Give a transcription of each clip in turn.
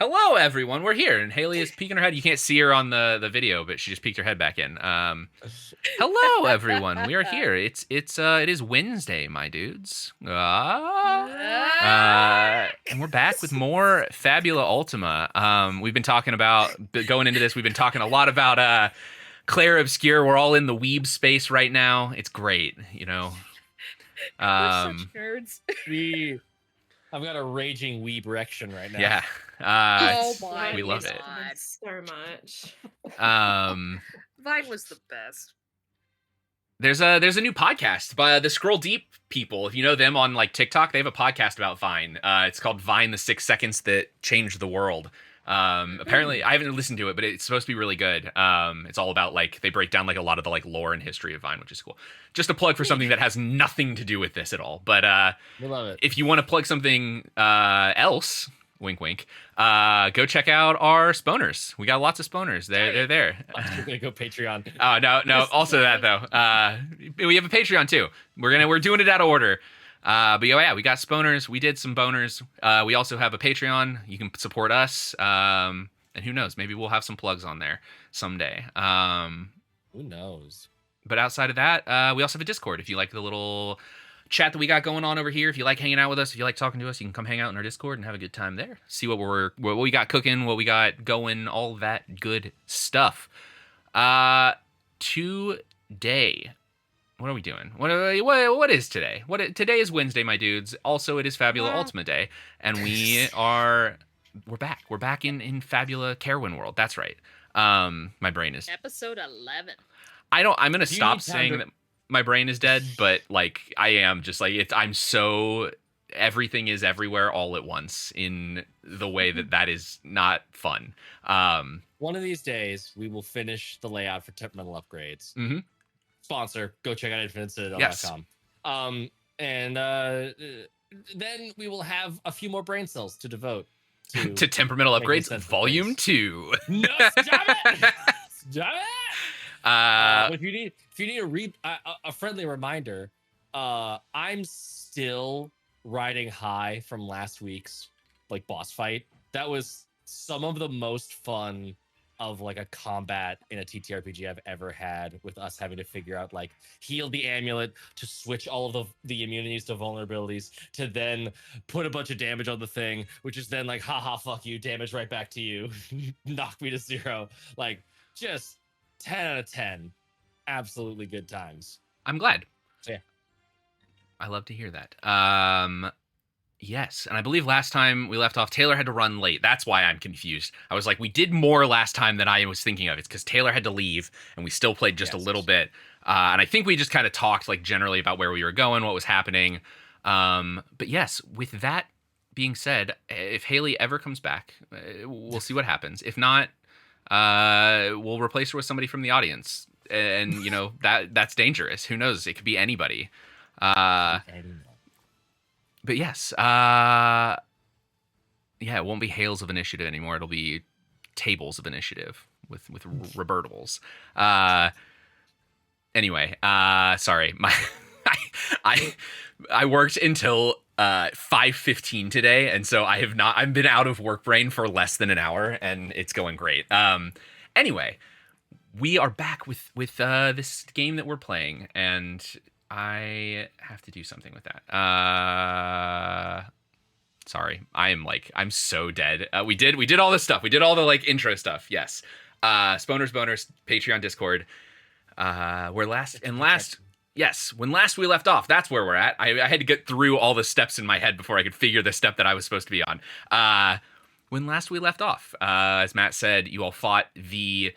Hello, everyone. We're here, and Haley is peeking her head. You can't see her on the video, but she just peeked her head back in. Hello, everyone. We are here. It is Wednesday, my dudes. And we're back with more Fabula Ultima. We've been talking about going into this. We've been talking a lot about Claire Obscure. We're all in the weeb space right now. It's great, you know. We're such nerds. I've got a raging weeb erection right now. Yeah. Oh my we love it. God. So much. Vine was the best. There's a new podcast by the Scroll Deep people. If you know them on like TikTok, they have a podcast about Vine. It's called Vine: The 6 Seconds That Changed the World. Apparently, I haven't listened to it, but it's supposed to be really good. It's all about like they break down like a lot of the like lore and history of Vine, which is cool. Just a plug for something that has nothing to do with this at all. But We love it. if you want to plug something else, wink wink, go check out our sponers. We got lots of sponers. They're there. We're gonna go Patreon. Oh no. Also that though. We have a Patreon too. We're doing it out of order. But yeah, we got sponers. We did some boners. We also have a Patreon. You can support us. And who knows? Maybe we'll have some plugs on there someday. Who knows? But outside of that, we also have a Discord. If you like the little chat that we got going on over here, if you like hanging out with us, if you like talking to us, you can come hang out in our Discord and have a good time there. See what we got cooking, what we got going, all that good stuff. Today, what are we doing? What is today? Today is Wednesday, my dudes. Also, it is Fabula Ultima Day, and we're back. We're back in Fabula Caerwyn world. That's right. My brain is Episode 11. I'm gonna stop need time saying to- that my brain is dead, but like I am just like I'm so everything is everywhere all at once in the way that is not fun. One of these days, we will finish the layout for temperamental upgrades. Mm-hmm. Sponsor, go check out infinitecitadel.com. Yes. And then we will have a few more brain cells to devote To temperamental making upgrades, sense of volume things. 2. No, stop it! Stop it! Uh, If you need a friendly reminder, I'm still riding high from last week's like boss fight. That was some of the most fun of like a combat in a TTRPG I've ever had, with us having to figure out like heal the amulet to switch all of the immunities to vulnerabilities to then put a bunch of damage on the thing, which is then like haha fuck you, damage right back to you, knock me to 0. Like just 10 out of 10. Absolutely good times. I'm glad. Yeah. I love to hear that. Yes, and I believe last time we left off, Taylor had to run late. That's why I'm confused. I was like, we did more last time than I was thinking of. It's because Taylor had to leave, and we still played just a little bit. And I think we just kind of talked like generally about where we were going, what was happening. But yes, with that being said, if Haley ever comes back, we'll see what happens. If not, we'll replace her with somebody from the audience. And you know, that's dangerous. Who knows? It could be anybody. But yes, yeah, it won't be Hails of Initiative anymore. It'll be Tables of Initiative with Robertables. Anyway, sorry, I worked until 5:15 today, and so I've been out of work brain for less than an hour, and it's going great. Anyway, we are back with this game that we're playing, and I have to do something with that. Sorry. I'm so dead. We did all this stuff. We did all the like intro stuff. Yes. Boners, Patreon, Discord. When last we left off, that's where we're at. I had to get through all the steps in my head before I could figure the step that I was supposed to be on. When last we left off, as Matt said, you all fought the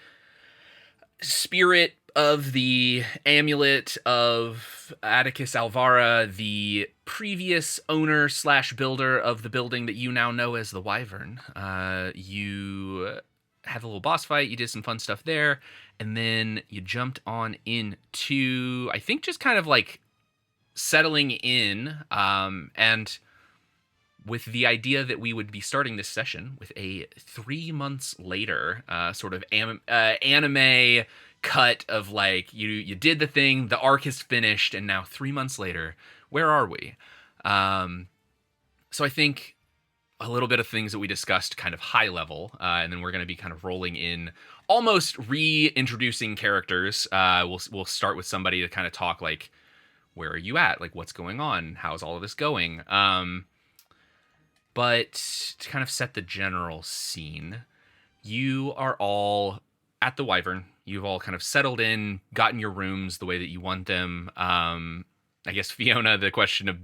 spirit of the amulet of Atticus Alvara, the previous owner / builder of the building that you now know as the Wyvern. You had a little boss fight, you did some fun stuff there, and then you jumped on into, I think, just kind of like settling in, and with the idea that we would be starting this session with a 3 months later sort of anime cut of like you did the thing, the arc is finished, and now 3 months later, where are we? So I think a little bit of things that we discussed kind of high level, and then we're going to be kind of rolling in, almost reintroducing characters. We'll start with somebody to kind of talk like, where are you at? Like, what's going on? How's all of this going? But to kind of set the general scene, you are all at the Wyvern. You've all kind of settled in, gotten your rooms the way that you want them. I guess, Fiona, the question of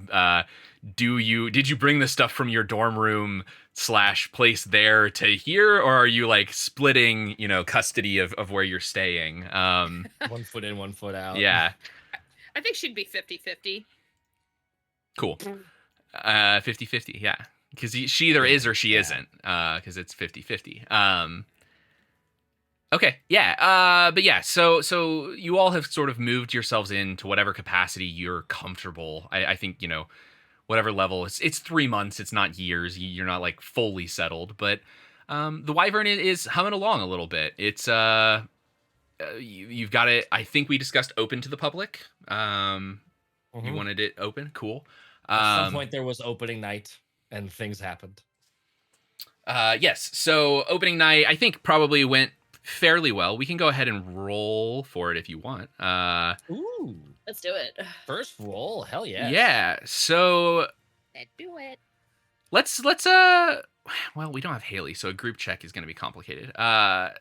did you bring the stuff from your dorm room / place there to here, or are you like splitting, custody of where you're staying? 1 foot in, 1 foot out. Yeah. I think she'd be 50-50. Cool. 50-50, yeah. Because she either is or she isn't, because it's 50-50. Okay, yeah. But yeah, so you all have sort of moved yourselves into whatever capacity you're comfortable. I think, whatever level. It's 3 months. It's not years. You're not like fully settled. But the Wyvern is humming along a little bit. It's you've got it. I think we discussed open to the public. You wanted it open. Cool. At some point there was opening night and things happened. Yes. So opening night, I think probably went fairly well. We can go ahead and roll for it if you want. Ooh. Let's do it. First roll, hell yeah. Yeah. So Let's do it. let's well, we don't have Haley, so a group check is going to be complicated. One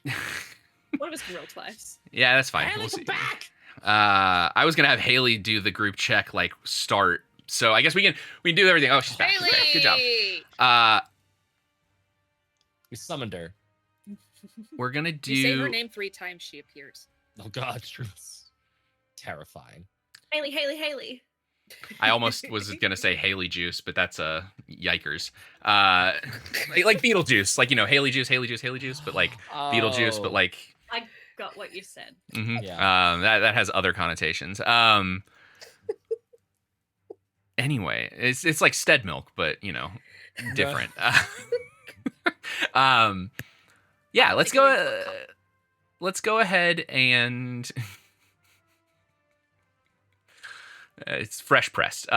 of us can roll twice. Yeah, that's fine. Haley, We'll come see. back! I was going to have Haley do the group check like start. So I guess we can do everything. Oh, she's back. Haley! She's back. Good job. We summoned her. We're going to do You say her name 3 times, she appears. Oh god, terrifying. Haley. I almost was going to say Haley juice, but that's yikers. Like Beetlejuice, like Haley juice, but like Beetlejuice, but like I got what you said. mm-hmm. Yeah. That has other connotations. Anyway, it's like Stead milk, but different. Yeah, let's go ahead and it's fresh pressed.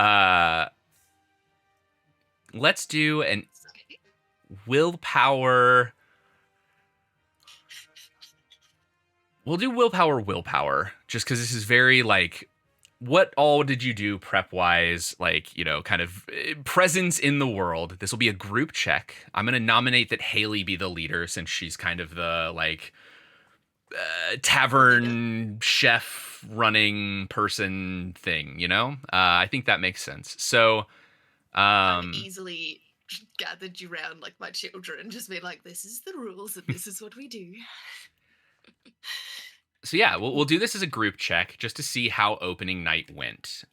Let's do an willpower. We'll do willpower, just because this is very like, what all did you do prep wise? Like, kind of presence in the world. This will be a group check. I'm going to nominate that Haley be the leader, since she's kind of the like tavern chef running person thing, I think that makes sense. So, I've easily gathered you around like my children, just be like, this is the rules and this is what we do. So yeah, we'll do this as a group check just to see how opening night went.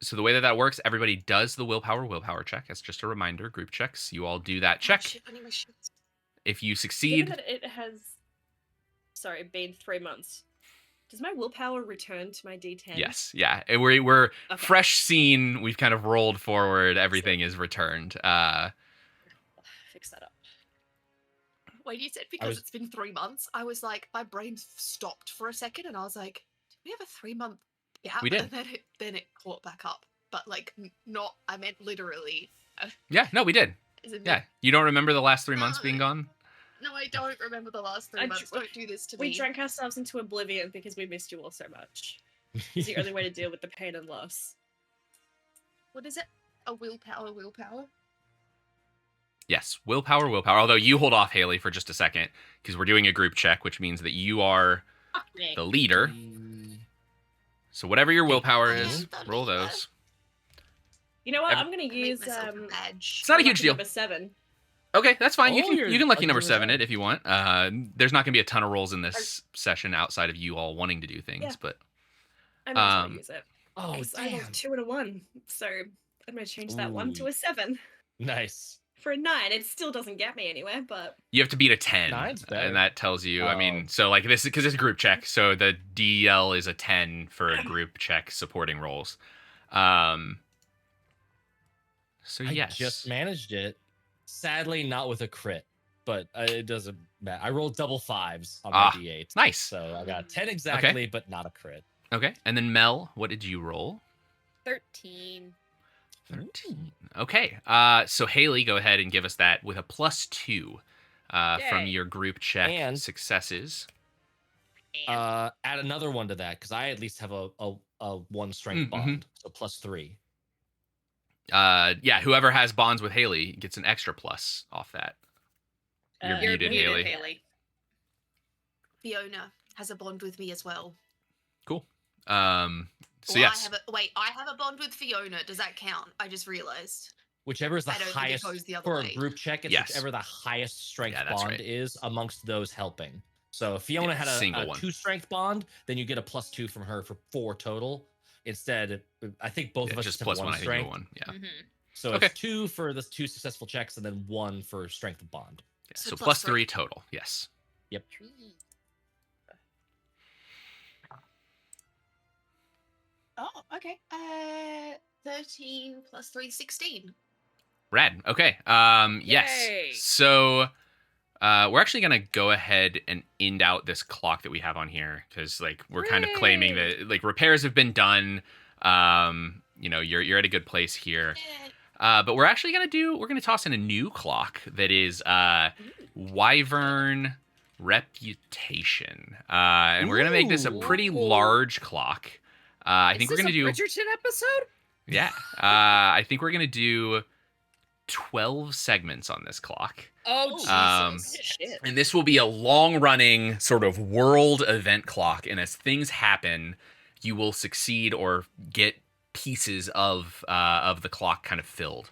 So the way that works, everybody does the willpower check. That's just a reminder, group checks. You all do that check. Oh, shit, I need my shit. If you Given succeed, that it has, been 3 months, does my willpower return to my D10? yes, yeah. And we're Okay. fresh scene. We've kind of rolled forward. Everything is returned. Fix that up. When you said because it's been 3 months, I was like, my brain stopped for a second, and I was like, did we have a 3-month gap? We did. And then it caught back up, but like not. I meant literally. Yeah, no, we did. As in, Yeah, you don't remember the last 3 months being gone? No, I don't remember the last 3 months. Don't do this to me. We drank ourselves into oblivion because we missed you all so much. It's the only way to deal with the pain and loss. What is it? A willpower? Yes, willpower. Although you hold off, Haley, for just a second, because we're doing a group check, which means that you are the leader. So whatever your willpower is, roll those. You know what? I'm gonna I made use myself a badge. It's not a huge deal. Number 7. Okay, that's fine. Oh, You can lucky you're number lucky 7 number it if you want. There's not going to be a ton of rolls in this session outside of you all wanting to do things, Yeah. but I might as well use it. Oh, Because I damn. rolled 2 and a 1, so I'm gonna change that 1 to Ooh. a 7. Nice. For a 9, it still doesn't get me anywhere, but you have to beat a 10. Nine's better. And that tells you, I Oh. mean, so like this, because it's a group check, so the DL is a 10 for a group check supporting rolls. So I yes. just managed it. Sadly, not with a crit, but it doesn't matter. I rolled double 5s on my D8. Nice. So I got 10 exactly, but not a crit. Okay, and then Mel, what did you roll? 13. 13. Okay. So Haley, go ahead and give us that with a +2 from Yay. your group check And- successes. Add another one to that because I at least have a 1 strength bond, so +3. Yeah, whoever has bonds with Haley gets an extra plus off that. You're muted, Haley. Fiona has a bond with me as well. Cool. So Well, yes. I have a bond with Fiona. Does that count? I just realized. Whichever is the I don't think it highest goes the other for way. a group check, it's Yes. whichever the highest strength Yeah, that's bond right. is amongst those helping. So if Fiona had single a one. 2 strength bond, then you get a +2 from her for 4 total. Instead, I think both of us just have plus one one. I think strength. you one. Yeah. Mhm. So Okay. it's 2 for the 2 successful checks, and then 1 for strength of bond. Yeah, So so plus +3 total. Yes. Yep. Oh, okay. 13 plus 3, 16. Rad. Okay. Yay. Yes. So we're actually gonna go ahead and end out this clock that we have on here because like we're kind of claiming Hooray. that like repairs have been done. You're at a good place here. Yeah. But we're actually gonna toss in a new clock that is Wyvern Reputation. And we're gonna make this a pretty Ooh. large clock. I think we're gonna do Bridgerton episode. yeah. I think we're gonna do 12 segments on this clock. Oh Um, Jesus! Shit. And this will be a long-running sort of world event clock. And as things happen, you will succeed or get pieces of the clock kind of filled.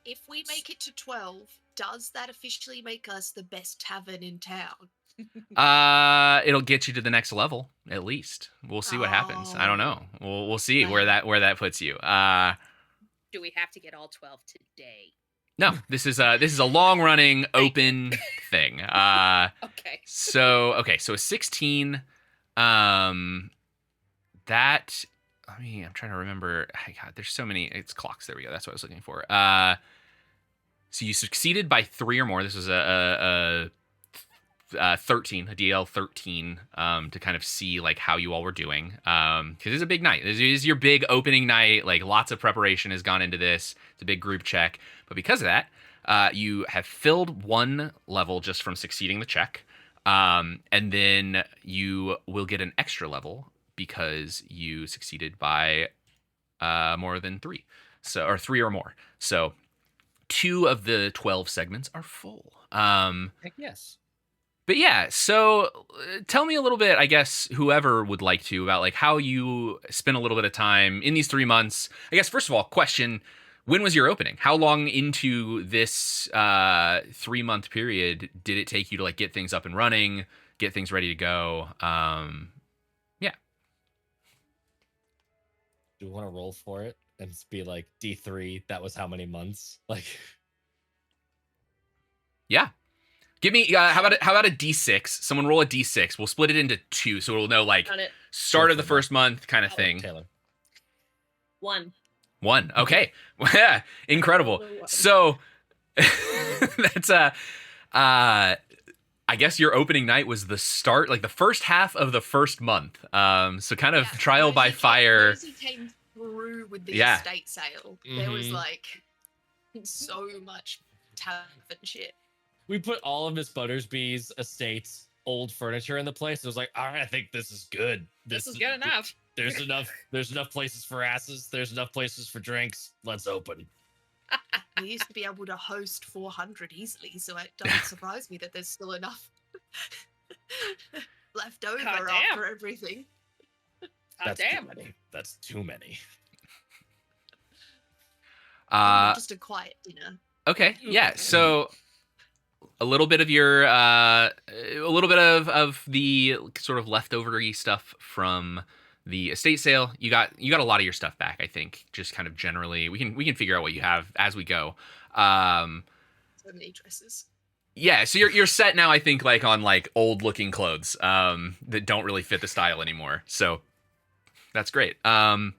If we make it to 12, does that officially make us the best tavern in town? It'll get you to the next level at least. We'll see what happens. I don't know. We'll see where that puts you. Do we have to get all 12 today? No, this is a long-running open thing. Okay. So a 16. That I'm trying to remember. God, there's so many. It's clocks. There we go. That's what I was looking for. So you succeeded by 3 or more. This was a 13, a DL 13, to kind of see like how you all were doing. Because it's a big night. This is your big opening night. Like lots of preparation has gone into this. It's a big group check. But because of that, you have filled 1 level just from succeeding the check. And then you will get an extra level because you succeeded by more than 3. Or 3 or more. So 2 of the 12 segments are full. Heck yes. But yeah, so tell me a little bit, I guess, whoever would like to, about like how you spent a little bit of time in these 3 months. I guess, first of all, question, when was your opening? How long into this 3-month period did it take you to like get things up and running, get things ready to go? Yeah. Do we want to roll for it and just be like D3? That was how many months? Like, Yeah. Give me how about a D6? Someone roll a D6. We'll split it into 2 so we'll know like Got it. start of the first month kind of thing. Taylor. 1. 1. Okay. Yeah. Incredible. So that's I guess your opening night was the start, like the first half of the first month. So kind of trial by fire. Rosie came through with the Yeah. estate sale. There was Mhm. like so much tavern shit. We put all of Miss Buttersby's estate's old furniture in the place. It was like, all right, I think this is good. This is good enough. There's enough. There's enough places for asses. There's enough places for drinks. Let's open. We used to be able to host 400 easily, so it doesn't surprise me that there's still enough left over Goddamn. after everything. That's Damn. too many. That's too many. Just a quiet dinner. Okay. Yeah. So a little bit of your a little bit of the sort of leftovery stuff from the estate sale. You got a lot of your stuff back, I think. Just kind of generally, we can figure out what you have as we go. So many dresses. Yeah, so you're set now, I think, like on like old looking clothes that don't really fit the style anymore. So that's great. Well,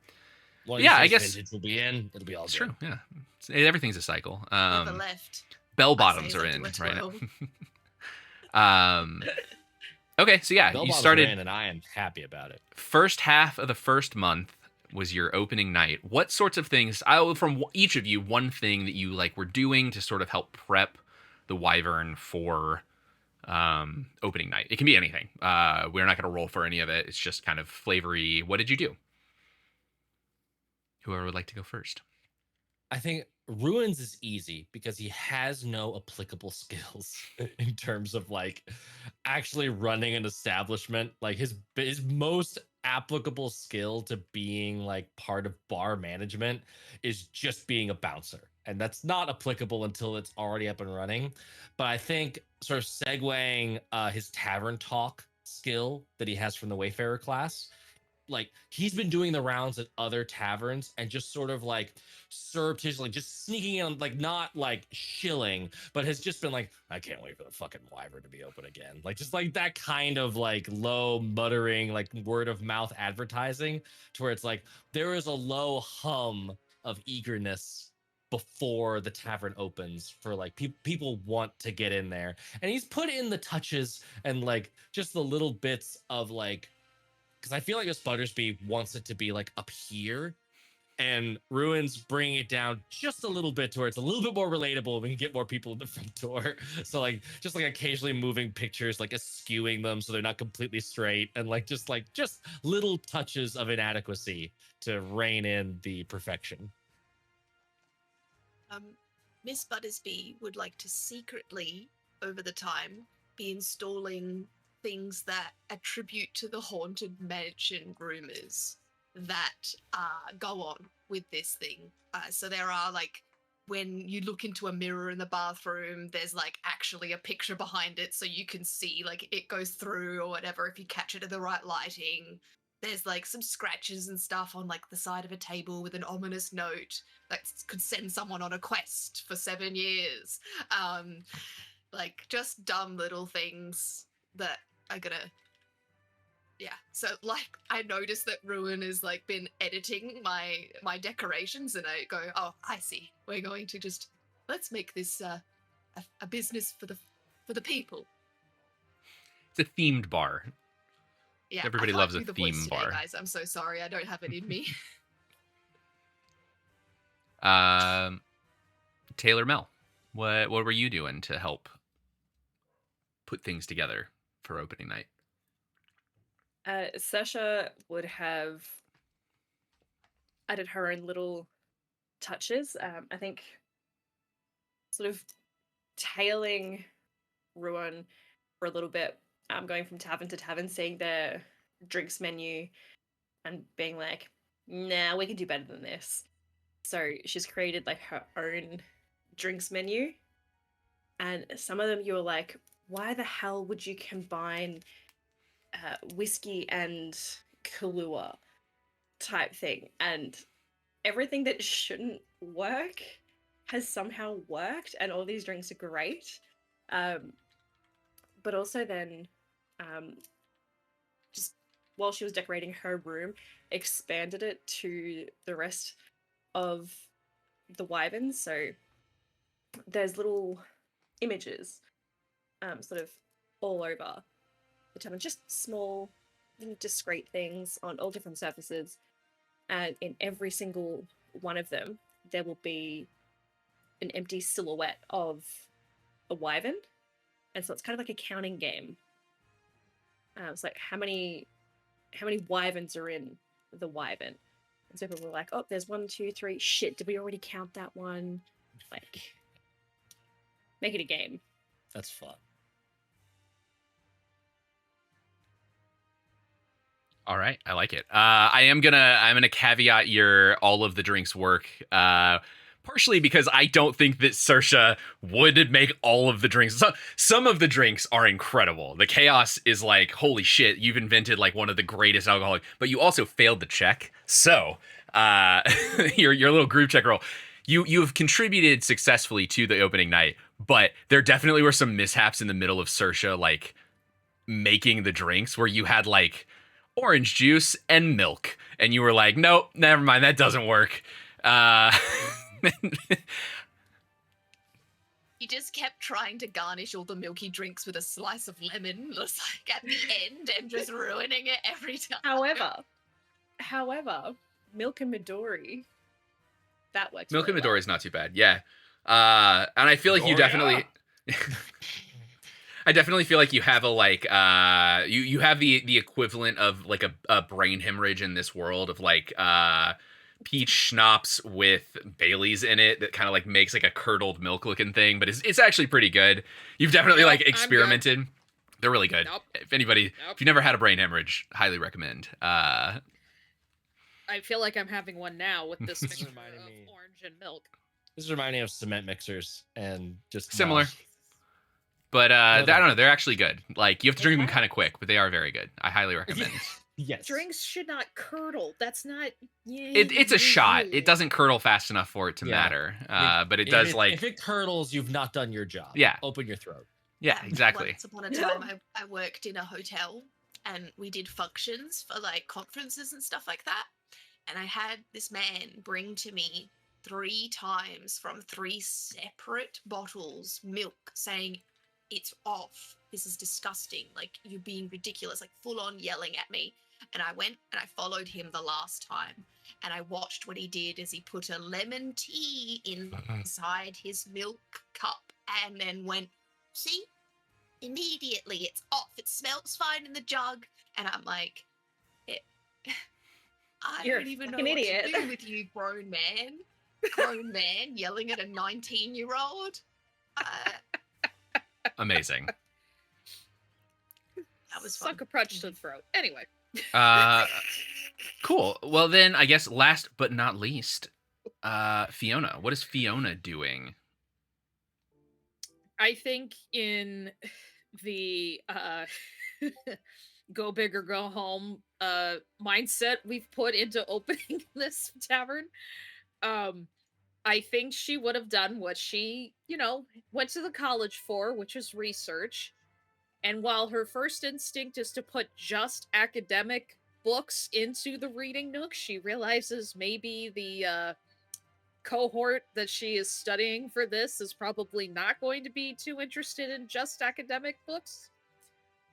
Yeah, I guess- vintage will be in. It'll be all It's good. true. Yeah, everything's a cycle. Never left. Bell I say bottoms as are I do in at right 12. now. Okay, so yeah, Bell you bottoms started are in, and I am happy about it. first half of the first month was your opening night. What sorts of things, from each of you, one thing that you like were doing to sort of help prep the Wyvern for opening night? It can be anything. We're not going to roll for any of it. It's just kind of flavory. What did you do? Whoever would like to go first. I think Ruins is easy because he has no applicable skills in terms of like actually running an establishment. Like his most applicable skill to being like part of bar management is just being a bouncer. And that's not applicable until it's already up and running. But I think sort of segueing his tavern talk skill that he has from the Wayfarer class, like he's been doing the rounds at other taverns and just sort of like surreptitiously just sneaking in, like not like shilling, but has just been like, I can't wait for the fucking Wyvern to be open again. Like just like that kind of like low muttering, like word of mouth advertising, to where it's like there is a low hum of eagerness before the tavern opens for like people want to get in there. And he's put in the touches and like just the little bits of like, because I feel like this Buttersby wants it to be like up here, and Ruins bringing it down just a little bit to where it's a little bit more relatable. We can get more people in the front door. So like just like occasionally moving pictures, like eschewing them so they're not completely straight, and like just little touches of inadequacy to rein in the perfection. Miss Buttersby would like to secretly, over the time, be installing things that attribute to the haunted mansion rumors that go on with this thing. So there are like, when you look into a mirror in the bathroom, there's like actually a picture behind it so you can see like it goes through or whatever if you catch it at the right lighting. There's like some scratches and stuff on like the side of a table with an ominous note that could send someone on a quest for 7 years. Like just dumb little things that are gonna, yeah. So like I noticed that Ruin has like been editing my decorations, and I go, oh, I see. We're going to just, let's make this a business for the people. It's a themed bar. Yeah, Everybody I can't loves do a the theme voice today, bar. guys. I'm so sorry. I don't have it in me. Taylor Mel, what were you doing to help put things together for opening night? Sasha would have added her own little touches. I think sort of tailing Ruin for a little bit, going from tavern to tavern, seeing their drinks menu and being like, nah, we can do better than this. So she's created like her own drinks menu. And some of them you were like, why the hell would you combine whiskey and Kahlua type thing? And everything that shouldn't work has somehow worked, and all these drinks are great. But also then, just while she was decorating her room, expanded it to the rest of the Wyverns. So there's little images sort of all over the tavern, just small, discreet things on all different surfaces. And in every single one of them, there will be an empty silhouette of a wyvern. And so it's kind of like a counting game. It's like how many wyverns are in the wyvern. And so people were like, oh, there's 1, 2, 3. Shit, did we already count that one? Like, make it a game. That's fun. All right, I like it. I'm gonna caveat all of the drinks work, partially because I don't think that Saoirse would make all of the drinks. Some of the drinks are incredible. The chaos is like, holy shit, you've invented like one of the greatest alcoholic, but you also failed the check. So your little group check roll, you have contributed successfully to the opening night, but there definitely were some mishaps in the middle of Saoirse like making the drinks where you had like orange juice and milk, and you were like, nope, never mind, that doesn't work. He just kept trying to garnish all the milky drinks with a slice of lemon, just like at the end, and just ruining it every time. However, Milk and Midori. That works. Milk and really Midori well. is not too bad. Yeah. And I feel like you definitely I definitely feel like you have a like you have the equivalent of like a brain hemorrhage in this world of like peach schnapps with Bailey's in it that kind of like makes like a curdled milk looking thing, but it's actually pretty good. You've definitely Nope, like I'm good. experimented. They're really good. Nope. If anybody, Nope. if you never had a brain hemorrhage, highly recommend. I feel like I'm having one now with this This mixture reminded of me- orange and milk. This is reminding me of cement mixers and just Similar. no. But I they're- don't know, they're actually good. Like you have to drink them Okay. kind of quick, but they are very good. I highly recommend. Yes. Drinks should not curdle. That's not. Yeah, It's a shot. It doesn't curdle fast enough for it to Yeah. matter. But it If does like if it curdles, you've not done your job. Yeah. Open your throat. yeah, exactly. Once upon a time, I worked in a hotel and we did functions for like conferences and stuff like that. And I had this man bring to me 3 times from 3 separate bottles milk saying, "It's off. This is disgusting. Like, you're being ridiculous," like full on yelling at me. And I went and I followed him the last time. And I watched what he did as he put a lemon tea inside his milk cup and then went, "See? Immediately it's off. It smells fine in the jug." And I'm like, I You're a don't even know fucking what idiot. to do with you, grown man. Grown man yelling at a 19-year-old. Amazing. That was fun. Suck a punch to the throat. Anyway, Cool. Well then I guess last but not least, Fiona. What is Fiona doing? I think in the go big or go home mindset we've put into opening this tavern, I think she would have done what she, went to the college for, which is research. And while her first instinct is to put just academic books into the reading nook, she realizes maybe the cohort that she is studying for this is probably not going to be too interested in just academic books.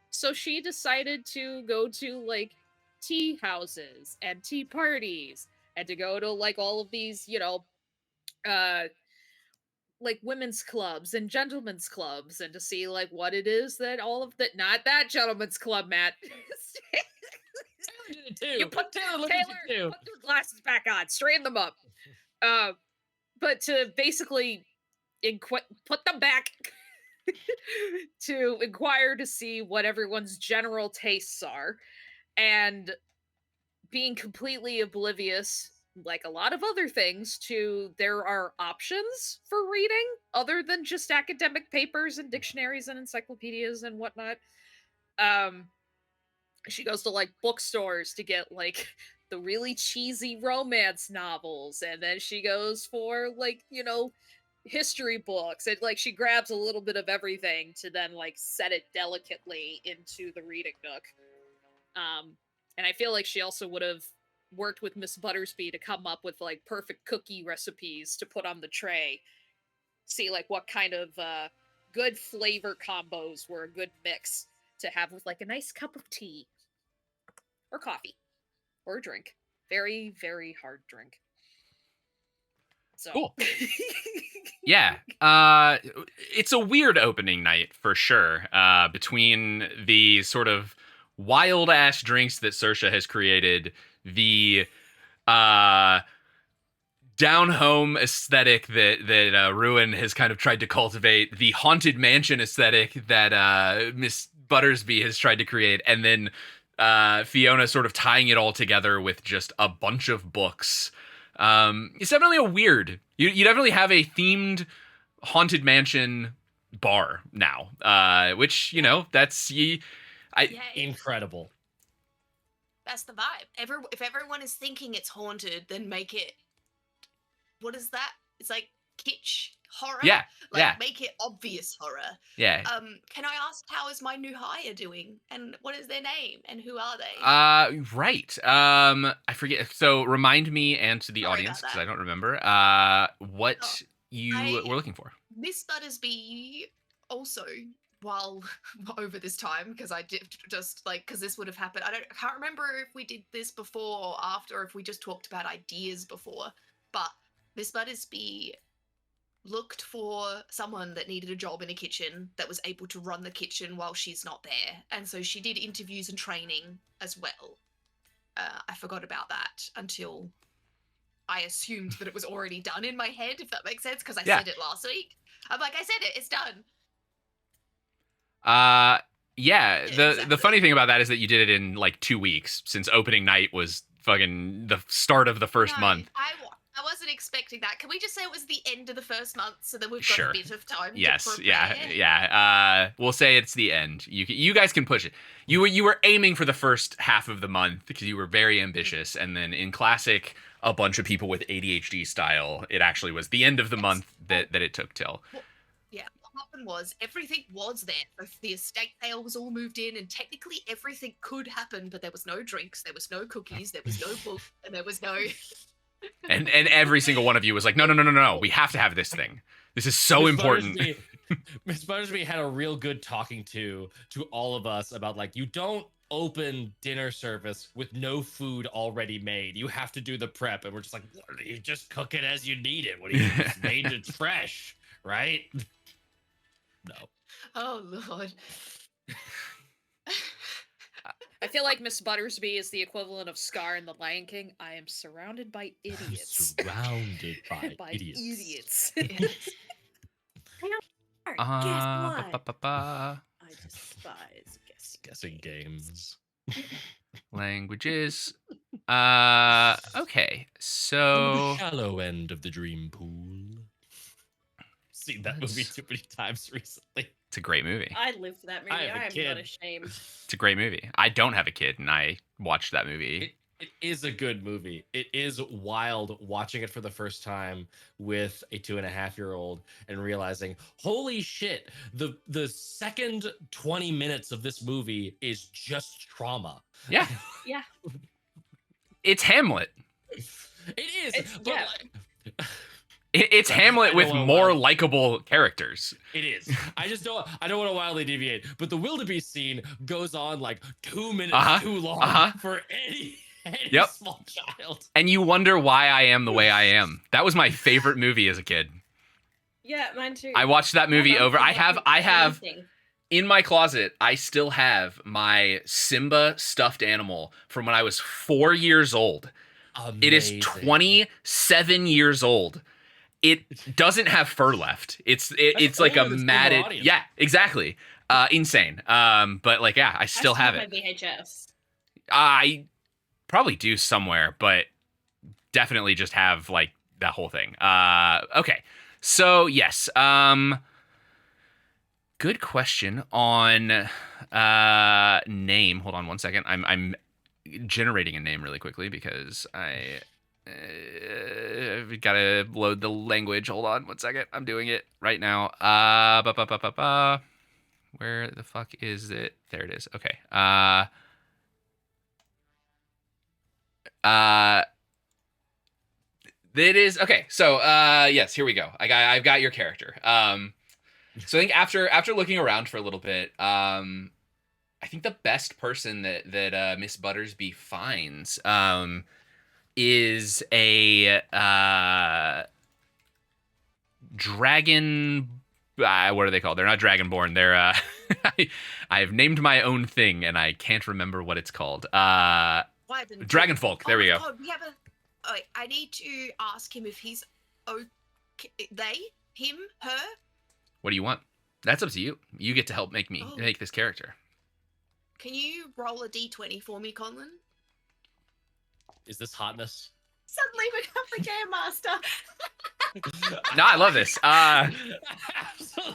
So she decided to go to like tea houses and tea parties and to go to like all of these, like women's clubs and gentlemen's clubs and to see like what it is that all of that, not that gentlemen's club, Matt. Taylor did it too. You put Taylor looked Taylor, at you too. put their glasses back on, straighten them up. But to basically put them back to inquire to see what everyone's general tastes are, and being completely oblivious, like a lot of other things, to there are options for reading other than just academic papers and dictionaries and encyclopedias and whatnot. She goes to like bookstores to get like the really cheesy romance novels, and then she goes for like, history books, and like she grabs a little bit of everything to then like set it delicately into the reading nook. And I feel like she also would have worked with Miss Buttersby to come up with like perfect cookie recipes to put on the tray. See like what kind of good flavor combos were a good mix to have with like a nice cup of tea or coffee or a drink. Very, very hard drink. So Cool. Yeah. It's a weird opening night for sure. Between the sort of wild ass drinks that Saoirse has created, the down home aesthetic that Ruin has kind of tried to cultivate, the haunted mansion aesthetic that Miss Buttersby has tried to create, and then Fiona sort of tying it all together with just a bunch of books. It's definitely a weird. You definitely have a themed haunted mansion bar now, which that's Yeah, Incredible. that's the vibe. If everyone is thinking it's haunted, then make it. What is that? It's like kitsch horror. Yeah, Like, yeah. make it obvious horror. yeah. Can I ask how is my new hire doing, and what is their name, and who are they? Right. I forget. So remind me and to the Sorry audience about because that. I don't remember. What you I- were looking for. Miss Buttersby also while over this time, because I did just like, because this would have happened. I can't remember if we did this before or after, or if we just talked about ideas before. But Miss Buttersby looked for someone that needed a job in a kitchen that was able to run the kitchen while she's not there, and so she did interviews and training as well. I forgot about that until I assumed that it was already done in my head, if that makes sense, because I said it last week. I'm like, I said it, it's done. Yeah. Exactly. The funny thing about that is that you did it in like 2 weeks, since opening night was fucking the start of the first month. I wasn't expecting that. Can we just say it was the end of the first month, so that we've got Sure. a bit of time Yes, to prepare? yeah. We'll say it's the end. You guys can push it. You were aiming for the first half of the month because you were very ambitious, and then in classic a bunch of people with ADHD style, it actually was the end of the month that it took till. What happened was everything was there. The estate sale was all moved in, and technically everything could happen, but there was no drinks, there was no cookies, there was no book, and there was no. And every single one of you was like, no, we have to have this thing. This is so important. Miss Buttersby had a real good talking to all of us about, like, you don't open dinner service with no food already made. You have to do the prep. And we're just like, you just cook it as you need it. What do you just made it fresh, right? No. Oh, Lord. I feel like Miss Buttersby is the equivalent of Scar in The Lion King. I am surrounded by idiots. Surrounded by idiots. Guess what? I despise Guessing games. Languages. Okay, so The shallow end of the dream pool. Seen that movie too many times recently. it's a great movie. I live for that movie. I have a I am kid. not ashamed. It's a great movie. I don't have a kid, and I watched that movie. It is a good movie. It is wild watching it for the first time with a 2.5-year-old and realizing, holy shit, the second 20 minutes of this movie is just trauma. Yeah. Yeah. It's Hamlet. It is. It's- but yeah. like, It's Hamlet I with don't wanna more wild- likable characters. it is. I don't want to wildly deviate, but the wildebeest scene goes on like 2 minutes too long for any Yep. small child. And you wonder why I am the way I am. That was my favorite movie as a kid. Yeah, mine too. I watched that movie love over. I forgetting have anything. in my closet, I still have my Simba stuffed animal from when I was 4 years old. It is Amazing. 27 years old. It doesn't have fur left. It's like a older than Silver matted. Audience. Yeah, exactly. Insane. But like, yeah, I still have it. My VHS. I probably do somewhere, but definitely just have like that whole thing. Okay. So yes. Good question on name. Hold on one second. I'm generating a name really quickly because I gotta load the language. Hold on one second. I'm doing it right now. Where the fuck is it? There it is. Okay. It is okay. So yes, here we go. I've got your character. So I think after looking around for a little bit, I think the best person that Miss Buttersby finds is a dragon. What are they called? They're not dragonborn. They're I've named my own thing and I can't remember what it's called. Dragon folk. There we go. God, we have a. Oh, I need to ask him if he's okay. They, him, her. What do you want? That's up to you. You get to help make Oh. make this character. Can you roll a d20 for me, Conlon? Is this hotness? Suddenly become the game master. No, I love this.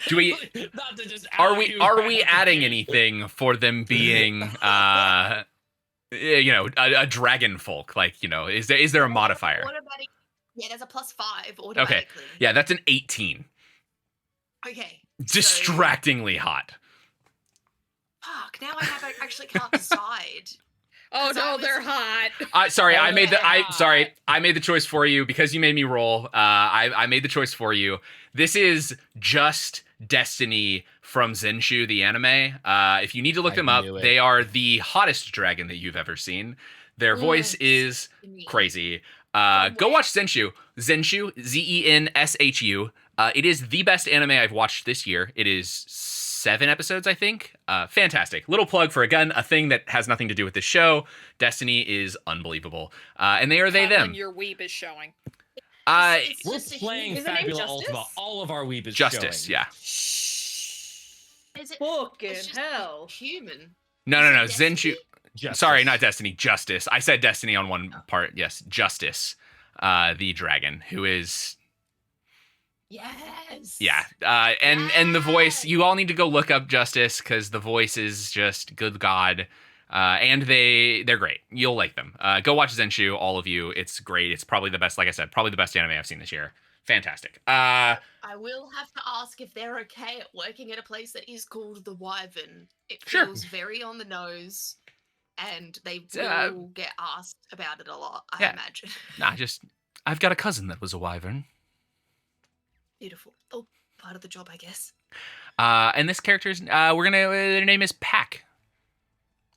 Do we- Absolutely. Not to just Are out we you are we randomly. adding anything for them being a dragon folk? Like, is there a modifier? Automatic. Yeah, there's a +5 automatically. Yeah, that's an 18. Okay. Distractingly hot. Fuck. Now I have actually can't decide. Oh 'Cause I no, was- they're hot. Sorry, Oh, I made yeah. I made the choice for you because you made me roll. I made the choice for you. This is just Destiny from Zenshu, the anime. If you need to look I them up, knew it. they are the hottest dragon that you've ever seen. Their voice is crazy. Go watch Zenshu. Zenshu, Zenshu. It is the best anime I've watched this year. It is 7 episodes, I think. Fantastic. Little plug for, again, a thing that has nothing to do with this show. Destiny is unbelievable. And they are they, them. Your weeb is showing. It's We're just a playing Is the name Fabula Justice? Ultima. All of our weeb is Justice, showing. yeah. Is it Fucking it's just hell. human? No, Is it Zenshu. Destiny? Justice. Sorry, not Destiny. Justice. I said Destiny on one part. Yes, Justice, the dragon, who is Yes. yeah. And the voice. You all need to go look up Justice because the voice is just good God. And they're great. You'll like them. Go watch Zenshu, all of you. It's great. It's probably the best. Like I said, probably the best anime I've seen this year. Fantastic. I will have to ask if they're okay at working at a place that is called the Wyvern. It Sure. feels very on the nose, and they Uh, will get asked about it a lot, I yeah. imagine. Nah, I've got a cousin that was a wyvern. Beautiful. Oh, part of the job, I guess. And this character's their name is Pack.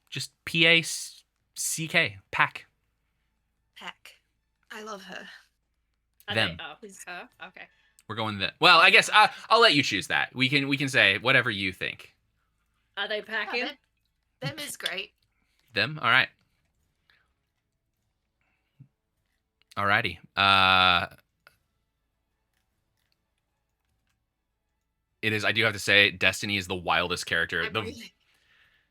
Just Pack. Pack. Heck. I love her. Are Them. They, oh, it's her. Okay. We're going that. Well, I guess I'll let you choose that. We can say whatever you think. Are they packing? Them is great. Them. All right. Alrighty. It is. I do have to say, Destiny is the wildest character.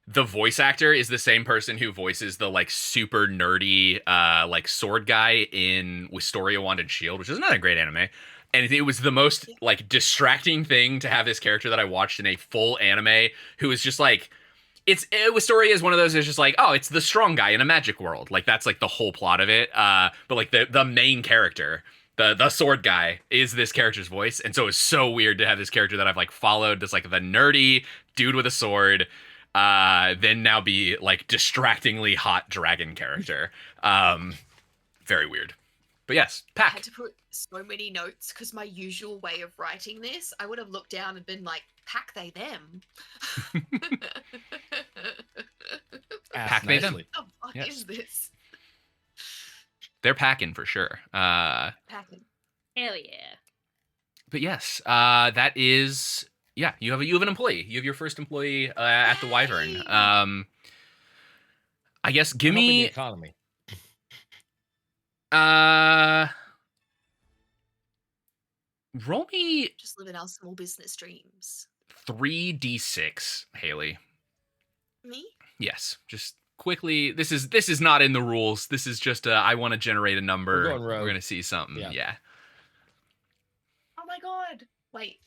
The voice actor is the same person who voices the like super nerdy like sword guy in Wisteria Wand and Shield, which is another great anime. And it was the most like distracting thing to have this character that I watched in a full anime who is just like Wisteria is one of those that's just like, oh, it's the strong guy in a magic world. Like that's like the whole plot of it. But like the main character, the sword guy is this character's voice. And so it's so weird to have this character that I've like followed, this like the nerdy dude with a sword, then now be like distractingly hot dragon character. Very weird. But yes, I had Pack. to put so many notes because my usual way of writing this, I would have looked down and been like, pack they them. Pack they them. nicely. What the fuck Yes. is this? They're packing for sure. Packing. Hell yeah. But yes, that is you have an employee. You have your first employee at the Wyvern. Yay! I guess give Helping the me economy. roll me Just living our small business dreams. 3d6, Haley. Me? Yes, just quickly. This is not in the rules. This is just I want to generate a number. We're going rogue. We're gonna see something. Yeah. Yeah. Oh my god. Wait.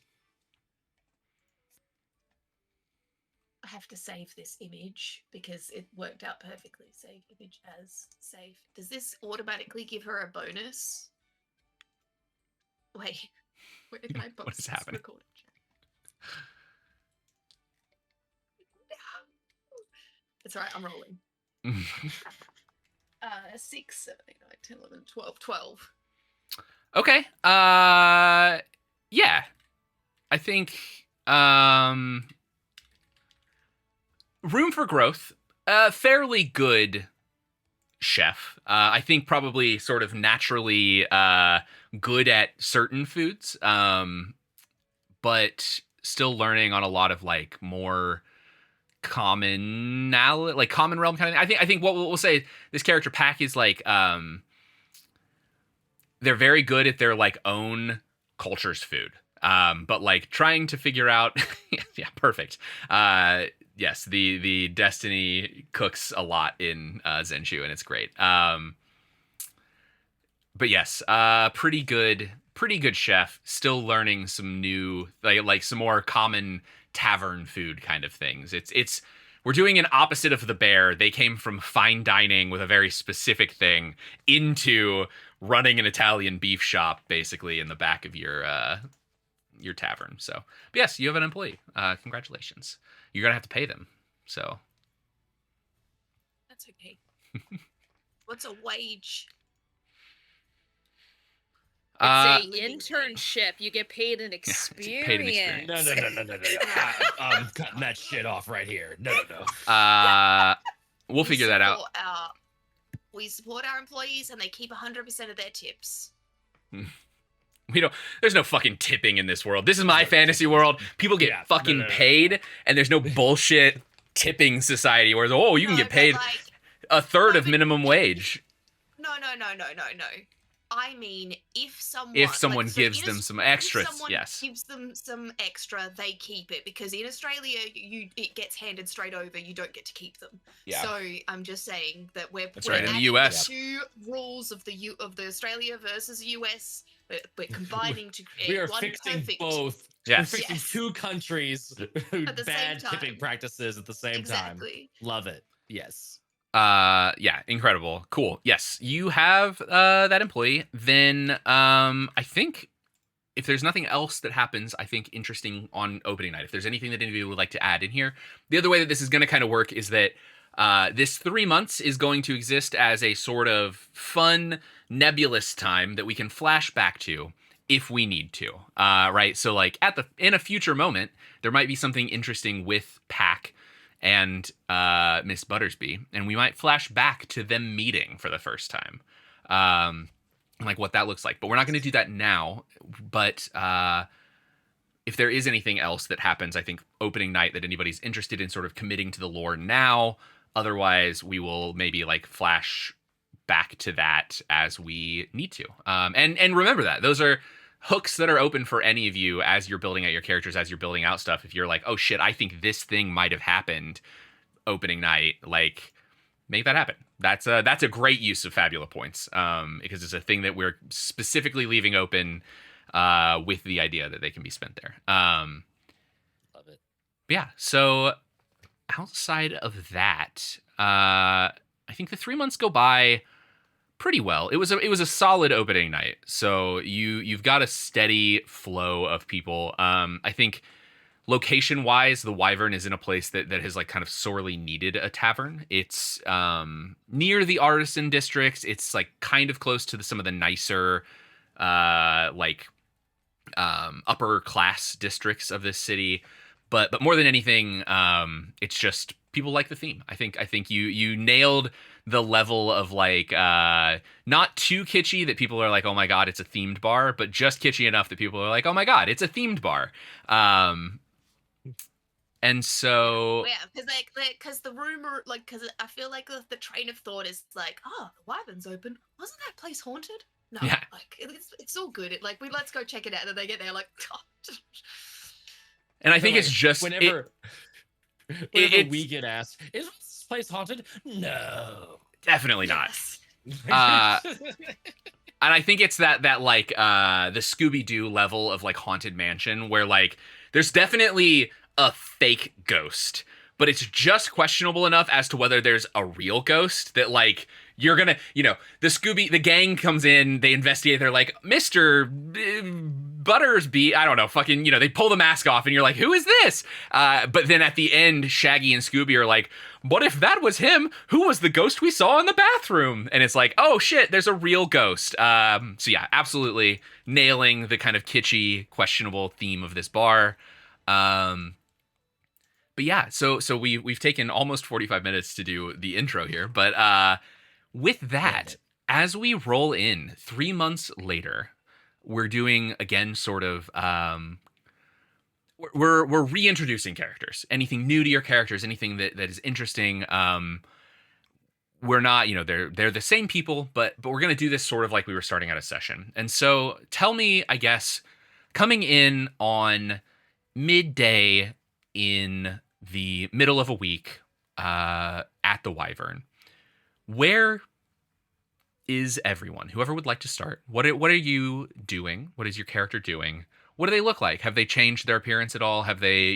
I have to save this image because it worked out perfectly. Save image as save. Does this automatically give her a bonus? Wait. Where can I post What is this happening? recording? That's right, I'm rolling. 6, 7, 8, 9, 10, 11, 12, 12. Okay. Yeah. I think room for growth. Fairly good chef. I think probably sort of naturally good at certain foods. But still learning on a lot of like more common realm kind of thing. I think what we'll say, this character Pack is like they're very good at their like own culture's food. But like trying to figure out yeah, perfect. Yes, the Destiny cooks a lot in Zenshu and it's great. But yes, pretty good chef, still learning some new like some more common tavern food kind of things. It's we're doing an opposite of the bear. They came from fine dining with a very specific thing into running an Italian beef shop basically in the back of your tavern. So, but yes, you have an employee. Congratulations. You're gonna have to pay them. So That's okay. What's a wage? It's a Living internship. You get paid an paid an experience. experience. No. I'm cutting that shit off right here. No. We'll We figure that out. We support our employees, and they keep 100% of their tips. There's no fucking tipping in this world. This is my fantasy world. People get Yeah, fucking no. paid, and there's no bullshit tipping society where you can No, get paid but, like, a third no, of but- minimum wage. No. I mean, if Someone gives them some extras, if someone yes. gives them some extra, they keep it, because in Australia, it gets handed straight over. You don't get to keep them. Yeah. So I'm just saying that we're That's right, in the adding US. two rules of the Australia versus US. We're combining to create We are one fixing perfect. both. Yes. We're fixing Yes. two countries At the same bad tipping time. practices at the same time. Exactly. Love it. Yes. Yeah, incredible. Cool. Yes, you have that employee. Then I think if there's nothing else that happens, I think interesting on opening night, if there's anything that any of you would like to add in here, the other way that this is going to kind of work is that this 3 months is going to exist as a sort of fun, nebulous time that we can flash back to if we need to. Right? So like in a future moment, there might be something interesting with Pack and Miss Buttersby, and we might flash back to them meeting for the first time, like what that looks like. But we're not going to do that now. But if there is anything else that happens, I think opening night that anybody's interested in sort of committing to the lore now. Otherwise, we will maybe like flash back to that as we need to. And remember that those are hooks that are open for any of you as you're building out your characters, as you're building out stuff. If you're like, oh shit, I think this thing might have happened opening night, like make that happen. That's a great use of Fabula points, because it's a thing that we're specifically leaving open with the idea that they can be spent there. Love it. Yeah. So outside of that, I think the 3 months go by pretty well. It was a solid opening night. So you've got a steady flow of people. I think location wise, the Wyvern is in a place that has like kind of sorely needed a tavern. It's near the artisan districts. It's like kind of close to some of the nicer upper class districts of this city. But more than anything, it's just people like the theme. I think you nailed the level of like not too kitschy that people are like, oh my god, it's a themed bar, but just kitschy enough that people are like, oh my god, it's a themed bar. And so Yeah, because the rumor, like, because I feel like the train of thought is like, oh, the Wyvern's open. Wasn't that place haunted? No, Yeah. like it's all good. Let's go check it out. And then they get there like, oh. and I think it's just whenever it's- we get asked, is this place haunted? No. definitely not. Yes. And I think it's that like the Scooby-Doo level of like Haunted Mansion where like there's definitely a fake ghost, but it's just questionable enough as to whether there's a real ghost that like you're gonna, the gang comes in, they investigate, they're like, Mr. Buttersby, I don't know, fucking, they pull the mask off and you're like, who is this? But then at the end, Shaggy and Scooby are like, what if that was him? Who was the ghost we saw in the bathroom? And it's like, oh shit, there's a real ghost. So yeah, absolutely nailing the kind of kitschy, questionable theme of this bar. But yeah, so we've taken almost 45 minutes to do the intro here, but with that, as we roll in 3 months later, we're doing again sort of we're reintroducing characters. Anything new to your characters, anything that is interesting. We're not, they're the same people, but we're gonna do this sort of like we were starting out a session. And so tell me, I guess, coming in on midday in the middle of a week at the Wyvern, where is everyone? Whoever would like to start. What are you doing? What is your character doing? What do they look like? Have they changed their appearance at all? Have they,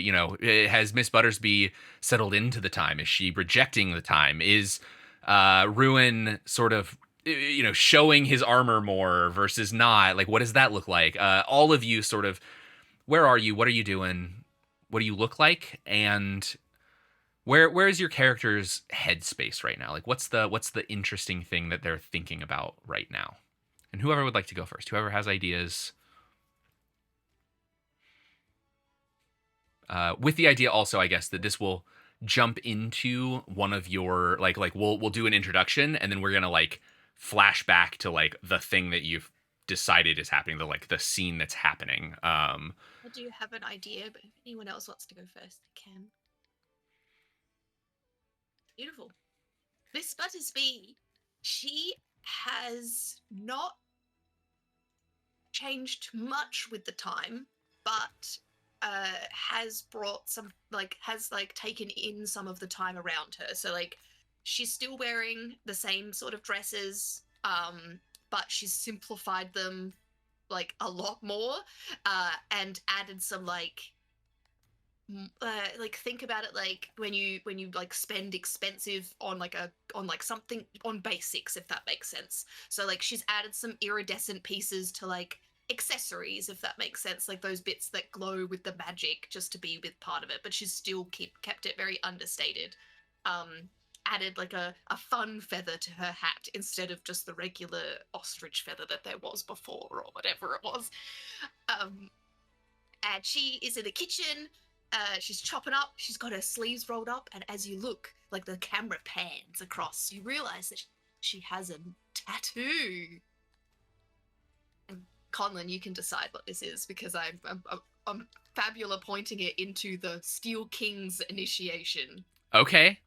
has Miss Buttersby settled into the time? Is she rejecting the time? Is Ruin sort of, showing his armor more versus not? Like, what does that look like? All of you sort of, where are you? What are you doing? What do you look like? And where is your character's headspace right now? Like, what's the interesting thing that they're thinking about right now? And whoever would like to go first, whoever has ideas. With the idea also, I guess, that this will jump into one of your like we'll do an introduction, and then we're gonna like flash back to like the thing that you've decided is happening, the scene that's happening. I do have an idea, but if anyone else wants to go first, they can. Beautiful. Miss Buttersby, she has not changed much with the time, but has brought some has taken in some of the time around her. So like she's still wearing the same sort of dresses, but she's simplified them like a lot more, and added some think about it like when you like spend expensive on something on basics, if that makes sense. So like she's added some iridescent pieces to like accessories, if that makes sense, like those bits that glow with the magic, just to be with part of it, but she's still kept it very understated. Added like a fun feather to her hat instead of just the regular ostrich feather that there was before, or whatever it was. And she is in the kitchen. She's chopping up. She's got her sleeves rolled up, and as you look, like the camera pans across, you realize that she has a tattoo. And Conlon, you can decide what this is, because I'm Fabula pointing it into the Steel King's initiation. Okay.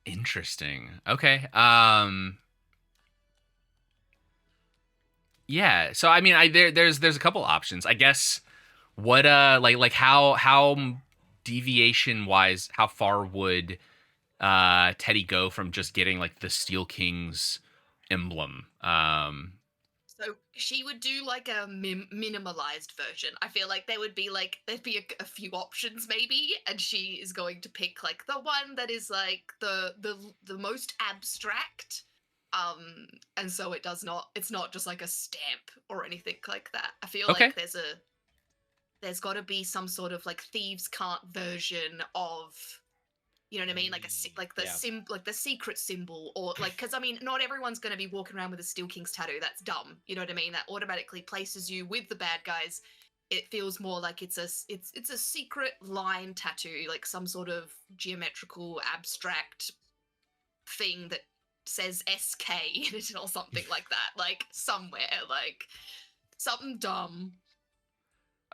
Interesting. Okay. Yeah. So I mean, there's a couple options, I guess. What how deviation wise, how far would Teddy go from just getting like the Steel King's emblem? So she would do like a minimalized version. I feel like there'd be a few options maybe, and she is going to pick like the one that is like the most abstract. And so it's not just like a stamp or anything like that. I feel Okay. like there's got to be some sort of like thieves' cant version of, you know what I mean, like the secret symbol, or like, because I mean, not everyone's going to be walking around with a Steel King's tattoo. That's dumb. You know what I mean? That automatically places you with the bad guys. It feels more like it's a secret line tattoo, like some sort of geometrical abstract thing that says SK in it or something like that, like somewhere, like something dumb.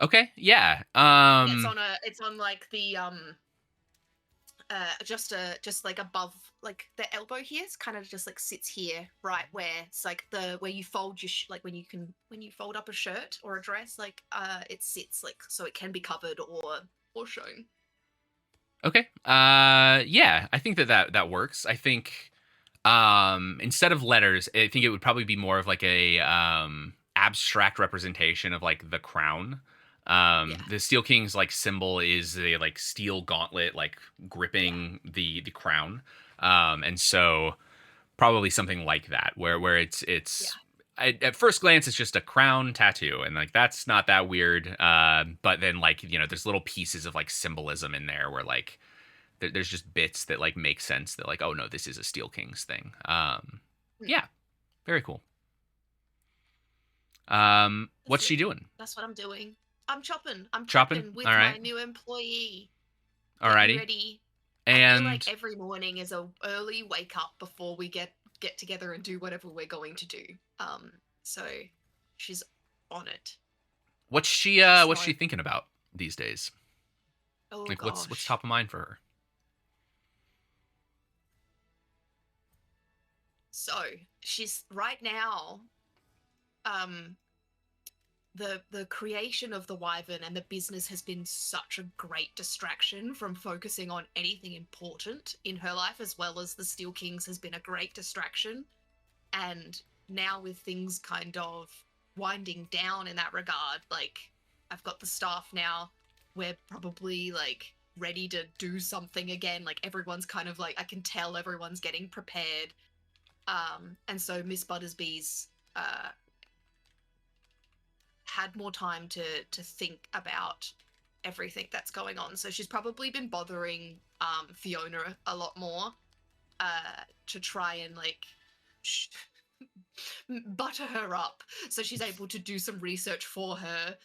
Okay. Yeah. It's on like the just like above like the elbow here. It's kind of just like sits here, right where it's like where you fold your like when you fold up a shirt or a dress, like it sits like so it can be covered or shown. Okay. Yeah, I think that works. I think instead of letters, I think it would probably be more of like a abstract representation of like the crown. The Steel King's like symbol is a like steel gauntlet like gripping the crown. And so probably something like that where it's at first glance it's just a crown tattoo, and like that's not that weird. But then like, you know, there's little pieces of like symbolism in there where like there's just bits that like make sense that like, oh no, this is a Steel King's thing. Yeah, very cool. What's she doing? That's what I'm doing. I'm chopping with All right. my new employee. Alrighty. Ready. And I feel like every morning is a early wake up before we get together and do whatever we're going to do. So she's on it. what's she thinking about these days? Oh, like gosh. what's top of mind for her? So she's right now, the creation of the Wyvern and the business has been such a great distraction from focusing on anything important in her life, as well as the Steel Kings has been a great distraction. And now with things kind of winding down in that regard, like I've got the staff now, we're probably like ready to do something again. Like everyone's kind of like, I can tell everyone's getting prepared. And so Miss Buttersby's had more time to think about everything that's going on. So she's probably been bothering Fiona a lot more to try and like butter her up so she's able to do some research for her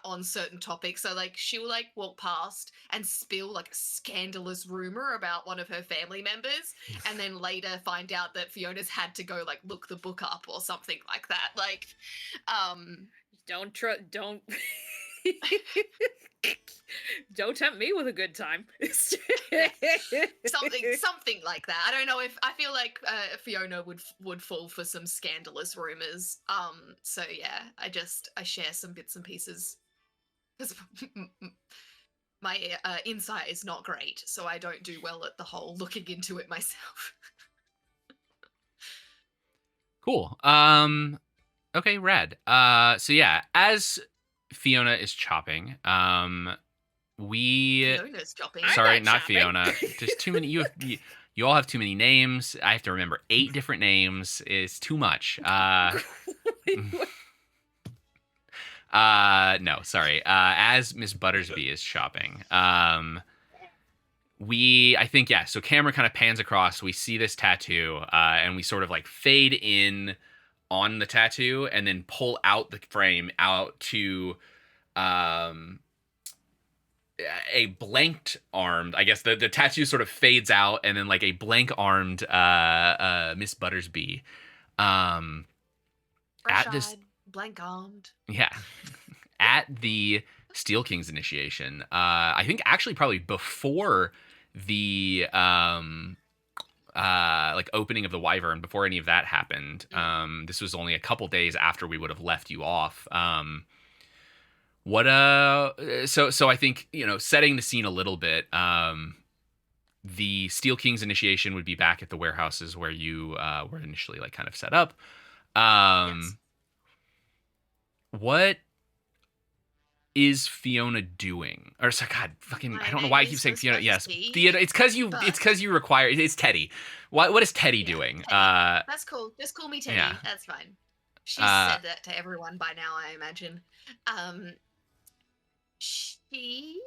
on certain topics. So like she'll like walk past and spill like a scandalous rumor about one of her family members, and then later find out that Fiona's had to go like look the book up or something like that. Like, Don't don't tempt me with a good time. something like that. I don't know if I feel like Fiona would fall for some scandalous rumors. So yeah, I share some bits and pieces because my insight is not great, so I don't do well at the whole looking into it myself. Cool. Okay, rad. So yeah, as Fiona is chopping, we Fiona's chopping. I'm sorry, not not chopping. Fiona. There's too many. You all have too many names. I have to remember 8 different names. Is too much. No, sorry. As Miss Buttersby is shopping, I think, yeah. So camera kind of pans across. We see this tattoo, and we sort of like fade in on the tattoo, and then pull out the frame out to, a blanked armed. I guess the tattoo sort of fades out, and then like a blank armed, Miss Buttersby, at this. Blank armed. Yeah. At the Steel King's initiation. I think actually probably before the like opening of the Wyvern, before any of that happened. This was only a couple days after we would have left you off. So I think, setting the scene a little bit, the Steel King's initiation would be back at the warehouses where you were initially like kind of set up. Yes. What is Fiona doing? Or sorry, God, fucking, My I don't know name why I is keep saying Miss Fiona. Yes, Buttersby, Theodore. It's because but- you require. It's Teddy. What is Teddy Yeah, doing? Teddy. That's cool. Just call me Teddy. yeah. That's fine. She's Uh, said that to everyone by now, I imagine. She.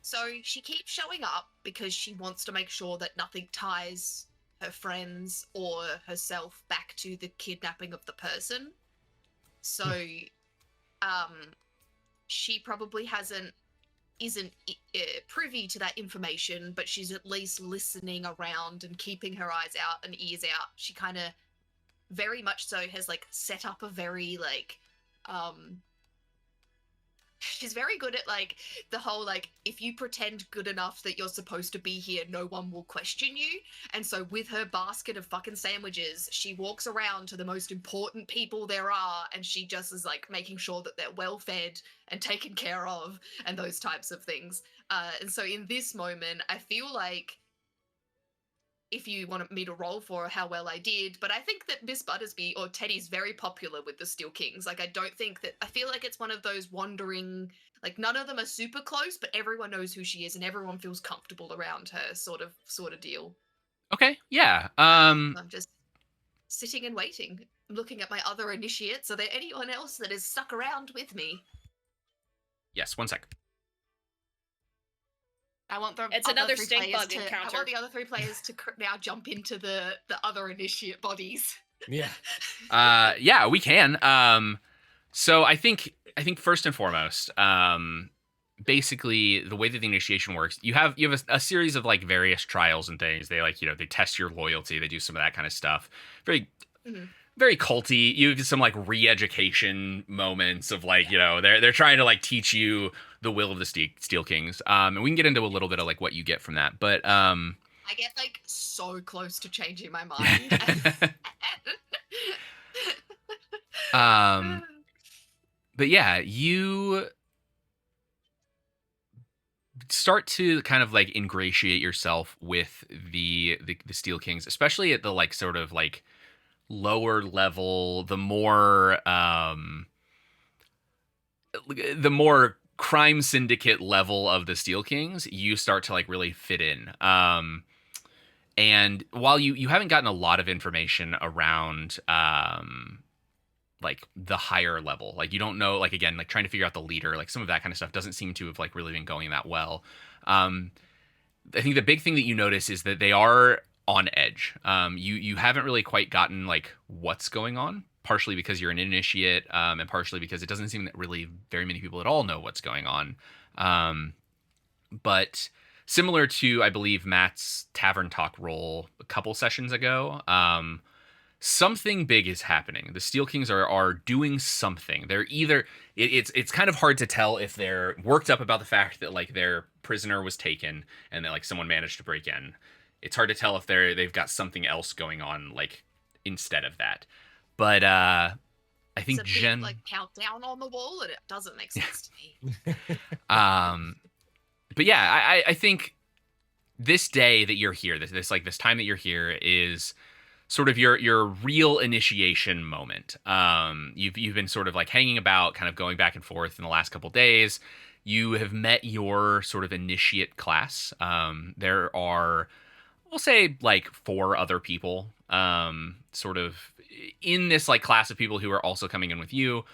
So she keeps showing up because she wants to make sure that nothing ties her friends or herself back to the kidnapping of the person. So, she probably isn't privy to that information, but she's at least listening around and keeping her eyes out and ears out. She kind of very much so has like set up a very like she's very good at like the whole like if you pretend good enough that you're supposed to be here, no one will question you. And so with her basket of fucking sandwiches, she walks around to the most important people there are, and she just is like making sure that they're well fed and taken care of and those types of things. And so in this moment, I feel like if you wanted me to roll for how well I did, but I think that Miss Buttersby or Teddy's very popular with the Steel Kings. Like, I feel like it's one of those wandering, like none of them are super close, but everyone knows who she is and everyone feels comfortable around her sort of deal. okay. Yeah. I'm just sitting and waiting, looking at my other initiates. Are there anyone else that is stuck around with me? Yes. 1 sec. I want the It's other another three stink players bug to, I encounter. want the other 3 players to now jump into the other initiate bodies. Yeah. Yeah, we can. So I think first and foremost, basically the way that the initiation works, you have a series of like various trials and things. They like, they test your loyalty. They do some of that kind of stuff. Very, very culty. You get some like re-education moments of like, they're trying to like teach you the will of the Steel Kings. And we can get into a little bit of like what you get from that. But I get like so close to changing my mind. But yeah, you start to kind of like ingratiate yourself with the Steel Kings, especially at the like sort of like lower level, the more crime syndicate level of the Steel Kings. You start to like really fit in. And while you haven't gotten a lot of information around like the higher level, like you don't know, like again, like trying to figure out the leader, like some of that kind of stuff doesn't seem to have like really been going that well. I think the big thing that you notice is that they are on edge. You haven't really quite gotten like what's going on, partially because you're an initiate, and partially because it doesn't seem that really very many people at all know what's going on. But similar to, I believe, Matt's Tavern Talk role a couple sessions ago, something big is happening. The Steel Kings are doing something. They're either it's kind of hard to tell if they're worked up about the fact that like their prisoner was taken and that like someone managed to break in. It's hard to tell if they've got something else going on like instead of that. But I think it's a big, like countdown on the wall, and it doesn't make sense to me. But yeah, I think this day that you're here, this time that you're here is sort of your real initiation moment. You've been sort of like hanging about, kind of going back and forth in the last couple days. You have met your sort of initiate class. There are, we'll say, like 4 other people, sort of in this like class of people who are also coming in with you.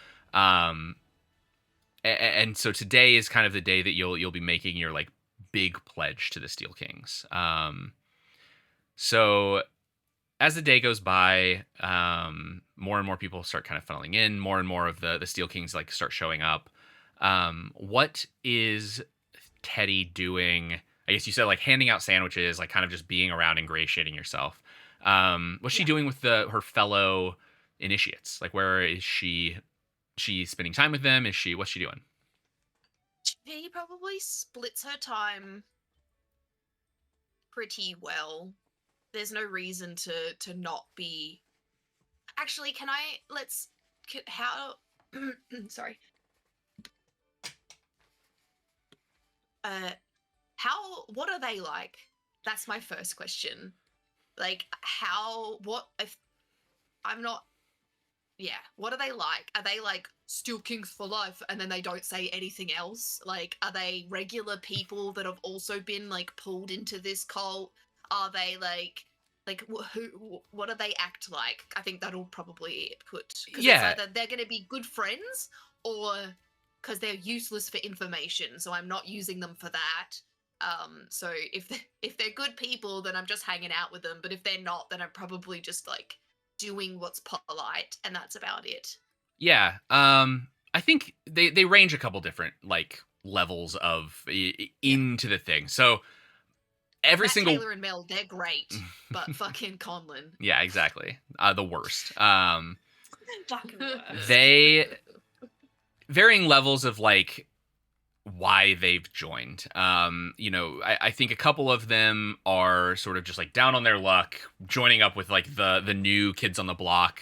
And so today is kind of the day that you'll be making your like big pledge to the Steel Kings. So as the day goes by, more and more people start kind of funneling in. More and more of the Steel Kings like start showing up. What is Teddy doing? I guess you said like handing out sandwiches, like kind of just being around, ingratiating yourself. What's she doing with her fellow initiates? Like, where is she? She spending time with them? What's she doing? She probably splits her time pretty well. There's no reason to not be. Actually, sorry. What are they like? That's my first question. Like, what are they like? Are they like Steel Kings for life and then they don't say anything else? Like, are they regular people that have also been like pulled into this cult? Are they what do they act like? I think that'll probably put, because it's either they're going to be good friends or because they're useless for information, so I'm not using them for that. So if they're good people, then I'm just hanging out with them, but if they're not, then I'm probably just like doing what's polite, and that's about it. Yeah. I think they range a couple different like levels of into the thing. So every single Taylor and Mel, they're great, but fucking Conlon. Yeah, exactly. The worst. Fucking worst. They varying levels of like why they've joined. I think a couple of them are sort of just like down on their luck, joining up with like the new kids on the block,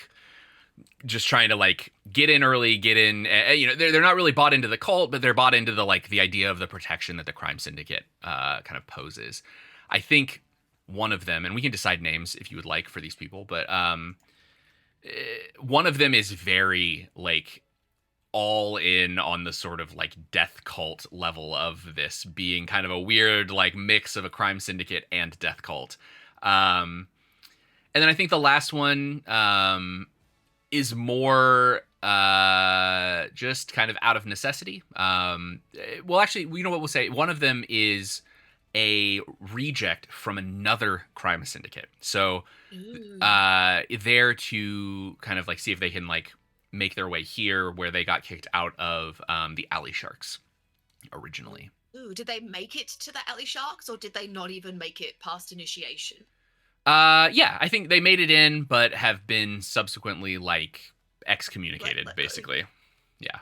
just trying to like get in early, they're not really bought into the cult, but they're bought into the idea of the protection that the crime syndicate kind of poses. I think one of them, and we can decide names if you would like for these people, but one of them is very like all in on the sort of like death cult level of this being kind of a weird like mix of a crime syndicate and death cult. And then I think the last one is more just kind of out of necessity. Well, actually, you know what we'll say? One of them is a reject from another crime syndicate. So there to kind of like see if they can like make their way here, where they got kicked out of the Alley Sharks originally. Ooh, did they make it to the Alley Sharks, or did they not even make it past initiation? Yeah, I think they made it in, but have been subsequently like excommunicated, basically. Yeah.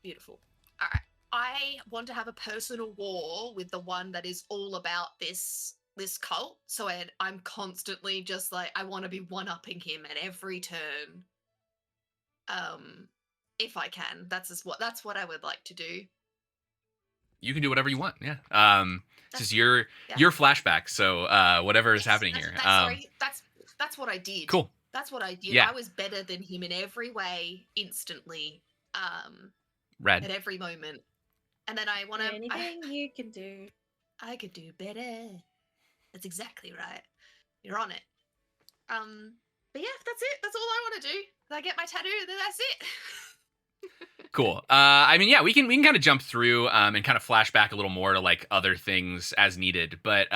Beautiful. All right. I want to have a personal war with the one that is all about this cult. So I'm constantly just like, I want to be one-upping him at every turn. If I can. That's what I would like to do. You can do whatever you want. Yeah. It's just your flashback. So whatever is happening here. That's what I did. Cool. That's what I did. Yeah. I was better than him in every way, instantly. Rad. At every moment. And then I want to. Anything you can do. I could do better. That's exactly right. You're on it. But yeah, that's it. That's all I want to do. I get my tattoo, and then that's it. Cool. I mean, yeah, we can kind of jump through and kind of flash back a little more to like other things as needed. But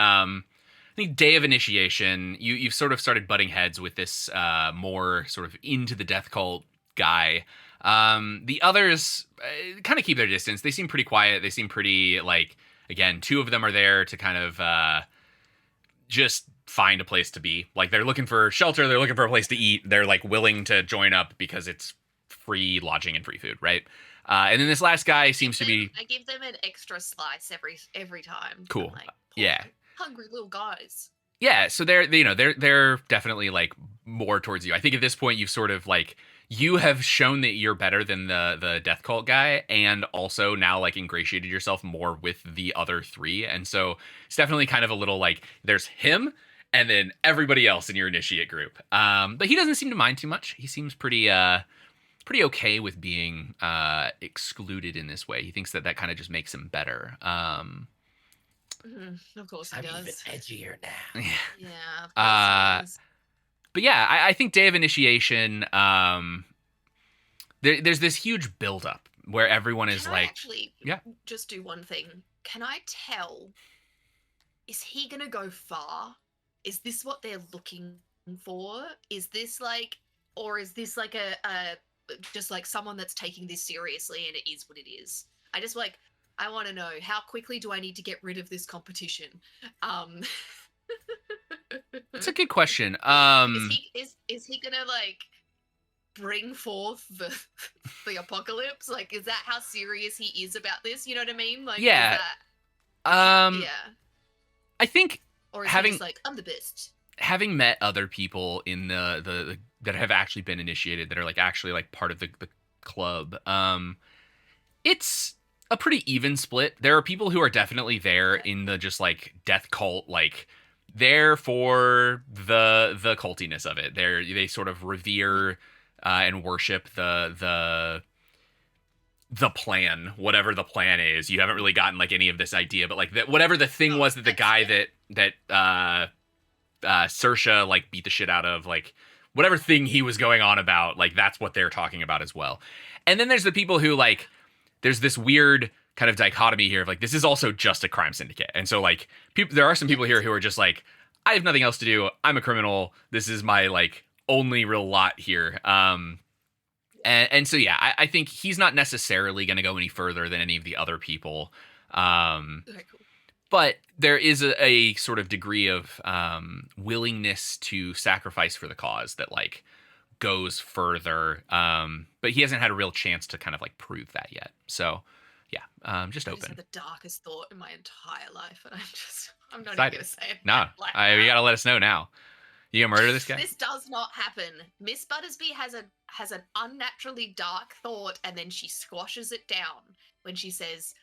think day of initiation, you've sort of started butting heads with this more sort of into the death cult guy. The others kind of keep their distance. They seem pretty quiet. They seem pretty like, again, two of them are there to kind of just find a place to be. Like they're looking for shelter. They're looking for a place to eat. They're like willing to join up because it's free lodging and free food, right? And then this last guy seems to be I give them an extra slice every time. Cool. I'm like, Yeah. poor hungry little guys. Yeah, so they're definitely like more towards you. I think at this point you've sort of like you have shown that you're better than the death cult guy, and also now like ingratiated yourself more with the other three. And so it's definitely kind of a little like there's him and then everybody else in your initiate group. But he doesn't seem to mind too much. He seems pretty okay with being excluded in this way. He thinks that kind of just makes him better. Of course he I'm even does. edgier now. Yeah. Of Uh, course he is. But yeah, I think day of initiation, there's this huge buildup where everyone is Can I like, actually yeah. just do one thing? Can I tell? Is he gonna go far? Is this what they're looking for? Is this like, or is this like a just like someone that's taking this seriously and it is what it is? I want to know how quickly do I need to get rid of this competition? That's a good question. Is he gonna like bring forth the apocalypse? Like, is that how serious he is about this? You know what I mean? Like, Yeah. Is that, Yeah. yeah. I think Or is having- he just like, I'm the best? having met other people in the that have actually been initiated that are like actually like part of the club, it's a pretty even split. There are people who are definitely there in the just like death cult, like there for the cultiness of it. They sort of revere and worship the plan, whatever the plan is. You haven't really gotten like any of this idea, but like that whatever the thing was that the guy that Saoirse like beat the shit out of, like whatever thing he was going on about, like that's what they're talking about as well. And then there's the people who like there's this weird kind of dichotomy here of like this is also just a crime syndicate. And so like there are some people here who are just like, I have nothing else to do. I'm a criminal. This is my like only real lot here. And so yeah, I think he's not necessarily going to go any further than any of the other people. Okay, cool. But there is a sort of degree of willingness to sacrifice for the cause that like goes further. But he hasn't had a real chance to kind of like prove that yet. So yeah, just I open. just had the darkest thought in my entire life, and I'm not Excited. even gonna say it. Nah, out loud. you gotta let us know now. You gonna murder this guy? This does not happen. Miss Buttersby has an unnaturally dark thought, and then she squashes it down when she says,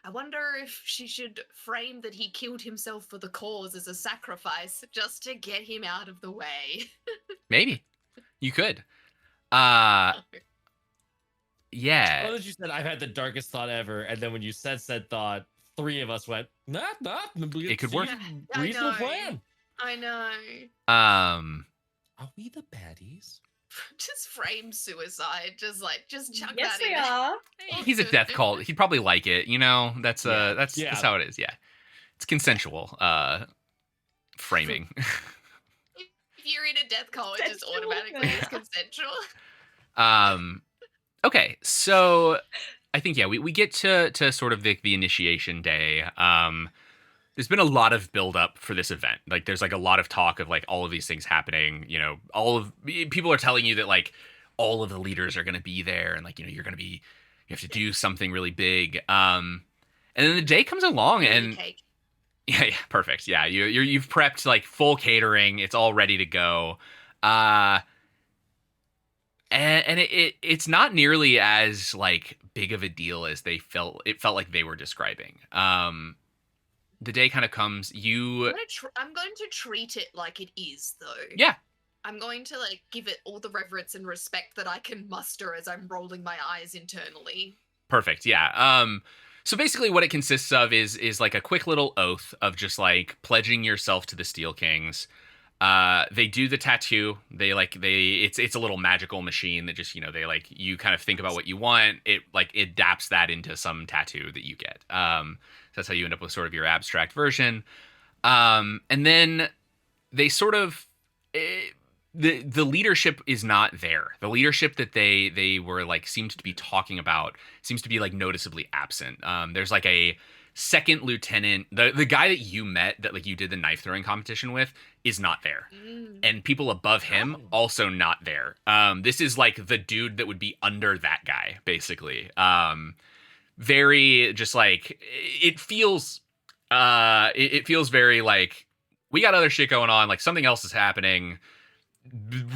I wonder if she should frame that he killed himself for the cause as a sacrifice just to get him out of the way. Maybe you could. Yeah. Well, as you said, I've had the darkest thought ever, and then when you said said thought, three of us went, It could work. I Reasonable know. plan. I know. Are we the baddies? Just frame suicide. Just chuck Yes, that we in. are. He's a death cult. He'd probably like it. You know, that's Yeah. that's how it is. Yeah, it's consensual. Framing. If you're in a death cult, it just Consensual. automatically is consensual. Okay, so I think we get to sort of the initiation day. There's been a lot of build up for this event. Like there's like a lot of talk of like all of these things happening. You know, people are telling you that like all of the leaders are going to be there, and like you know you have to do something really big. And then the day comes along, and Cake. yeah, perfect. Yeah, you've prepped like full catering. It's all ready to go. And it's not nearly as like big of a deal as it felt like they were describing. The day kind of comes. I'm going to treat it like it is, though. Yeah. I'm going to like give it all the reverence and respect that I can muster as I'm rolling my eyes internally. Perfect. Yeah. So basically what it consists of is like a quick little oath of just like pledging yourself to the Steel Kings. They do the tattoo. It's a little magical machine that just, you know, you kind of think about what you want. It adapts that into some tattoo that you get. So that's how you end up with sort of your abstract version. And then they sort of the leadership is not there. The leadership that they were like seemed to be talking about seems to be like noticeably absent. There's like a second lieutenant, the guy that you met that like you did the knife throwing competition with is not there. And people above him also not there. This is like the dude that would be under that guy, basically. Very just like it feels it feels very like we got other shit going on, like something else is happening.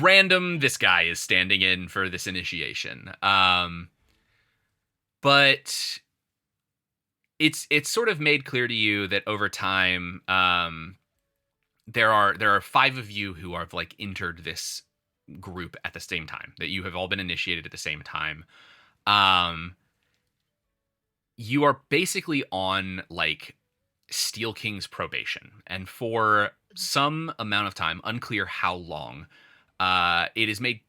Random, this guy is standing in for this initiation. But it's sort of made clear to you that over time, there are 5 of you who have like entered this group at the same time, that you have all been initiated at the same time. You are basically on like Steel King's probation, and for some amount of time, unclear how long, it's made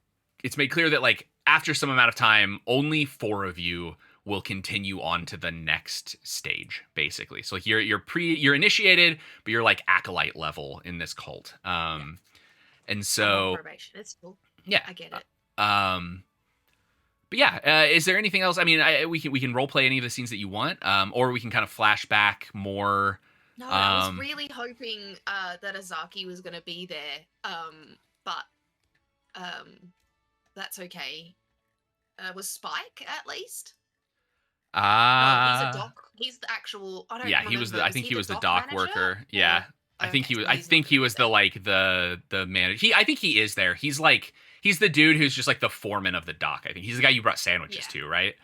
clear that like after some amount of time, only 4 of you will continue on to the next stage, basically. So like you're initiated, but you're like acolyte level in this cult. And so probation. It's cool. Yeah, I get it. But yeah, is there anything else? I mean, we can role play any of the scenes that you want, or we can kind of flash back more. No, I was really hoping that Azaki was going to be there, but that's okay. Was Spike at least? No, he's a dock. He's the actual. I don't. Yeah, remember. he was the. I think he was the dock manager? worker. Or- Yeah, I think Okay, he was. so I he's think not he gonna was be the there. like the manager. I think he is there. He's the dude who's just like the foreman of the dock. I think he's the guy you brought sandwiches to, right?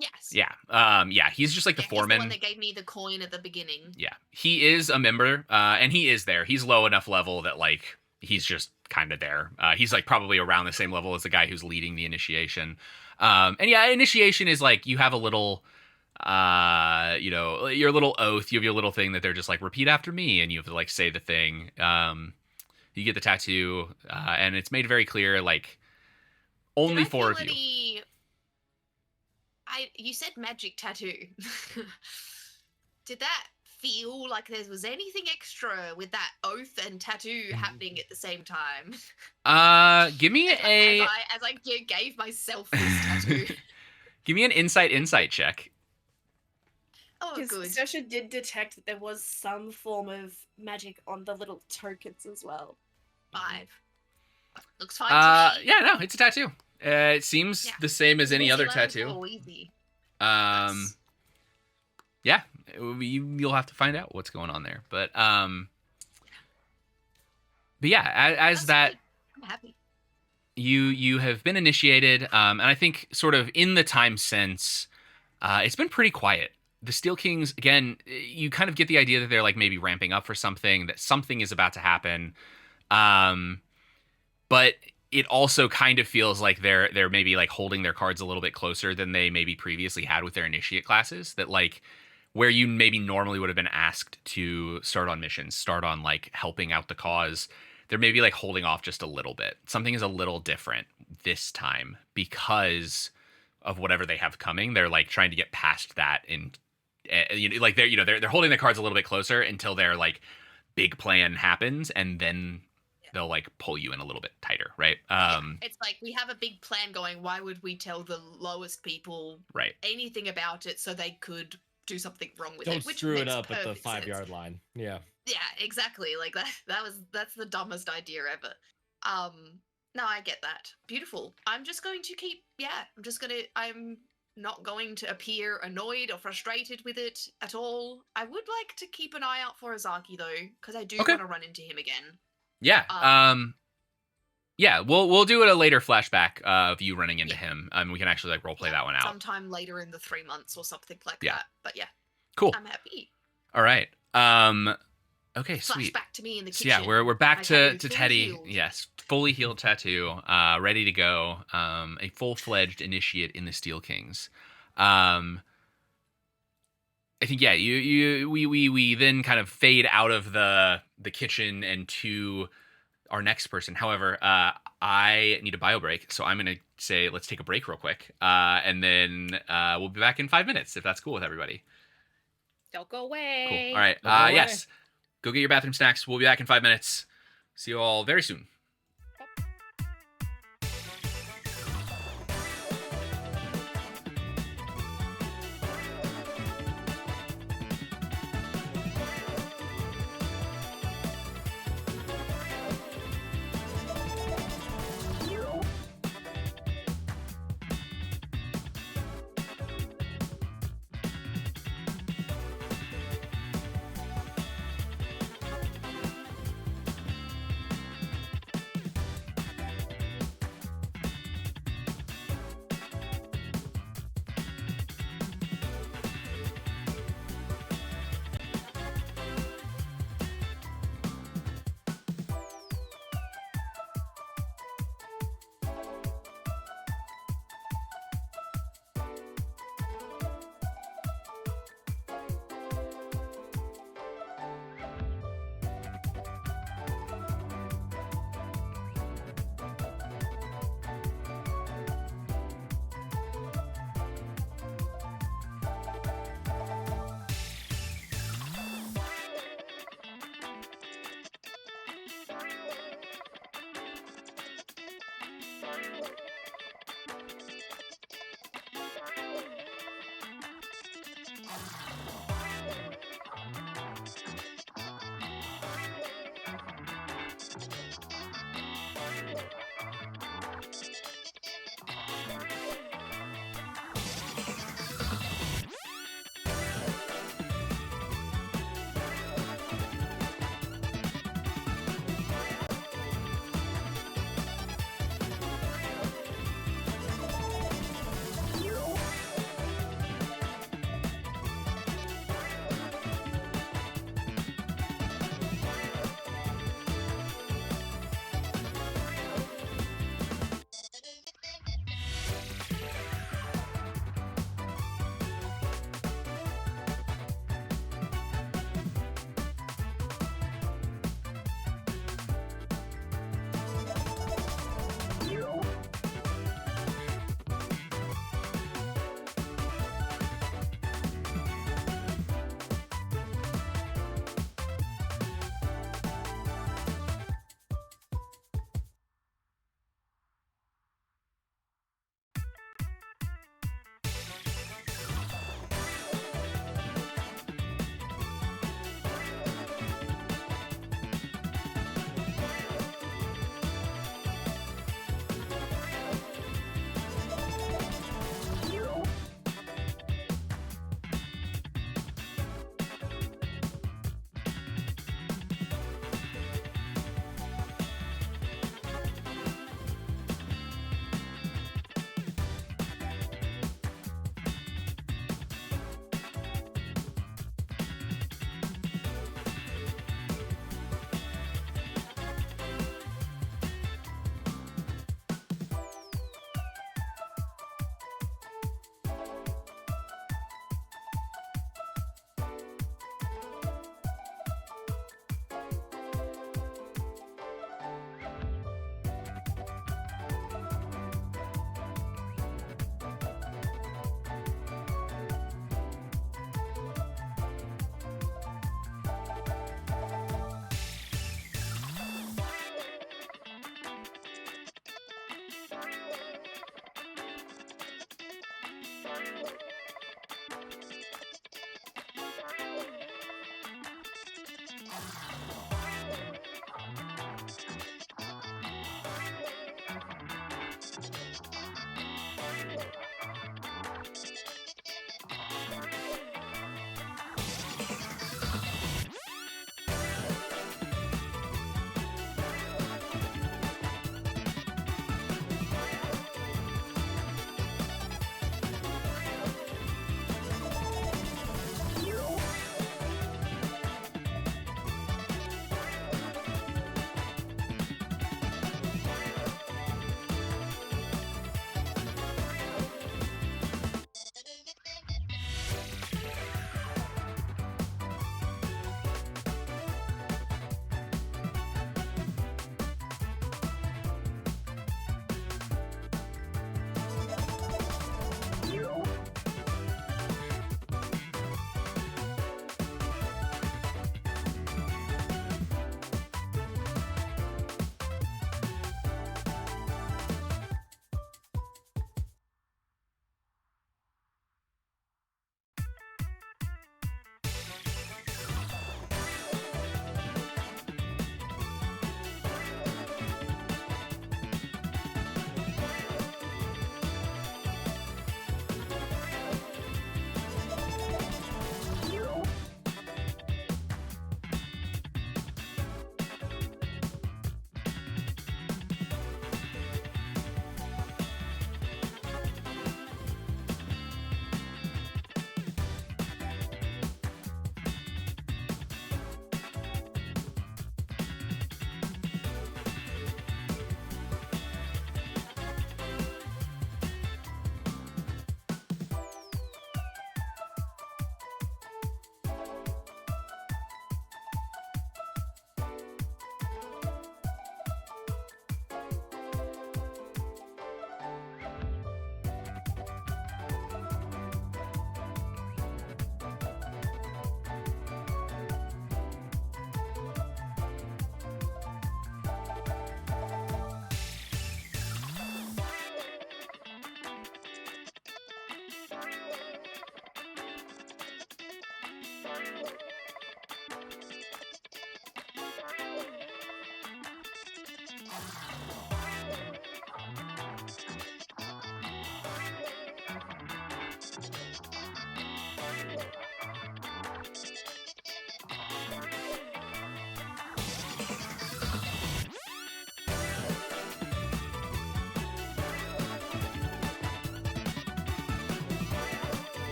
Yes. Yeah. Yeah. He's just like the He's the foreman. one that gave me the coin at the beginning. Yeah, he is a member, and he is there. He's low enough level that like he's just kind of there. He's like probably around the same level as the guy who's leading the initiation. And yeah, initiation is like you have a little, your little oath. You have your little thing that they're just like repeat after me, and you have to like say the thing. You get the tattoo, and it's made very clear like only Did I 4 of feel you. You said magic tattoo. Did that feel like there was anything extra with that oath and tattoo happening at the same time? Give me as I gave myself this tattoo. Give me an insight check. Oh, Because good. Sasha did detect that there was some form of magic on the little tokens as well. 5. Looks fine to me. Yeah, no, it's a tattoo. It seems the same as any Easy other level, tattoo. oh, easy. Nice. Yeah, you'll have to find out what's going on there. But yeah, as That's that, good. I'm happy. you have been initiated, and I think sort of in the time since, it's been pretty quiet. The Steel Kings, again, you kind of get the idea that they're like maybe ramping up for something, that something is about to happen. But it also kind of feels like they're maybe like holding their cards a little bit closer than they maybe previously had with their initiate classes, that like where you maybe normally would have been asked to start on missions, start on like helping out the cause, they're maybe like holding off just a little bit. Something is a little different this time because of whatever they have coming. They're like trying to get past that, and like they're holding the cards a little bit closer until their like big plan happens, and then they'll like pull you in a little bit tighter, right? It's like we have a big plan going. Why would we tell the lowest people anything about it so they could do something wrong with Don't it? Which screw it makes up at the perfect 5-yard sense. line. Yeah. Yeah, exactly. Like that's the dumbest idea ever. No, I get that. Beautiful. I'm just going to keep. I'm not going to appear annoyed or frustrated with it at all. I would like to keep an eye out for Azaki though, because I do want to run into him again. Yeah. Yeah, we'll do it a later flashback of you running into him. We can actually like role play that one out sometime later in the 3 months or something like that. But yeah, cool. I'm happy. All right. Okay, sweet. Flashback to me in the kitchen. So yeah, we're back to fully Teddy. healed. Yes, fully healed tattoo, ready to go. A full-fledged initiate in the Steel Kings. I think we then kind of fade out of the kitchen and to our next person. However, I need a bio break, so I'm gonna say let's take a break real quick, and then we'll be back in 5 minutes if that's cool with everybody. Don't go away. Cool. All right. Don't go away. Yes. Go get your bathroom snacks. We'll be back in 5 minutes. See you all very soon.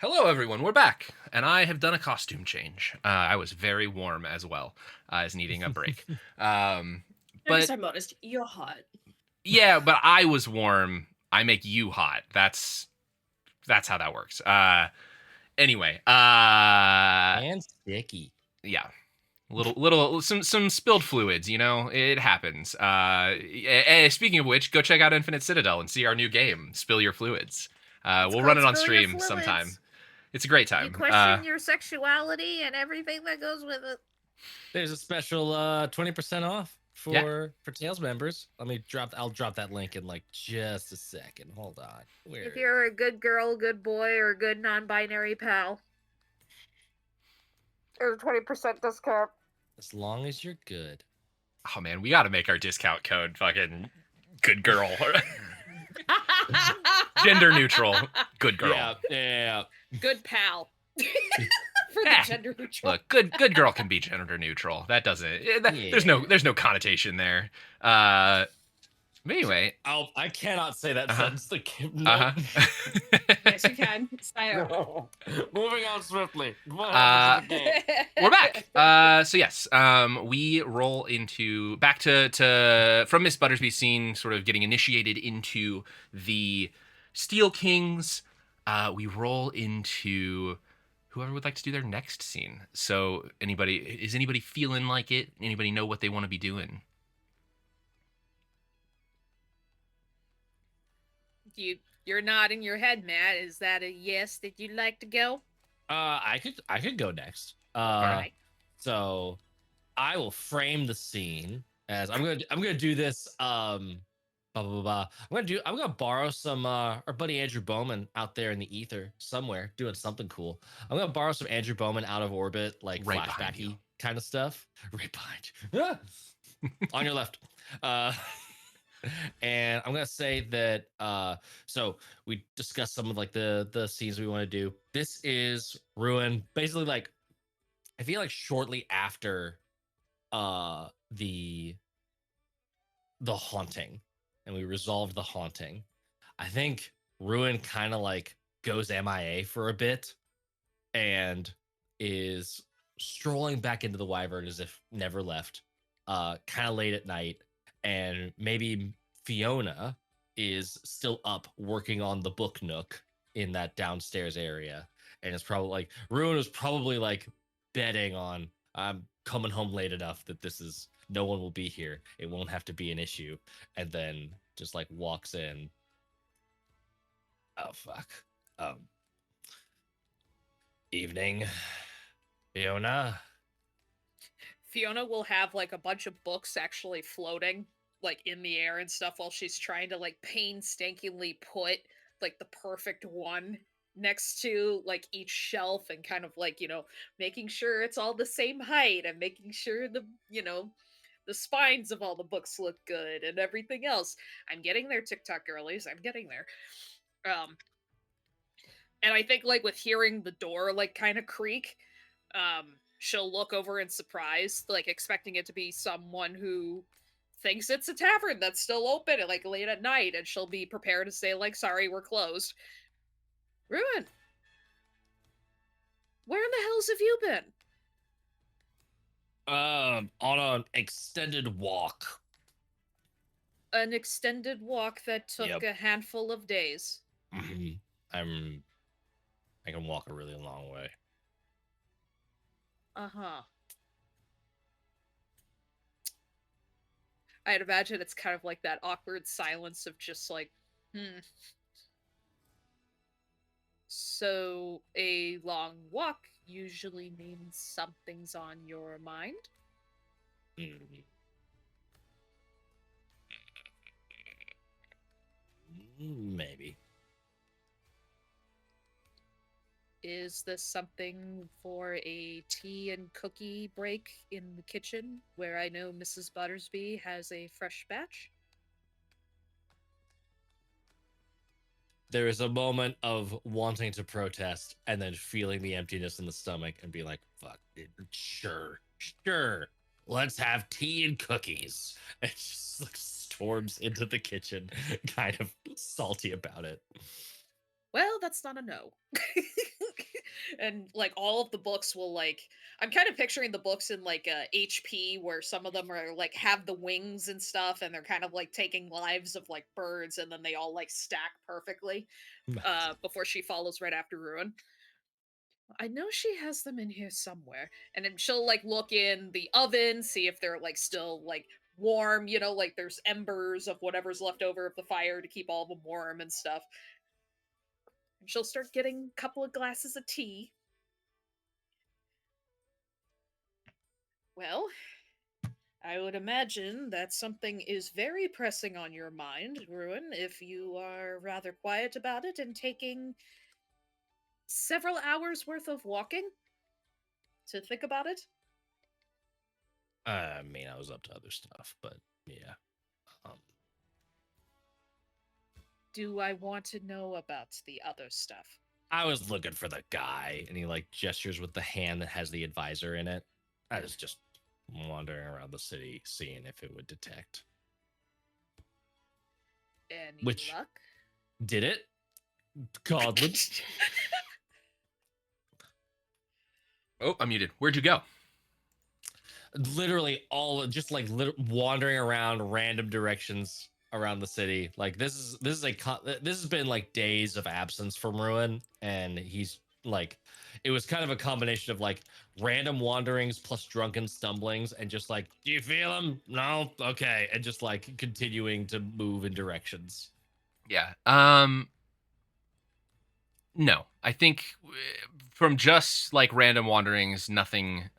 Hello, everyone. We're back, and I have done a costume change. I was very warm as well as needing a break. Don't be But so modest. You're hot. yeah, but I was warm. I make you hot. That's how that works. Anyway, And sticky. yeah. Some spilled fluids, it happens. Speaking of which, go check out Infinite Citadel and see our new game, Spill Your Fluids. We'll run it on Spill Your stream sometime. Fluids. It's a great time. You question your sexuality and everything that goes with it. There's a special 20% off for Tails members. I'll drop that link in like just a second. Hold on. If you're a good girl, good boy, or a good non-binary pal, there's a 20% discount. As long as you're good. Oh man, we got to make our discount code fucking good girl. Gender neutral. Good girl. Yeah. Good pal. For the gender neutral. Look, good girl can be gender neutral. That doesn't. There's no connotation there. But anyway, I cannot say that sentence. Yes, you can. Say it. No. Moving on swiftly. We're back. So yes, we roll back to from Miss Buttersby's scene, sort of getting initiated into the Steel Kings. We roll into whoever would like to do their next scene. So is anybody feeling like it? Anybody know what they want to be doing? You're nodding your head, Matt. Is that a yes that you'd like to go? I could go next. All right. So I will frame the scene as I'm gonna do this. I'm gonna borrow some our buddy Andrew Bowman out there in the ether somewhere doing something cool. I'm gonna borrow some Andrew Bowman out of orbit, like right flashbacky kind of stuff. Right behind you. On your left. And I'm gonna say that so we discussed some of like the scenes we want to do. This is Ruin, basically like I feel like shortly after the haunting, and we resolved the haunting. I think Ruin kind of like goes MIA for a bit and is strolling back into the Wyvern as if never left, kind of late at night. And maybe Fiona is still up working on the book nook in that downstairs area, and it's probably like Ruin was probably like betting on I'm coming home late enough that this is no one will be here. It won't have to be an issue, and then just like walks in. Oh fuck. Evening, Fiona. Fiona will have like a bunch of books actually floating like in the air and stuff while she's trying to like painstakingly put like the perfect one next to like each shelf and kind of like, making sure it's all the same height and making sure the spines of all the books look good and everything else. I'm getting there, TikTok girlies. I'm getting there. And I think like with hearing the door like kind of creak, she'll look over in surprise, like expecting it to be someone who thinks it's a tavern that's still open at like late at night, and she'll be prepared to say like, "Sorry, we're closed." Ruin, where in the hells have you been? On an extended walk. An extended walk that took Yep. a handful of days. I can walk a really long way. Uh-huh. I'd imagine it's kind of like that awkward silence of just like, So a long walk usually means something's on your mind? Maybe. Is this something for a tea and cookie break in the kitchen where I know Mrs. Buttersby has a fresh batch? There is a moment of wanting to protest and then feeling the emptiness in the stomach and be like, fuck, sure. Let's have tea and cookies. And just like storms into the kitchen, kind of salty about it. Well, that's not a no. And like all of the books will like, I'm kind of picturing the books in like HP where some of them are like have the wings and stuff and they're kind of like taking lives of like birds and then they all like stack perfectly before she follows right after Ruin. I know she has them in here somewhere. And then she'll like look in the oven, see if they're like still like warm, like there's embers of whatever's left over of the fire to keep all of them warm and stuff. And she'll start getting a couple of glasses of tea. Well, I would imagine that something is very pressing on your mind, Ruin, if you are rather quiet about it and taking several hours worth of walking to think about it. I mean, I was up to other stuff, but yeah. Do I want to know about the other stuff? I was looking for the guy, and he like gestures with the hand that has the advisor in it. I was just wandering around the city, seeing if it would detect. Any Which- luck? Did it? Godwin. Oh, I'm muted. Where'd you go? Literally all just like wandering around random directions around the city. Like this has been like days of absence from Ruin, and he's like, it was kind of a combination of like random wanderings plus drunken stumblings, and just like, do you feel him? No, okay, and just like continuing to move in directions. Yeah. No, I think from just like random wanderings, nothing.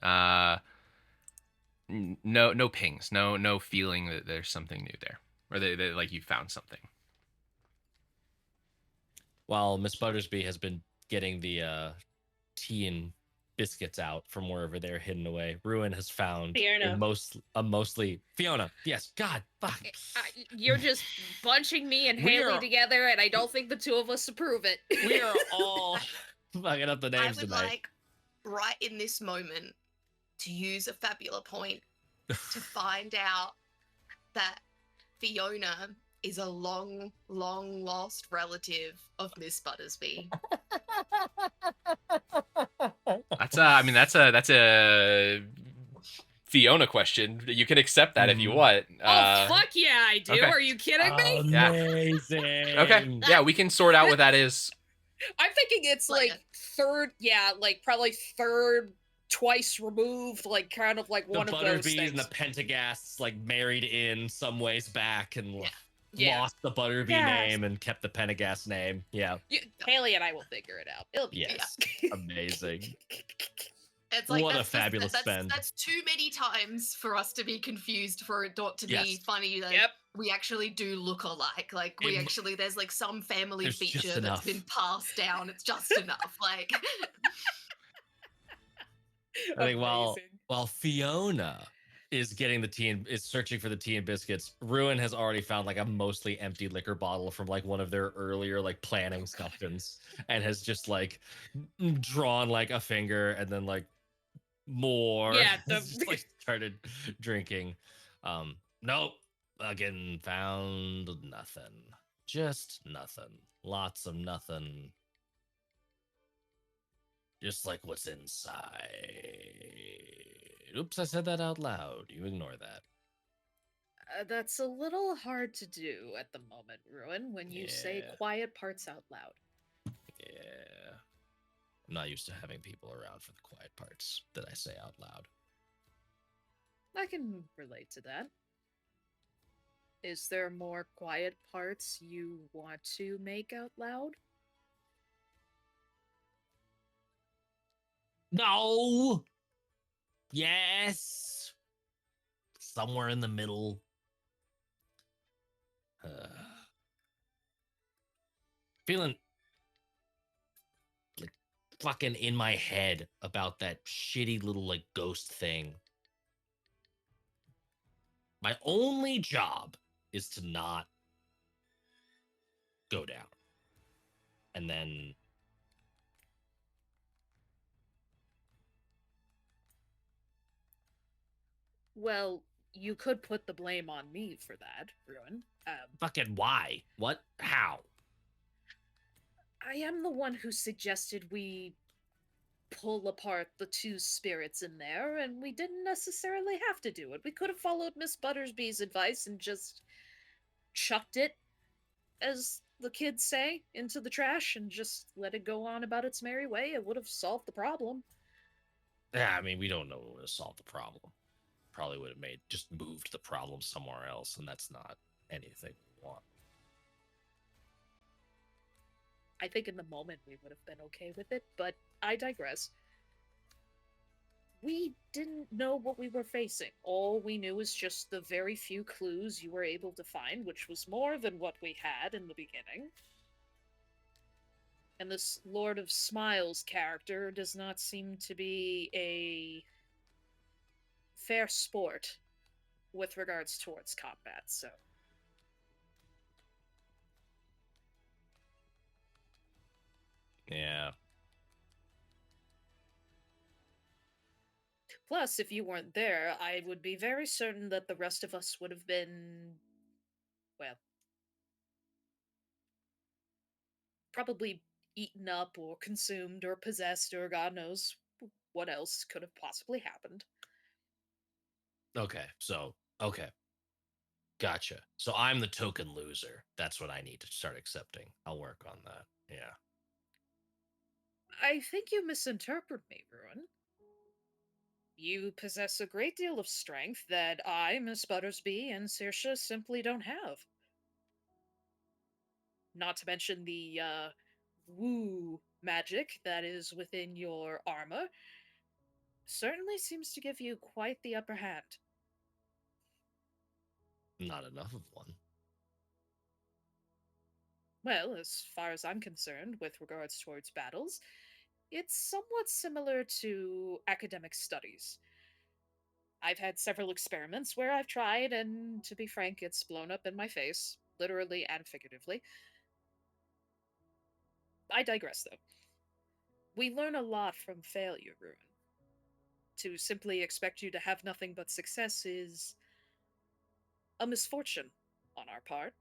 No pings, no feeling that there's something new there, or that like you found something. While Miss Buttersby has been getting the tea and biscuits out from wherever they're hidden away, Ruin has found Fiona. mostly Fiona. Yes, God, fuck. You're just bunching me and We Haley are- together, and I don't think the two of us approve it. We are all fucking up the I names would tonight. like, right in this moment, to use a Fabula point to find out that Fiona is a long, long lost relative of Miss Buttersby. That's a Fiona question. You can accept that if you want. Oh fuck yeah, I do. okay. Are you kidding me? Yeah. Amazing. Okay. Yeah, we can sort out what that is. I'm thinking it's Like like third, yeah, like probably third, twice removed, like kind of like The one of those Butterbees and the things. Pentagasts like married in some ways back and Yeah. Yeah. lost the Butterby Yes. name and kept the Pentagast name. Yeah. Haley and I will figure it out. It'll be Yes. Amazing. it's like What a that's, fabulous spend. That's too many times for us to be confused for it not to Yes. be funny that Yep. we actually do look alike. Like we It- actually there's like some family There's just feature that's enough. been passed down. It's just enough. Like I think Amazing. while Fiona is getting the tea and is searching for the tea and biscuits, Ruin has already found like a mostly empty liquor bottle from like one of their earlier like planning sessions and has just like drawn like a finger and then like more. Yeah, Just, like started drinking. Nope. Again, found nothing. Just nothing. Lots of nothing. Just like what's inside. Oops, I said that out loud. You ignore that. That's a little hard to do at the moment, Ruin, when you say Yeah. quiet parts out loud. Yeah. I'm not used to having people around for the quiet parts that I say out loud. I can relate to that. Is there more quiet parts you want to make out loud? No. Yes. Somewhere in the middle. Feeling like fucking in my head about that shitty little like ghost thing. My only job is to not go down. And then Well, you could put the blame on me for that, Ruin. fucking why? What? How? I am the one who suggested we pull apart the two spirits in there, and we didn't necessarily have to do it. We could have followed Miss Buttersby's advice and just chucked it, as the kids say, into the trash and just let it go on about its merry way. It would have solved the problem. Yeah, I mean, we don't know what would have solved the problem. Probably would have just moved the problem somewhere else, and that's not anything we want. I think in the moment we would have been okay with it, but I digress. We didn't know what we were facing. All we knew was just the very few clues you were able to find, which was more than what we had in the beginning. And this Lord of Smiles character does not seem to be a fair sport with regards towards combat, so. Yeah. Plus, if you weren't there, I would be very certain that the rest of us would have been, well, probably eaten up or consumed or possessed or God knows what else could have possibly happened. Okay. Gotcha. So I'm the token loser. That's what I need to start accepting. I'll work on that. Yeah. I think you misinterpret me, Ruin. You possess a great deal of strength that I, Miss Buttersby, and Saoirse simply don't have. Not to mention the woo magic that is within your armor certainly seems to give you quite the upper hand. Not enough of one. Well, as far as I'm concerned, with regards towards battles, it's somewhat similar to academic studies. I've had several experiments where I've tried, and to be frank, it's blown up in my face, literally and figuratively. I digress, though. We learn a lot from failure, Ruin. To simply expect you to have nothing but success is a misfortune on our part.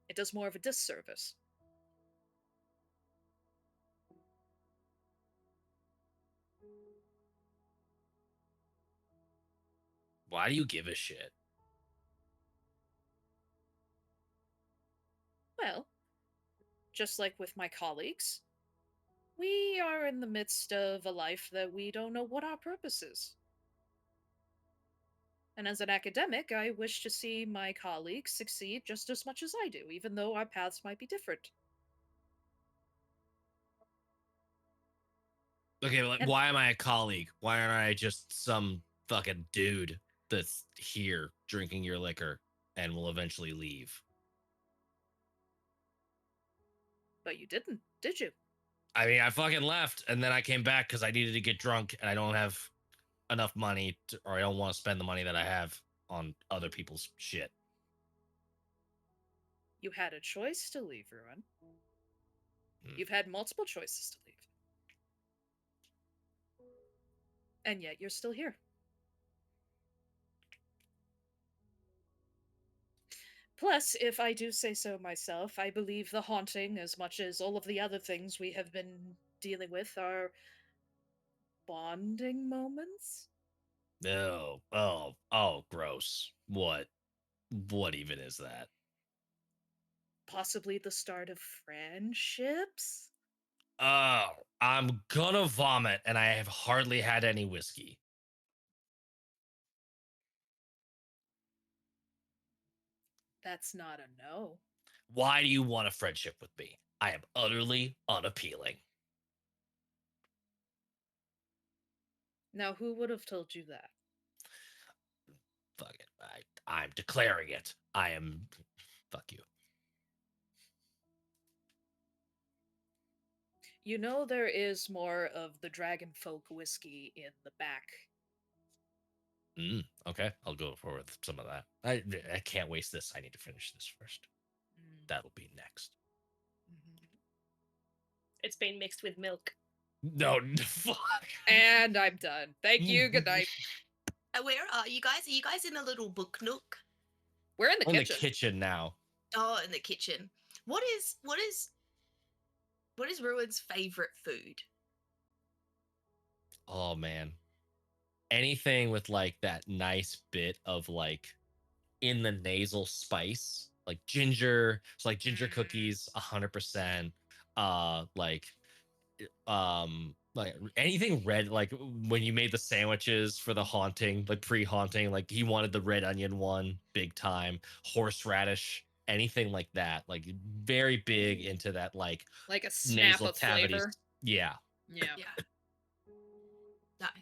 It does more of a disservice. Why do you give a shit? Well, just like with my colleagues, we are in the midst of a life that we don't know what our purpose is. And as an academic, I wish to see my colleagues succeed just as much as I do, even though our paths might be different. Okay, like, And why am I a colleague? Why aren't I just some fucking dude that's here drinking your liquor and will eventually leave? but you didn't, did you? I mean, I fucking left and then I came back because I needed to get drunk and I don't have enough money to, or I don't want to spend the money that I have on other people's shit. You had a choice to leave, Ruin. Hmm. You've had multiple choices to leave. And yet you're still here. Plus, if I do say so myself, I believe the haunting, as much as all of the other things we have been dealing with, are bonding moments. No. Oh, gross. What even is that? Possibly the start of friendships? Oh, I'm gonna vomit and I have hardly had any whiskey. That's not a no. Why do you want a friendship with me? I am utterly unappealing. Now, who would have told you that? Fuck it. I'm declaring it. I am. Fuck you. You know there is more of the Dragon Folk whiskey in the back. Okay, I'll go forward with some of that. I can't waste this. I need to finish this first. Mm. That'll be next. Mhm. It's been mixed with milk. No, fuck. And I'm done. Thank you. Good night. Where are you guys? Are you guys in a little book nook? We're in the On the kitchen. kitchen now. Oh, in the kitchen. What is Ruin's favorite food? Oh man, anything with like that nice bit of like in the nasal spice, like ginger. So like ginger cookies, 100%. Like like anything red, like when you made the sandwiches for the haunting, like pre-haunting, like he wanted the red onion one big time, horseradish, anything like that, like very big into that like Like a snap nasal of cavities. flavor. Yeah. Yeah. Yeah.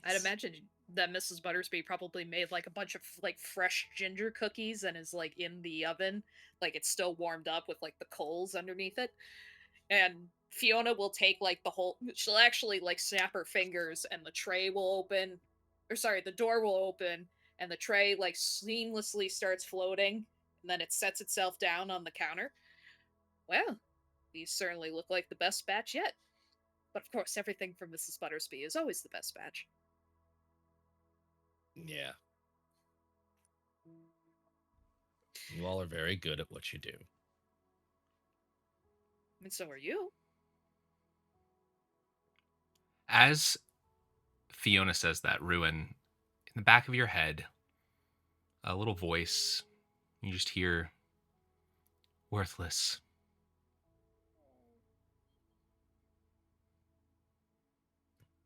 I'd Nice. imagine that Mrs. Buttersby probably made like a bunch of like fresh ginger cookies and is like in the oven, like it's still warmed up with like the coals underneath it. And Fiona will take like she'll actually like snap her fingers and the tray will open, or sorry, the door will open and the tray like seamlessly starts floating and then it sets itself down on the counter. Well, these certainly look like the best batch yet. But of course, everything from Mrs. Buttersby is always the best batch. Yeah. You all are very good at what you do. And so are you. As Fiona says that, Ruin, in the back of your head, a little voice, you just hear, worthless.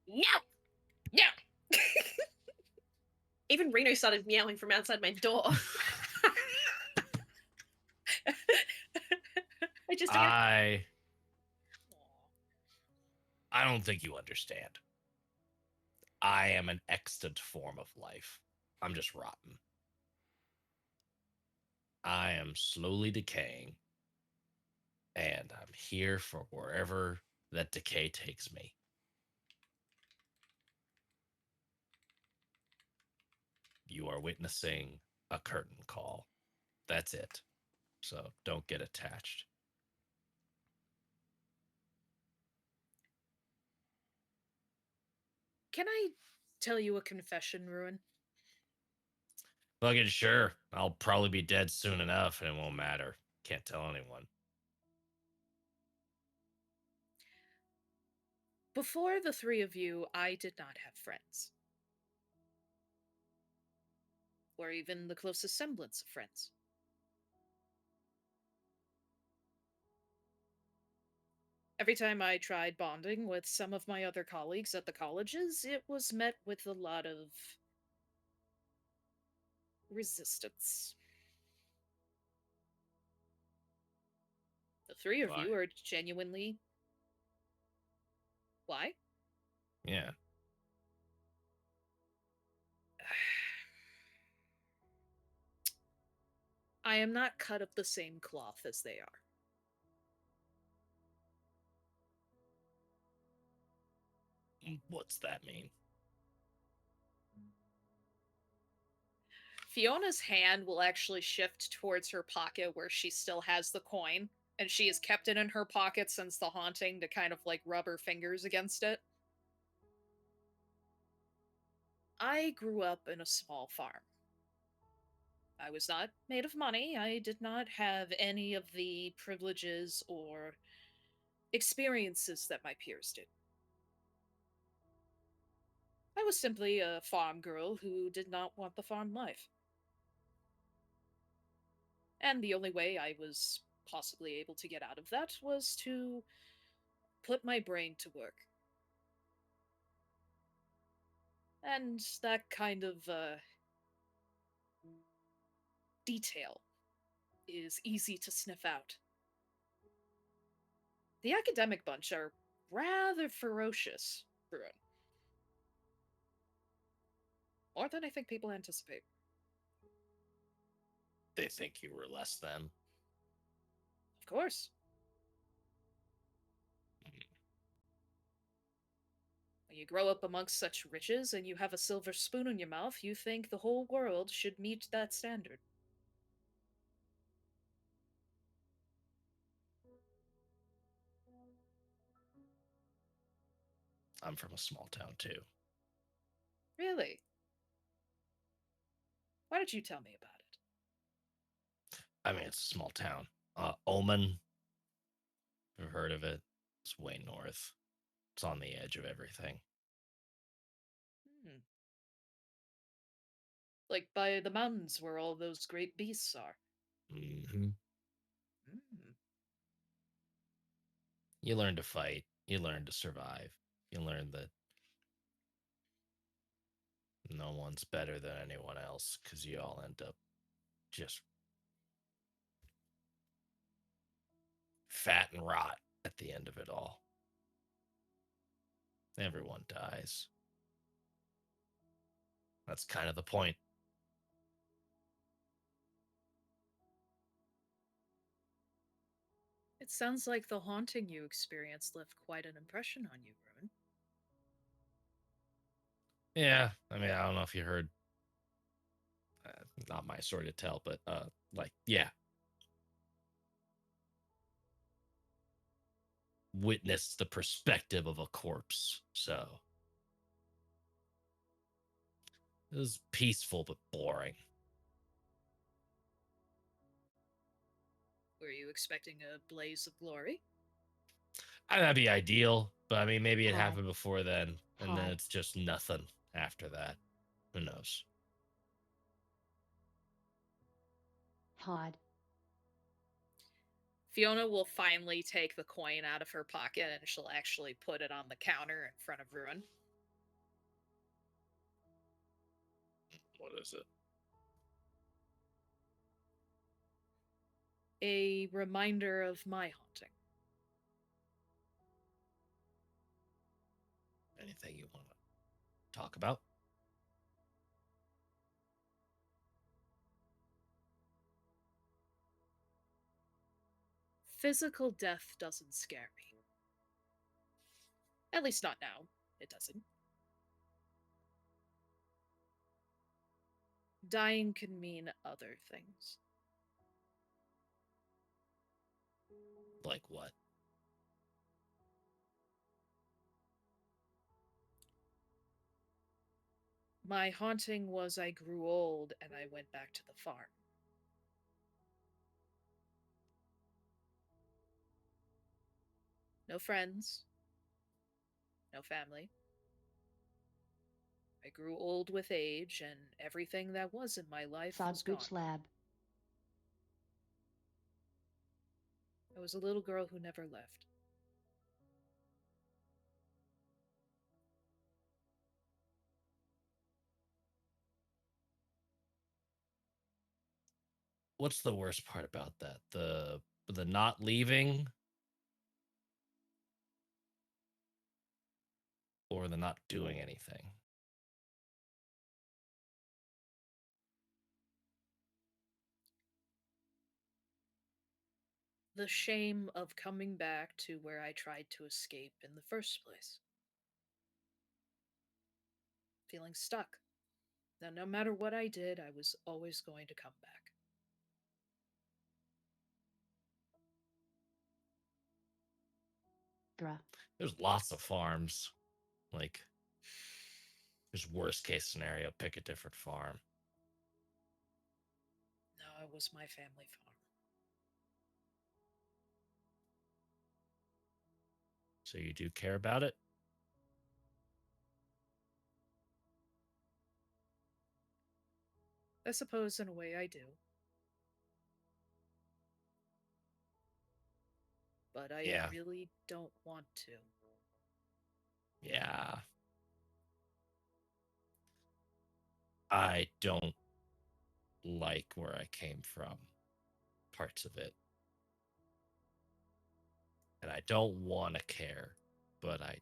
No! No! Even Reno started meowing from outside my door. I just don't. I don't think you understand. I am an extant form of life. I'm just rotten. I am slowly decaying, and I'm here for wherever that decay takes me. You are witnessing a curtain call. That's it. So don't get attached. Can I tell you a confession, Ruin? Fucking sure. I'll probably be dead soon enough, and it won't matter. Can't tell anyone. Before the three of you, I did not have friends. or even the closest semblance of friends. Every time I tried bonding with some of my other colleagues at the colleges, it was met with a lot of resistance. The three of Why? you are genuinely. Why? Yeah. I am not cut of the same cloth as they are. What's that mean? Fiona's hand will actually shift towards her pocket where she still has the coin, and she has kept it in her pocket since the haunting to kind of like rub her fingers against it. I grew up in a small farm. I was not made of money. I did not have any of the privileges or experiences that my peers did. I was simply a farm girl who did not want the farm life. And the only way I was possibly able to get out of that was to put my brain to work. And that kind of detail is easy to sniff out. The academic bunch are rather ferocious, Bruin. More than I think people anticipate. They think you were less than. Of course. When you grow up amongst such riches and you have a silver spoon in your mouth, you think the whole world should meet that standard. I'm from a small town too. Really? Why did you tell me about it? I mean, it's a small town. Omen. Ever heard of it? It's way north. It's on the edge of everything. Hmm. Like by the mountains where all those great beasts are. Mm-hmm. Hmm. You learn to fight. You learn to survive. You learn that no one's better than anyone else because you all end up just fat and rot at the end of it all. Everyone dies. That's kind of the point. It sounds like the haunting you experienced left quite an impression on you, Bruin. Yeah, I mean, I don't know if you heard. Not my story to tell, but yeah, witnessed the perspective of a corpse. So it was peaceful but boring. Were you expecting a blaze of glory? That'd be ideal, but I mean, maybe it Hi. happened before then, and then Hi. it's just nothing after that. Who knows? Hard. Fiona will finally take the coin out of her pocket and she'll actually put it on the counter in front of Ruin. What is it? A reminder of my haunting. Anything you want to talk about? Physical death doesn't scare me. At least not now. It doesn't. Dying can mean other things. Like what? My haunting was I grew old and I went back to the farm. No friends. No family. I grew old with age, and everything that was in my life was gone. Sod Lab. I was a little girl who never left. What's the worst part about that? The not leaving or the not doing anything? The shame of coming back to where I tried to escape in the first place. Feeling stuck. Now, no matter what I did, I was always going to come back. Gra. There's lots of farms. Like, there's worst case scenario, pick a different farm. No, it was my family farm. So you do care about it? I suppose in a way I do. But I Yeah. really don't want to. Yeah. I don't like where I came from. Parts of it. And I don't want to care. But I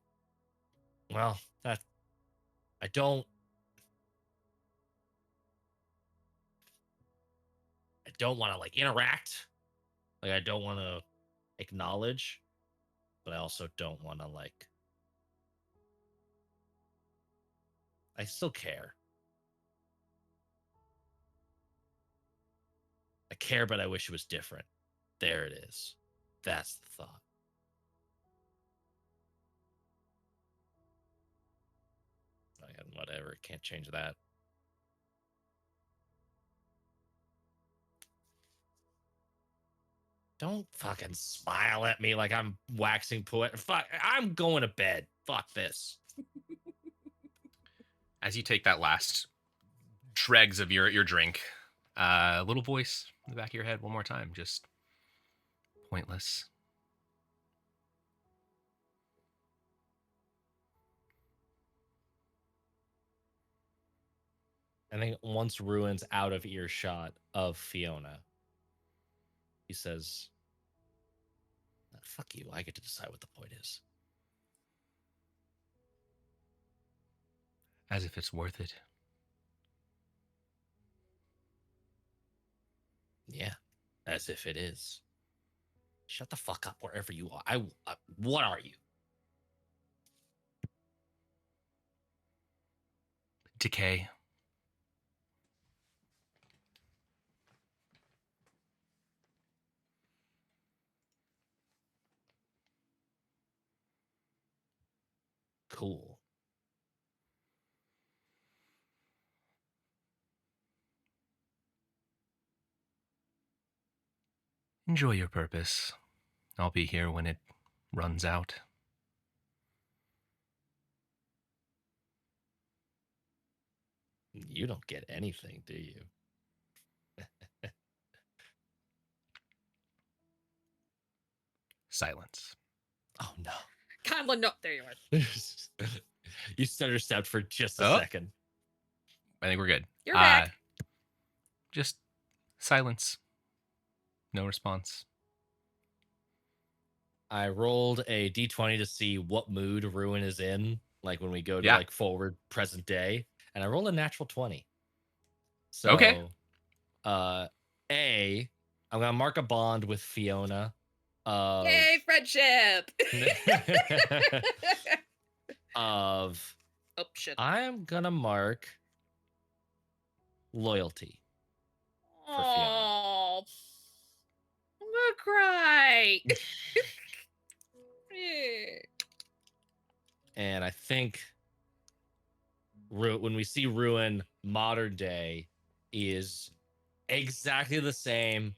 don't want to like interact. Like I don't want to acknowledge, but I also don't want to like I still care. I care, but I wish it was different. There it is. That's the thought. Whatever. Can't change that. Don't fucking smile at me like I'm waxing poet. Fuck, I'm going to bed. Fuck this. As you take that last dregs of your drink, little voice in the back of your head one more time, just pointless. I think once Ruin's out of earshot of Fiona, he says, fuck you, I get to decide what the point is. As if it's worth it. Yeah, as if it is. Shut the fuck up wherever you are. What are you? Decay. Cool. Enjoy your purpose. I'll be here when it runs out. You don't get anything, do you? Silence. Oh no. Conlon, no, there you are. You stutter stepped for just a second. I think we're good. You're back. Just silence. No response. I rolled a d20 to see what mood Ruin is in, like when we go to Yeah. like forward present day, and I rolled a natural 20. So, Okay. I'm gonna mark a bond with Fiona. Yay, friendship! Of Oh shit. I'm gonna mark loyalty. Oh, I'm gonna cry. And I think when we see Ruin modern day is exactly the same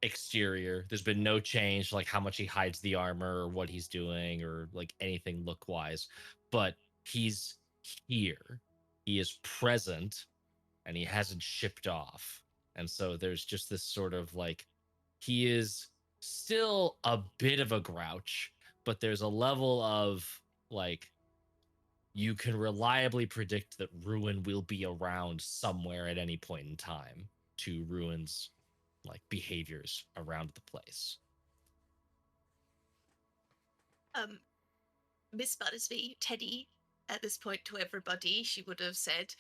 exterior. There's been no change, like how much he hides the armor or what he's doing or like anything look wise, but he's here. he is present and he hasn't shipped off. And so there's just this sort of like, he is still a bit of a grouch, but there's a level of like, you can reliably predict that Ruin will be around somewhere at any point in time to Ruin's like behaviors around the place. Miss Buttersby, Teddy, at this point to everybody, she would have said,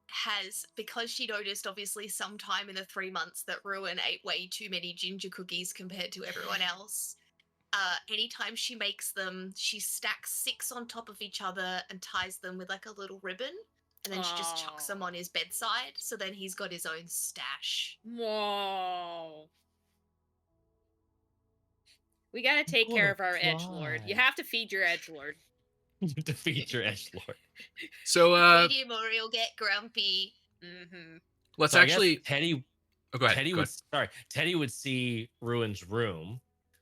has, because she noticed obviously sometime in the 3 months that Ruin ate way too many ginger cookies compared to everyone else. Anytime she makes them, she stacks 6 on top of each other and ties them with like a little ribbon, and then she just chucks them on his bedside, so then he's got his own stash. Whoa. We gotta take care of our edgelord. You have to feed your edgelord. To feed your edgelord. So Feed him or he'll get grumpy. Mm-hmm. let's So actually. Teddy. Oh, go ahead. Teddy go would ahead. Teddy would see Ruin's room,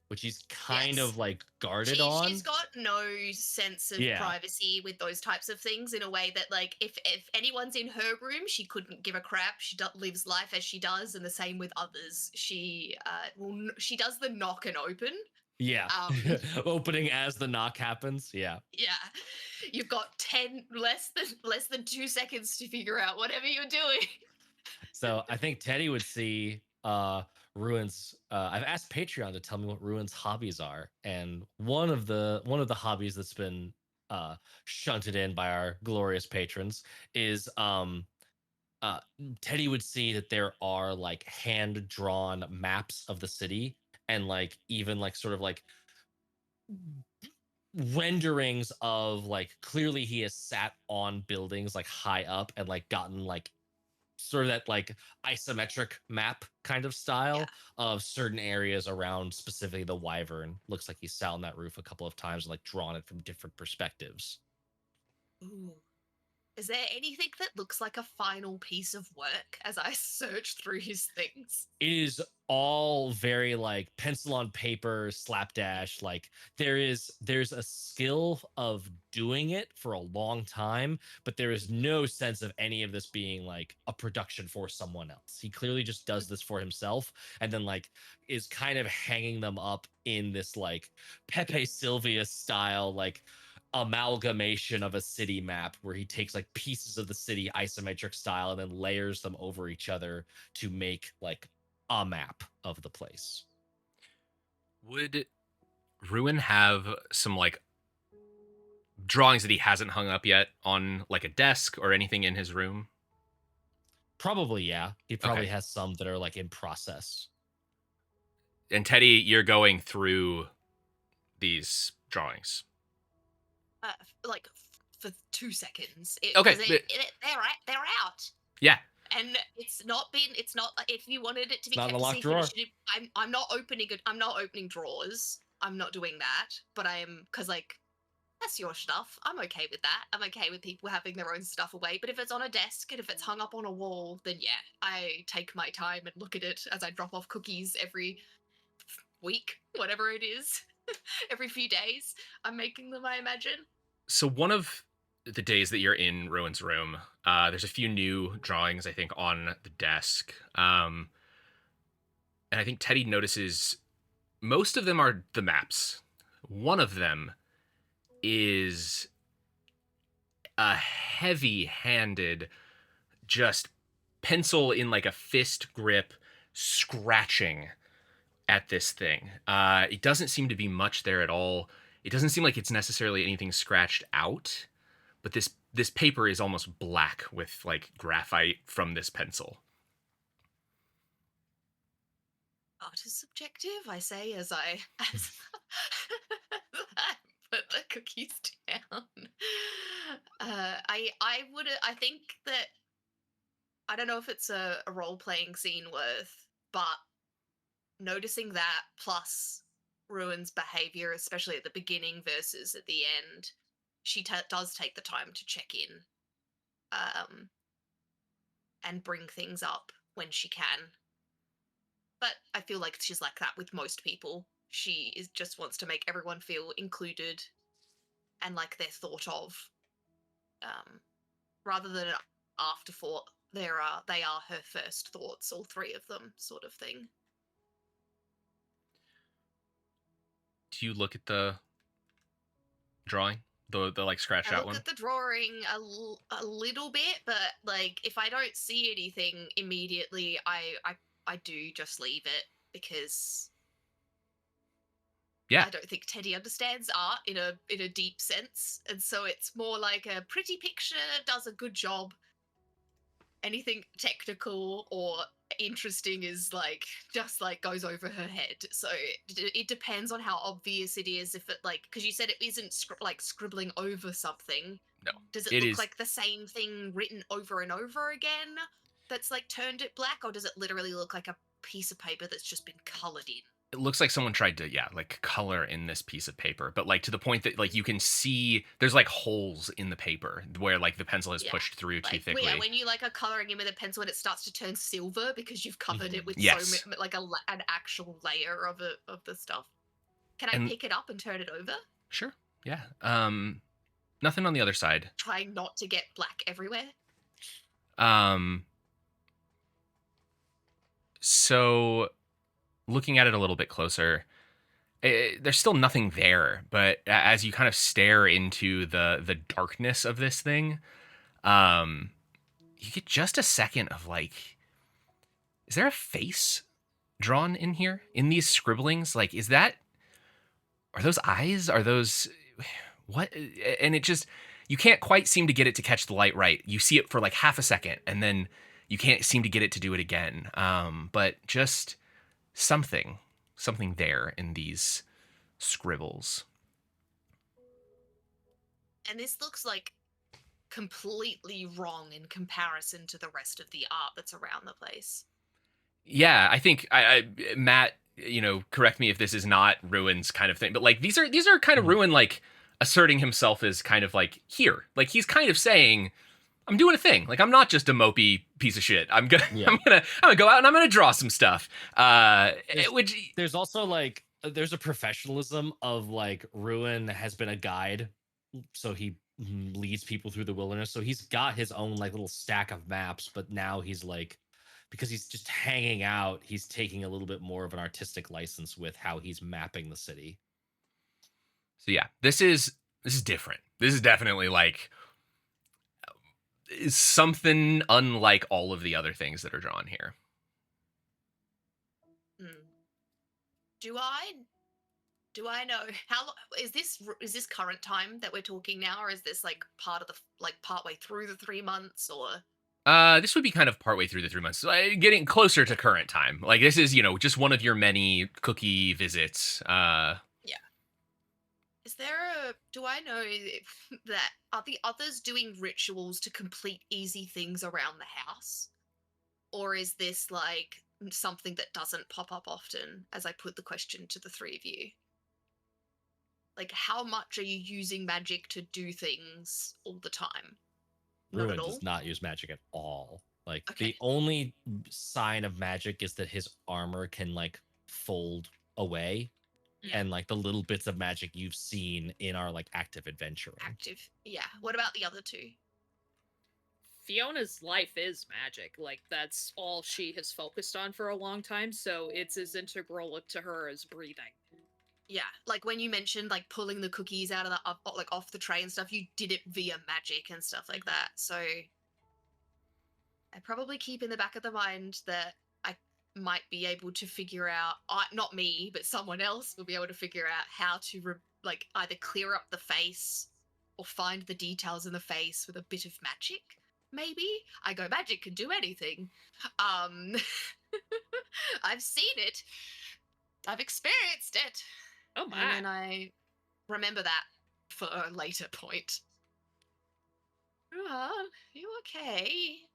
which he's kind Yes. of like guarded on. She's got no sense of privacy with those types of things, in a way that like if anyone's in her room, she couldn't give a crap. She lives life as she does, and the same with others. She she does the knock and open. Yeah. Opening as the knock happens. Yeah. Yeah. You've got less than 2 seconds to figure out whatever you're doing. So I think Teddy would see Ruin's I've asked Patreon to tell me what Ruin's hobbies are, and one of the hobbies that's been shunted in by our glorious patrons is Teddy would see that there are like hand drawn maps of the city, and like even like sort of like renderings of like, clearly he has sat on buildings like high up and like gotten like sort of that like isometric map kind of style of certain areas around specifically the Wyvern. Looks like he's sat on that roof a couple of times and like drawn it from different perspectives. Ooh. Is there anything that looks like a final piece of work as I search through his things? It is all very like pencil on paper, slapdash. Like there's a skill of doing it for a long time, but there is no sense of any of this being like a production for someone else. He clearly just does this for himself, and then like is kind of hanging them up in this like Pepe Sylvia style like amalgamation of a city map, where he takes like pieces of the city isometric style and then layers them over each other to make like a map of the place. Would Ruin have some like drawings that he hasn't hung up yet on like a desk or anything in his room? Probably, yeah. He probably has some that are like in process. And Teddy, you're going through these drawings. Like for 2 seconds. Okay. They're out. Yeah. And it's not like, if you wanted it to be Not kept in a locked secret, drawer. I'm not opening drawers. I'm not doing that. But I am, because like, that's your stuff. I'm okay with that. I'm okay with people having their own stuff away. But if it's on a desk and if it's hung up on a wall, then yeah, I take my time and look at it as I drop off cookies every week, whatever it is. Every few days, I'm making them, I imagine. So one of the days that you're in Ruin's room, there's a few new drawings, I think, on the desk. And I think Teddy notices most of them are the maps. One of them is a heavy-handed, just pencil in like a fist grip, scratching at this thing. It doesn't seem to be much there at all. It doesn't seem like it's necessarily anything scratched out, but this paper is almost black with like graphite from this pencil. Art is subjective, I say, as I put the cookies down. I think that, I don't know if it's a role-playing scene worth, but noticing that plus Ruin's behavior, especially at the beginning versus at the end, she does take the time to check in and bring things up when she can. But I feel like she's like that with most people. She just wants to make everyone feel included and like they're thought of. rather than an afterthought. They are her first thoughts, all three of them, sort of thing. Do you look at the drawing, the like scratched I out look one? at the drawing a little bit, but like if I don't see anything immediately, I do just leave it because Yeah. I don't think Teddy understands art in a deep sense, and so it's more like a pretty picture does a good job. Anything technical or interesting is like just like goes over her head. So it depends on how obvious it is. If it like because you said it isn't like scribbling over something. No. Does it It look is. like the same thing written over and over again? That's like turned it black, or does it literally look like a piece of paper that's just been colored in? It looks like someone tried to like color in this piece of paper, but like to the point that like you can see there's like holes in the paper where like the pencil has Yeah, pushed through too Like thickly. yeah, when you like are coloring in with a pencil and it starts to turn silver because you've covered it with Yes. so like an actual layer of the stuff. Can I And- pick it up and turn it over? Sure. Yeah. Nothing on the other side. Trying not to get black everywhere. So looking at it a little bit closer, there's still nothing there, but as you kind of stare into the darkness of this thing, you get just a second of like, is there a face drawn in here in these scribblings? Like, are those eyes? Are those what? And it just, you can't quite seem to get it to catch the light right. You see it for like half a second, and then you can't seem to get it to do it again. But just something there in these scribbles. And this looks like completely wrong in comparison to the rest of the art that's around the place. Yeah, I think Matt, correct me if this is not Ruin's kind of thing, but like these are kind of Ruin like asserting himself as kind of like here. Like he's kind of saying, I'm doing a thing. Like I'm not just a mopey piece of shit. I'm gonna go out and I'm gonna draw some stuff. There's also like there's a professionalism of like Ruin has been a guide, so he leads people through the wilderness. So he's got his own like little stack of maps, but now he's like, because he's just hanging out, he's taking a little bit more of an artistic license with how he's mapping the city. So yeah, this is different. This is definitely like something unlike all of the other things that are drawn here. Do I know how is this current time that we're talking now, or is this like part of the like partway through the 3 months, or? This would be kind of partway through the 3 months, getting closer to current time. Like this is, just one of your many cookie visits. Yeah. Do I know that are the others doing rituals to complete easy things around the house? Or is this like something that doesn't pop up often as I put the question to the three of you? Like, how much are you using magic to do things all the time? Ruin does not use magic at all. Like Okay. the only sign of magic is that his armor can like fold away. Yeah. And like the little bits of magic you've seen in our like active adventuring. Yeah. What about the other two? Fiona's life is magic. Like, that's all she has focused on for a long time, so it's as integral to her as breathing. Yeah, like when you mentioned like pulling the cookies out of the like off the tray and stuff, you did it via magic and stuff like that. So I probably keep in the back of the mind that I might be able to figure out, not me, but someone else will be able to figure out how to like either clear up the face or find the details in the face with a bit of magic. Maybe I go, magic can do anything. I've seen it. I've experienced it. Oh my. And then I remember that for a later point. Ruhan, you okay?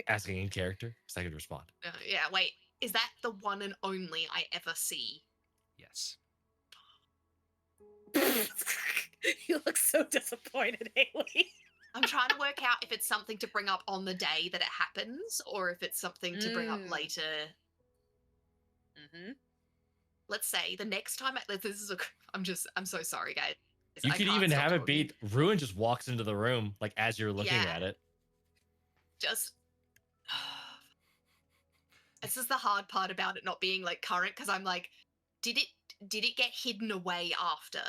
Asking in character, so I could respond. Yeah, wait. Is that the one and only I ever see? Yes. You look so disappointed, Haley. I'm trying to work out if it's something to bring up on the day that it happens, or if it's something to bring up later. let's say the next time this is I'm so sorry, guys. You I could can't even stop have it talking. be Ruin just walks into the room like as you're looking Yeah. at it. Just this is the hard part about it not being like current, because I'm like, did it get hidden away after?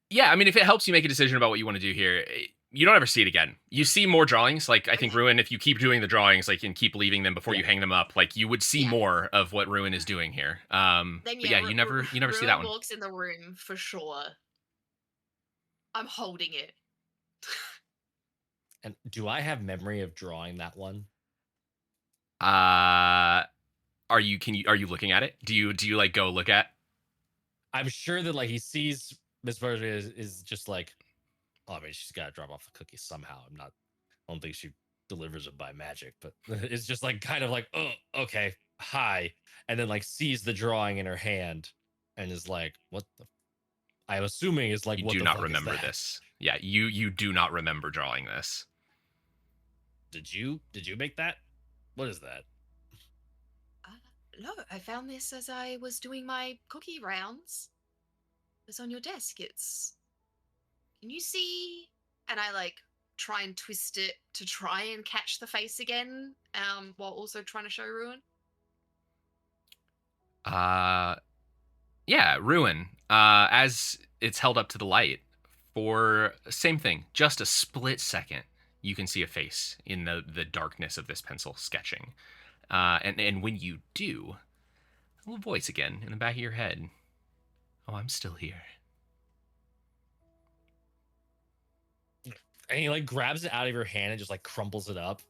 Yeah, I mean, if it helps you make a decision about what you want to do here, you don't ever see it again. You see more drawings. Like, I think Okay. Ruin, if you keep doing the drawings, like, and keep leaving them before Yeah. you hang them up, like, you would see Yeah. more of what Ruin is doing here. Then But yeah, yeah, you never see that Ruin one. walks in the room for sure. I'm holding it. And do I have memory of drawing that one? Are you looking at it? Do you like go look at? I'm sure that like he sees Miss Virgin is just like, oh, I mean, she's got to drop off the cookies somehow. I don't think she delivers them by magic, but it's just like kind of like, oh, okay, hi, and then like sees the drawing in her hand and is like, what the? I'm assuming is like, You what do the not fuck remember is that? this. Yeah, you do not remember drawing this. Did you make that? What is that? No, I found this as I was doing my cookie rounds. It's on your desk. Can you see? And I like try and twist it to try and catch the face again, while also trying to show Ruin. Yeah, Ruin. As it's held up to the light, for same thing, just a split second, you can see a face in the darkness of this pencil sketching. And when you do, a little voice again in the back of your head. Oh, I'm still here. And he like grabs it out of your hand and just like crumples it up,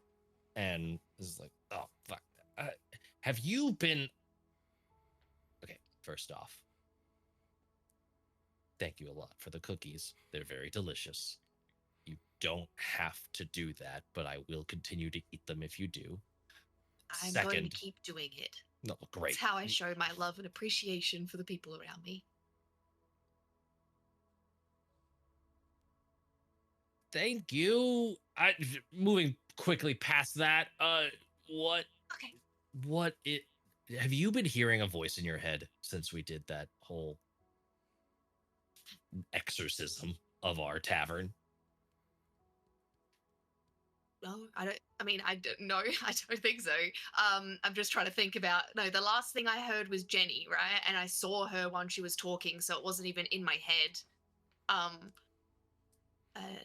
and is like, oh fuck. Have you been? Okay, first off, thank you a lot for the cookies. They're very delicious. You don't have to do that, but I will continue to eat them if you do. I'm going Second, to keep doing it. no, great. It's how I show my love and appreciation for the people around me. Thank you. Moving quickly past that. What? Okay. What it? Have you been hearing a voice in your head since we did that whole exorcism of our tavern? No, I don't. I mean, I don't know. I don't think so. I'm just trying to think about. No, the last thing I heard was Jenny, right? And I saw her when she was talking, so it wasn't even in my head.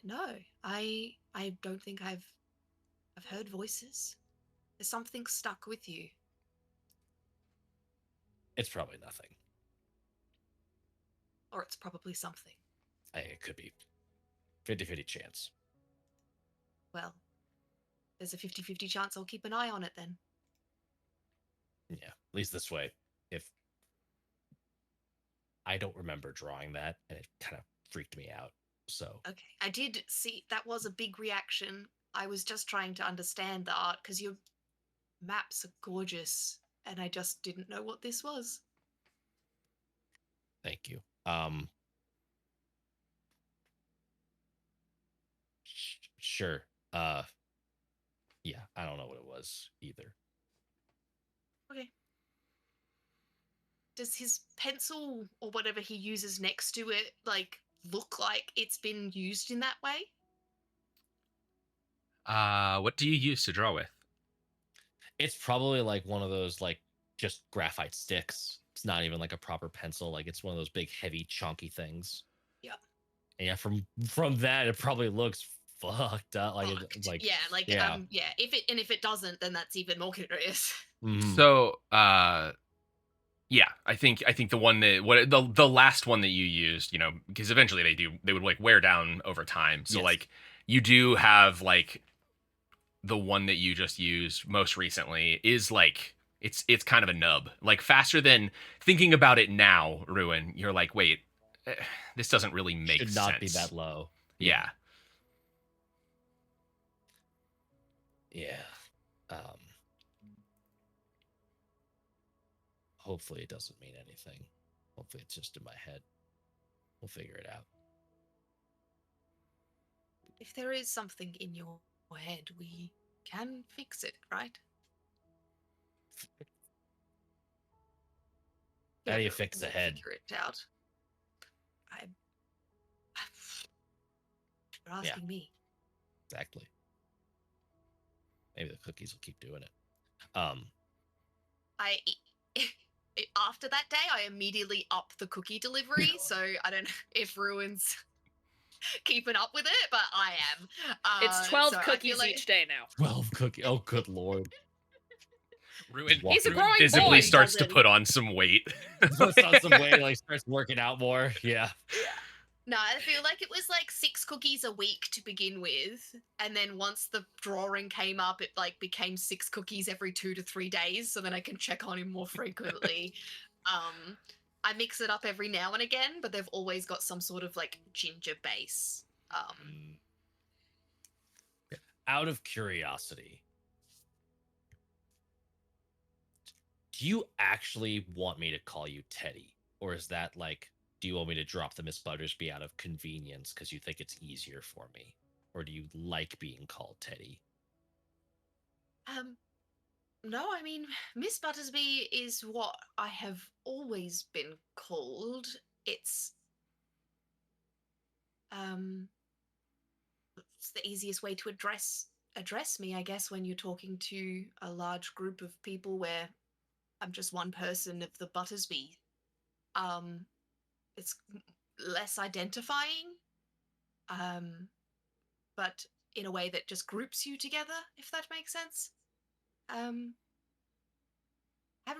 No, I don't think I've heard voices. There's something stuck with you. It's probably nothing. Or it's probably something. It could be 50-50 chance. Well, there's a 50-50 chance I'll keep an eye on it then. Yeah, at least this way. If I don't remember drawing that, and it kind of freaked me out. So Okay, I did see that was a big reaction. I was just trying to understand the art because your maps are gorgeous, and I just didn't know what this was. thank you. Sure. Yeah, I don't know what it was either. Okay. Does his pencil or whatever he uses next to it like look like it's been used in that way? What do you use to draw with? It's probably like one of those like just graphite sticks. It's not even like a proper pencil. Like it's one of those big, heavy, chunky things. Yeah. And yeah, from that, it probably looks fucked up. Like Fucked. it, like yeah. yeah. If it doesn't, then that's even more curious. Mhm. So, yeah, I think the one that the last one that you used, because eventually they would like wear down over time. So Yes. like you do have like the one that you just used most recently is like it's kind of a nub. Like faster than thinking about it now, Ruin, you're like, wait, this doesn't really make Should sense. not be that low. Yeah. Yeah. Hopefully it doesn't mean anything. Hopefully it's just in my head. We'll figure it out. If there is something in your head, we can fix it, right? How do you but fix the we'll head? Figure it out. I. You're asking me. Exactly. Maybe the cookies will keep doing it. I after that day, I immediately up the cookie delivery. So I don't know if Ruin's keeping up with it, but I am. It's 12 so I cookies feel like, each day now. 12 cookies. Oh, good lord. Ruin, He's a Ruin growing visibly boy, starts to Sheldon. put on some weight. Puts on some weight, like starts working out more. Yeah. no, I feel like it was like 6 cookies a week to begin with, and then once the drawing came up, it like became 6 cookies every 2 to 3 days, so then I can check on him more frequently. I mix it up every now and again, but they've always got some sort of like ginger base. Out of curiosity, do you actually want me to call you Teddy? Or is that like, do you want me to drop the Miss Buttersby out of convenience because you think it's easier for me? Or do you like being called Teddy? No, I mean, Miss Buttersby is what I have always been called. It's the easiest way to address me, I guess, when you're talking to a large group of people where I'm just one person of the Buttersby. It's less identifying, but in a way that just groups you together, if that makes sense. Haven't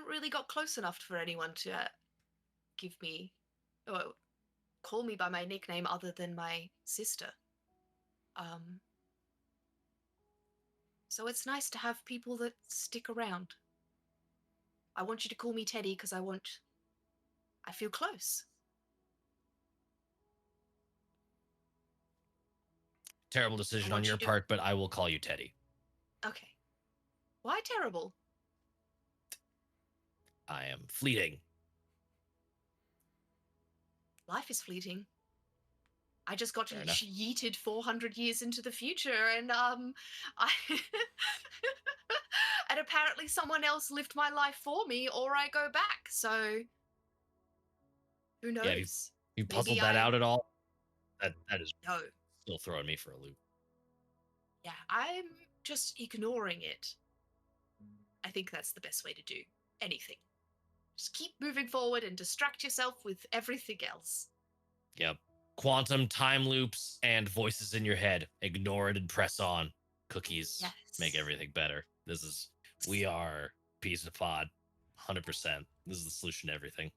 really got close enough for anyone to give me or call me by my nickname other than my sister. So it's nice to have people that stick around. I want you to call me Teddy because I feel close. Terrible decision on want your you to- part, but I will call you Teddy. Okay. Why terrible? I am fleeting. Life is fleeting. I just got Fair enough. yeeted 400 years into the future, and I and apparently someone else lived my life for me, or I go back. So who knows? Yeah, you Maybe puzzled that out at all? That is No. still throwing me for a loop. Yeah, I'm just ignoring it. I think that's the best way to do anything. Just keep moving forward and distract yourself with everything else. Yep. Quantum time loops and voices in your head. Ignore it and press on. Cookies Yes. make everything better. We are Peas in a Pod. 100%. This is the solution to everything.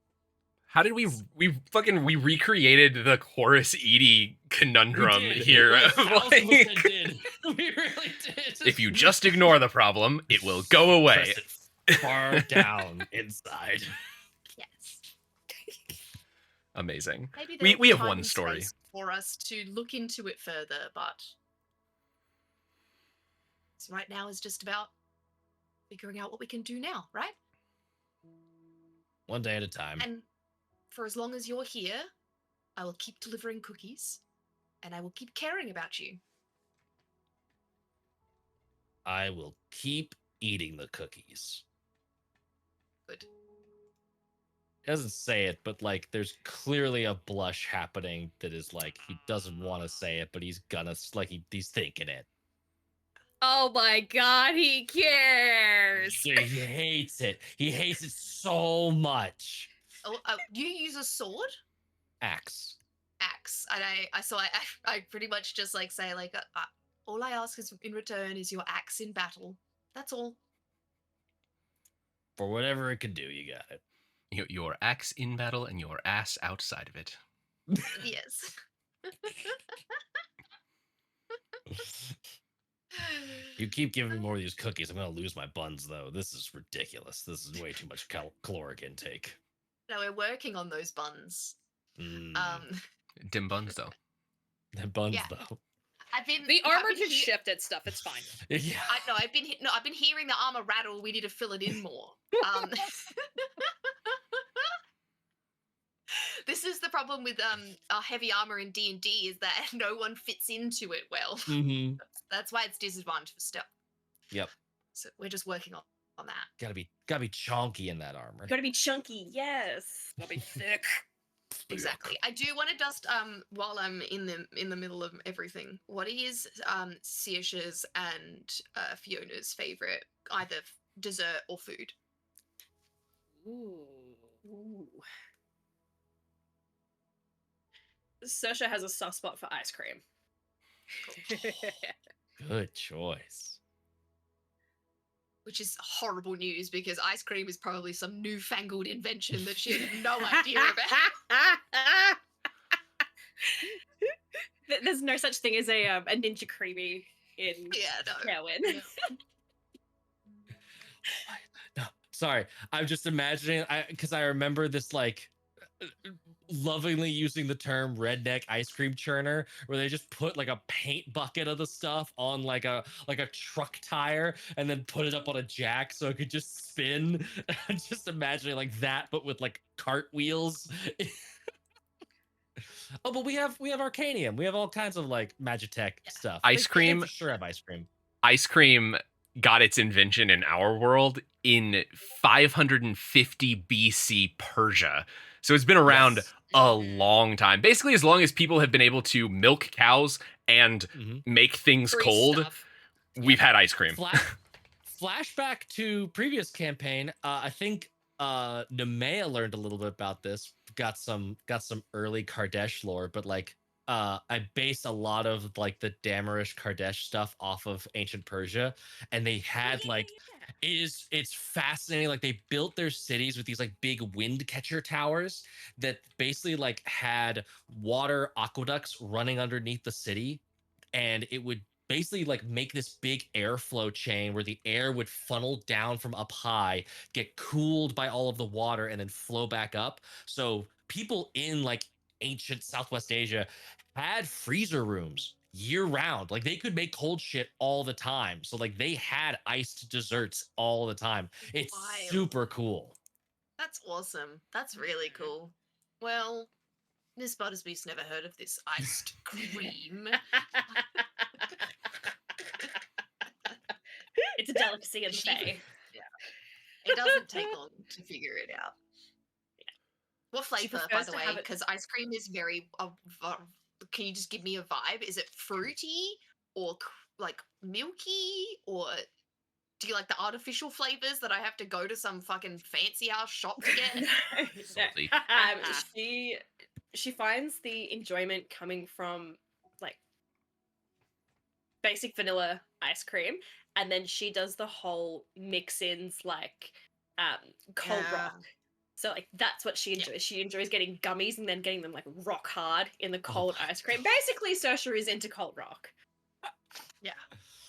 How did we recreated the Horace Edie conundrum here? We Like, did. We really did. if you just ignore the problem, it will go away. Press it far down inside. Yes. Amazing. Maybe We there'll be have time one and story. space for us to look into it further, but right now is just about figuring out what we can do now, right? One day at a time. And for as long as you're here, I will keep delivering cookies, and I will keep caring about you. I will keep eating the cookies. Good. He doesn't say it, but like there's clearly a blush happening that is like he doesn't want to say it, but he's gonna he's thinking it. Oh my god, he cares. He hates it. He hates it so much. Oh, you use a sword? Axe. Axe. And I pretty much just like say like all I ask is in return is your axe in battle. That's all. For whatever it can do, you got it. Your axe in battle and your ass outside of it. Yes. You keep giving me more of these cookies, I'm gonna lose my buns though. This is ridiculous. This is way too much caloric intake. No, we're working on those buns. Dim buns though. The buns Yeah. though. The armor can shift and stuff. It's fine. Yeah. I've been hearing the armor rattle. We need to fill it in more. This is the problem with our heavy armor in D&D is that no one fits into it well. Mm-hmm. That's why it's disadvantage for stealth. Yep. So we're just working on on that. Gotta be chonky in that armor. Gotta be chunky, yes. Gotta be thick. Exactly. I do want to just while I'm in the middle of everything, what is Saoirse's and Fiona's favorite either dessert or food? Ooh. Ooh. Saoirse has a soft spot for ice cream. Good choice. Which is horrible news because ice cream is probably some newfangled invention that she had no idea about. There's no such thing as a ninja creamy in Caerwyn. Yeah. No, sorry. I'm just imagining because I remember this like lovingly using the term redneck ice cream churner where they just put like a paint bucket of the stuff on like a truck tire and then put it up on a jack so it could just spin. I'm just imagining like that but with like cart wheels. Oh, but we have Arcanium. We have all kinds of like Magitech stuff. Ice cream. For sure have ice cream. Ice cream got its invention in our world in 550 BC Persia. So it's been around a long time. Basically, as long as people have been able to milk cows and make things Free cold, stuff. we've had ice cream. Flashback to previous campaign. I think Nemea learned a little bit about this. Got some early Kardesh lore, but like I base a lot of like the Damarish Kardesh stuff off of ancient Persia, and they had like it's fascinating. Like they built their cities with these like big wind catcher towers that basically like had water aqueducts running underneath the city, and it would basically like make this big airflow chain where the air would funnel down from up high, get cooled by all of the water, and then flow back up. So people in like ancient Southwest Asia had freezer rooms year round. Like they could make cold shit all the time. So like they had iced desserts all the time. It's Wild. super cool. That's awesome. That's really cool. Well, Miss Buttersby's never heard of this iced cream. It's a delicacy in the Fae. It doesn't take long to figure it out. Yeah. What flavor, by prefers the to way? have it- Because ice cream is very. Can you just give me a vibe? Is it fruity or like milky, or do you like the artificial flavors that I have to go to some fucking fancy ass shop to get? Salty. She finds the enjoyment coming from like basic vanilla ice cream, and then she does the whole mix-ins like cold rock. So like that's what she enjoys. She enjoys getting gummies and then getting them like rock hard in the cold ice cream. Basically, Saoirse is into cold rock. Yeah,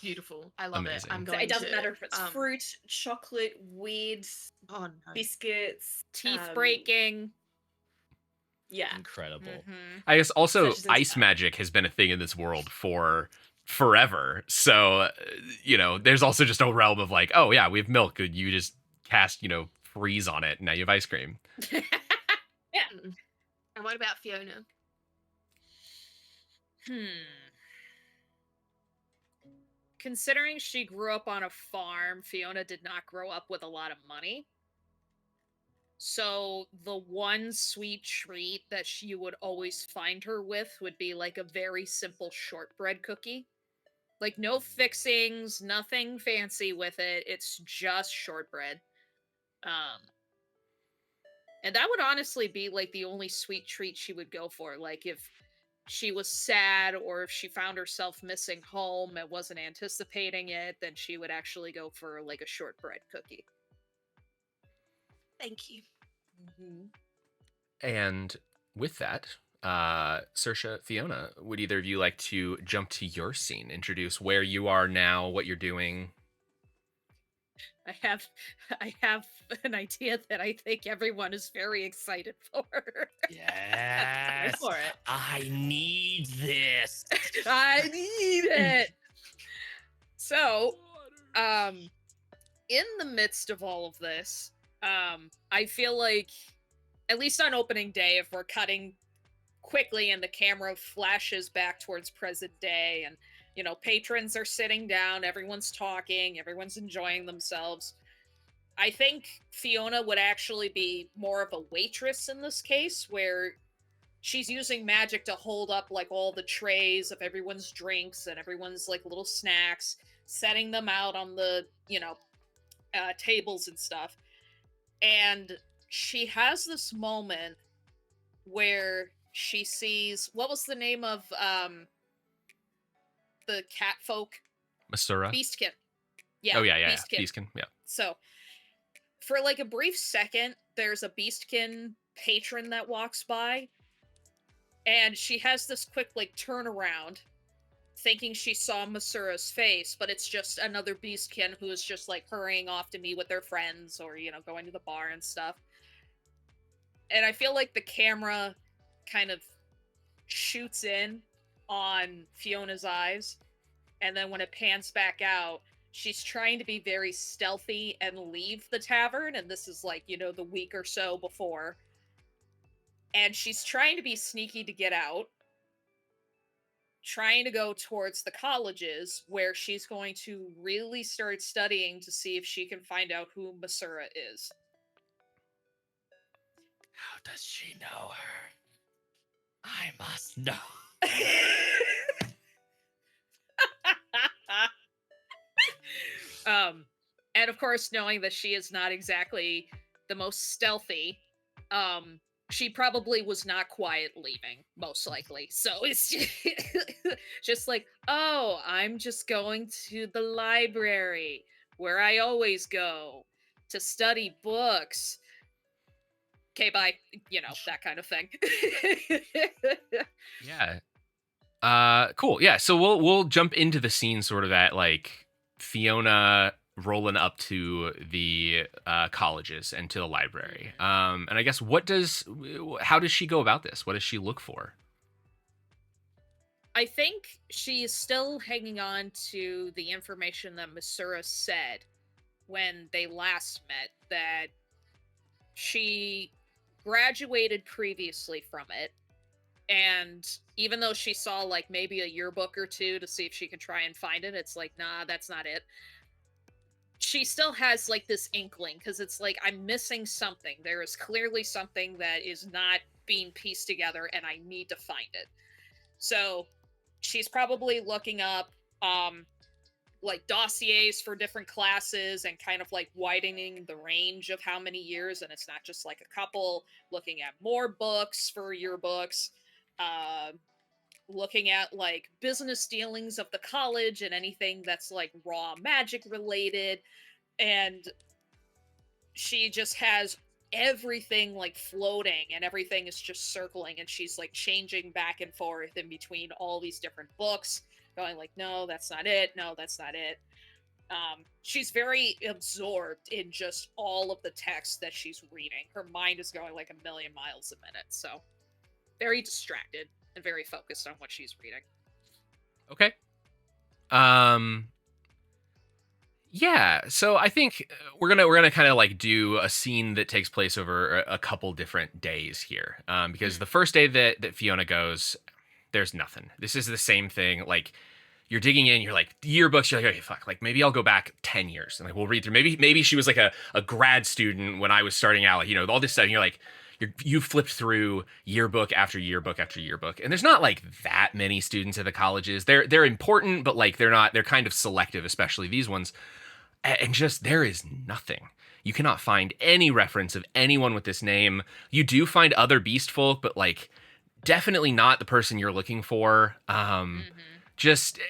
beautiful. I love Amazing. it. I'm So going it doesn't to, matter if it's fruit, chocolate, weird Oh no. biscuits, Teeth breaking. Yeah. Incredible. Mhm. I guess also Such as ice that. magic has been a thing in this world for forever. So, there's also just a realm of like, oh yeah, we have milk. You just cast, freeze on it, and now you have ice cream. And what about Fiona? Considering she grew up on a farm, Fiona did not grow up with a lot of money. So the one sweet treat that you would always find her with would be like a very simple shortbread cookie. Like no fixings, nothing fancy with it. It's just shortbread. And that would honestly be like the only sweet treat she would go for. Like if she was sad or if she found herself missing home and wasn't anticipating it, then she would actually go for like a shortbread cookie. Thank you. And with that, Saoirse, Fiona, would either of you like to jump to your scene, introduce where you are now, what you're doing? I have an idea that I think everyone is very excited for. Yes. Go for it. I need this. I need it. So, in the midst of all of this, I feel like, at least on opening day, if we're cutting quickly and the camera flashes back towards present day, and patrons are sitting down, everyone's talking, everyone's enjoying themselves. I think Fiona would actually be more of a waitress in this case, where she's using magic to hold up like all the trays of everyone's drinks and everyone's like little snacks, setting them out on the, tables and stuff. And she has this moment where she sees, what was the name of the cat folk? Masura. Beastkin. Yeah. Oh yeah. Beastkin. Beastkin. Yeah. So for like a brief second, there's a Beastkin patron that walks by, and she has this quick like turnaround, thinking she saw Masura's face, but it's just another Beastkin who is just like hurrying off to meet with their friends or, going to the bar and stuff. And I feel like the camera kind of shoots in on Fiona's eyes, and then when it pans back out, she's trying to be very stealthy and leave the tavern, and this is like, the week or so before. And she's trying to be sneaky to get out, trying to go towards the colleges where she's going to really start studying to see if she can find out who Masura is. How does she know her? I must know. And of course, knowing that she is not exactly the most stealthy, she probably was not quiet leaving, most likely. So it's just like, oh, I'm just going to the library where I always go to study books. Okay, bye. That kind of thing. Yeah. Cool. Yeah. So we'll jump into the scene sort of at like Fiona rolling up to the colleges and to the library. And I guess how does she go about this? What does she look for? I think she is still hanging on to the information that Masura said when they last met, that she graduated previously from it. And even though she saw like maybe a yearbook or two to see if she could try and find it, it's like, nah, that's not it. She still has like this inkling, because it's like, I'm missing something. There is clearly something that is not being pieced together, and I need to find it. So she's probably looking up like dossiers for different classes and kind of like widening the range of how many years, and it's not just like a couple, looking at more books for yearbooks, looking at like business dealings of the college and anything that's like raw magic related. And she just has everything like floating, and everything is just circling, and she's like changing back and forth in between all these different books, going like, no, that's not it, no, that's not it. She's very absorbed in just all of the text that she's reading. Her mind is going like a million miles a minute, so very distracted and very focused on what she's reading. Okay. Yeah, so I think we're gonna kind of like do a scene that takes place over a couple different days here, because the first day that Fiona goes, there's nothing. This is the same thing. Like, you're digging in, you're like, yearbooks, you're like, okay, fuck, like maybe I'll go back 10 years and like we'll read through. Maybe she was like a grad student when I was starting out, like, all this stuff. And you're like, you flipped through yearbook after yearbook after yearbook, and there's not like that many students at the colleges. They're important, but like they're kind of selective, especially these ones. And just, there is nothing. You cannot find any reference of anyone with this name. You do find other beast folk, but like definitely not the person you're looking for. Just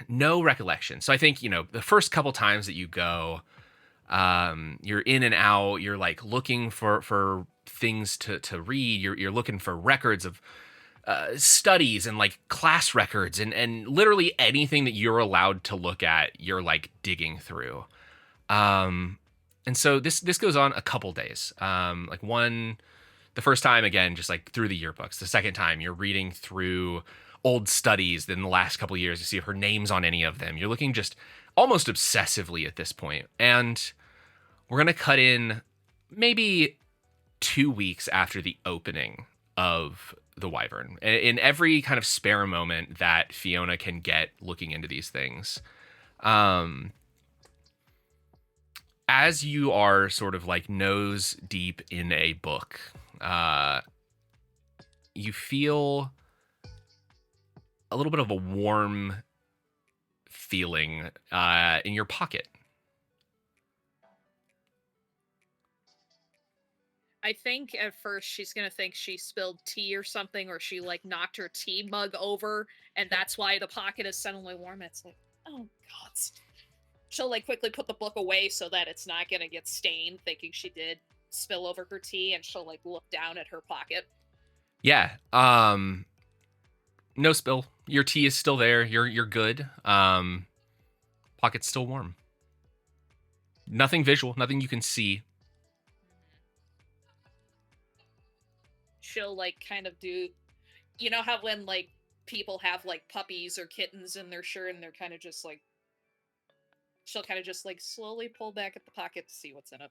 no recollection. So I think, the first couple times that you go, you're in and out, you're like looking for things to read. You're looking for records of studies and like class records and literally anything that you're allowed to look at, you're like digging through. And so this goes on a couple days. The first time, again, just like through the yearbooks. The second time, you're reading through old studies in the last couple of years to see if her name's on any of them. You're looking just almost obsessively at this point. And we're going to cut in maybe 2 weeks after the opening of the Wyvern. In every kind of spare moment that Fiona can get looking into these things. as you are sort of like nose deep in a book, you feel a little bit of a warm feeling in your pocket. I think at first she's gonna think she spilled tea or something, or she like knocked her tea mug over, and that's why the pocket is suddenly warm. It's like, oh god. She'll like quickly put the book away so that it's not gonna get stained, thinking she did spill over her tea, and she'll like look down at her pocket. Yeah. No spill. Your tea is still there. You're good. Pocket's still warm. Nothing visual, nothing you can see. She'll like kind of do, you know how when like people have like puppies or kittens in their shirt and they're kind of just like, she'll kind of just like slowly pull back at the pocket to see what's in it.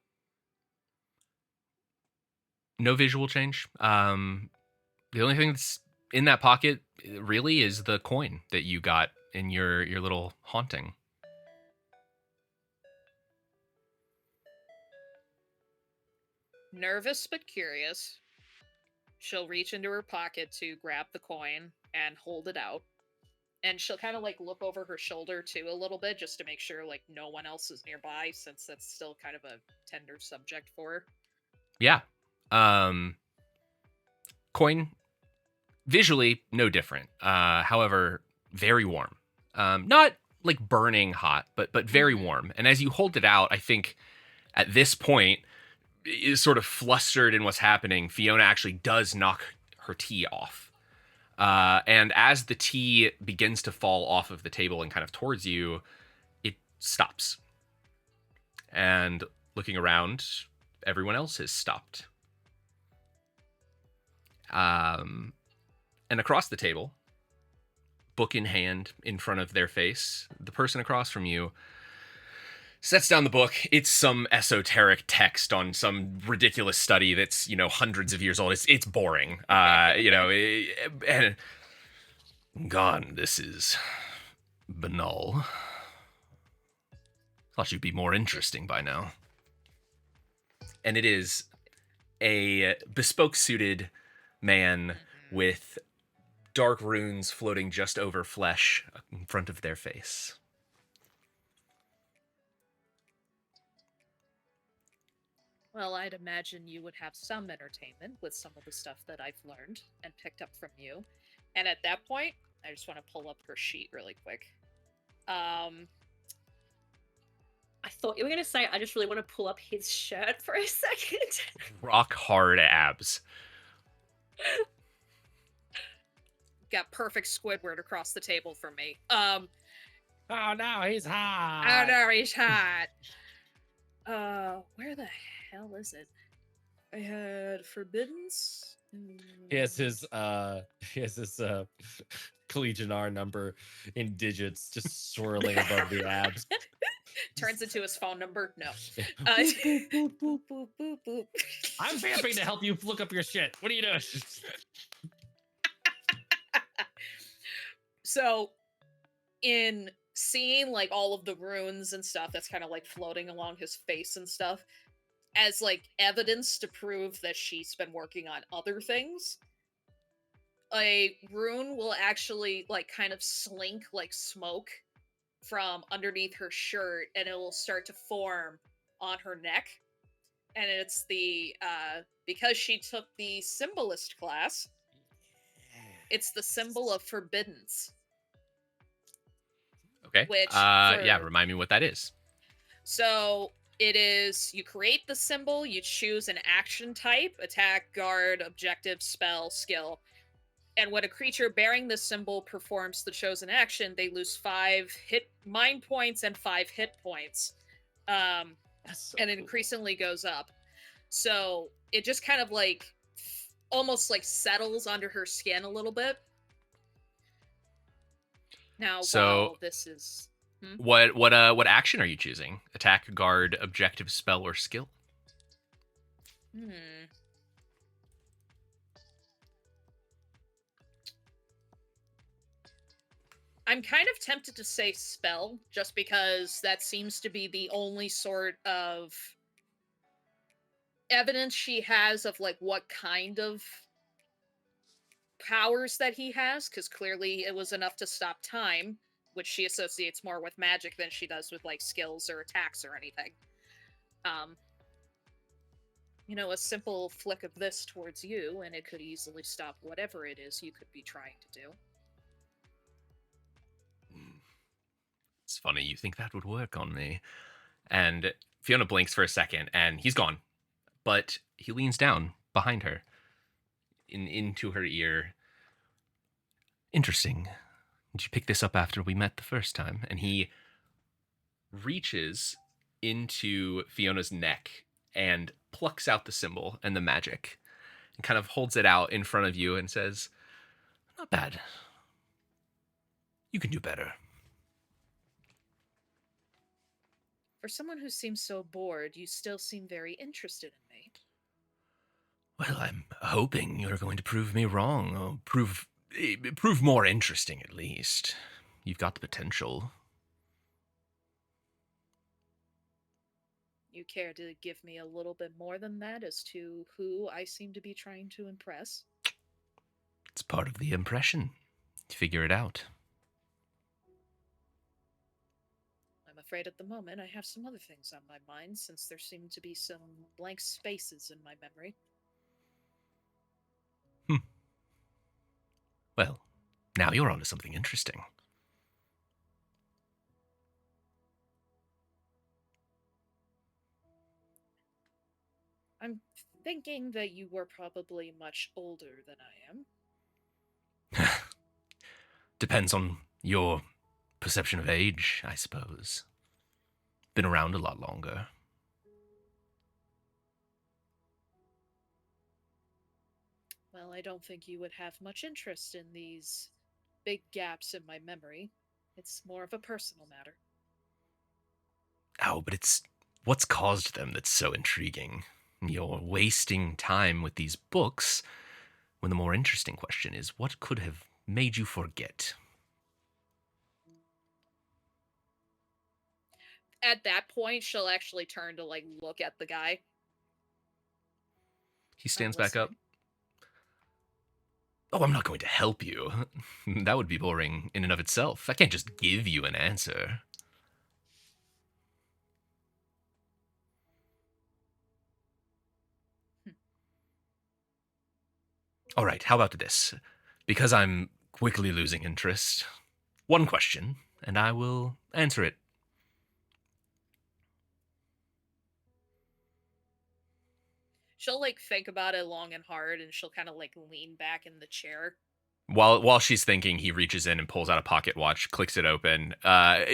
No visual change. The only thing that's in that pocket really is the coin that you got in your little haunting. Nervous but curious, she'll reach into her pocket to grab the coin and hold it out. And she'll kind of like look over her shoulder too a little bit just to make sure like no one else is nearby, since that's still kind of a tender subject for her. Yeah. Coin, visually no different. However, very warm. Not like burning hot, but very warm. And as you hold it out, I think at this point, is sort of flustered in what's happening, Fiona actually does knock her tea off. And as the tea begins to fall off of the table and kind of towards you, it stops. And looking around, everyone else has stopped. And across the table, book in hand in front of their face, the person across from you sets down the book. It's some esoteric text on some ridiculous study that's, hundreds of years old. It's boring. And gone, this is banal. Thought you'd be more interesting by now. And it is a bespoke suited man with dark runes floating just over flesh in front of their face. Well, I'd imagine you would have some entertainment with some of the stuff that I've learned and picked up from you. And at that point, I just want to pull up her sheet really quick. I thought you were going to say, I just really want to pull up his shirt for a second. Rock hard abs. Got perfect Squidward across the table for me. Oh no, he's hot. Oh no, he's hot. Where the hell is it? I had Forbiddens. He has his Collegian R number in digits just swirling above the abs. Turns into his phone number. No. Boop, boop, boop, boop, boop, boop. I'm vamping to help you look up your shit. What are you doing? So, in seeing like all of the runes and stuff that's kind of like floating along his face and stuff, as like evidence to prove that she's been working on other things, a rune will actually like kind of slink like smoke from underneath her shirt, and it will start to form on her neck. And it's the because she took the symbolist class, it's the symbol of forbiddens. Okay. Which yeah, remind me what that is. So it is, you create the symbol, you choose an action type: attack, guard, objective, spell, skill. And when a creature bearing this symbol performs the chosen action, they lose 5 hit mind points and 5 hit points. And it increasingly goes up. So it just kind of like almost like settles under her skin a little bit. Now, while this is what action are you choosing? Attack, guard, objective, spell, or skill? I'm kind of tempted to say spell, just because that seems to be the only sort of evidence she has of like what kind of powers that he has, because clearly it was enough to stop time, which she associates more with magic than she does with like skills or attacks or anything. Um, a simple flick of this towards you, and it could easily stop whatever it is you could be trying to do. It's funny, you think that would work on me. And Fiona blinks for a second, and he's gone. But he leans down behind her, into her ear. Interesting. Did you pick this up after we met the first time? And he reaches into Fiona's neck and plucks out the symbol and the magic and kind of holds it out in front of you and says, "Not bad. You can do better." For someone who seems so bored, you still seem very interested in me. Well, I'm hoping you're going to prove me wrong, or prove more interesting at least. You've got the potential. You care to give me a little bit more than that as to who I seem to be trying to impress? It's part of the impression. Figure it out. I'm afraid at the moment I have some other things on my mind, since there seem to be some blank spaces in my memory. Well, now you're onto something interesting. I'm thinking that you were probably much older than I am. Depends on your perception of age, I suppose. Been around a lot longer. Well, I don't think you would have much interest in these big gaps in my memory. It's more of a personal matter. Oh, but it's what's caused them that's so intriguing. You're wasting time with these books when the more interesting question is, what could have made you forget? At that point, she'll actually turn to like look at the guy. He stands back up. Oh, I'm not going to help you. That would be boring in and of itself. I can't just give you an answer. All right, how about this? Because I'm quickly losing interest, one question, and I will answer it. She'll like think about it long and hard, and she'll kind of like lean back in the chair. While she's thinking, he reaches in and pulls out a pocket watch, clicks it open.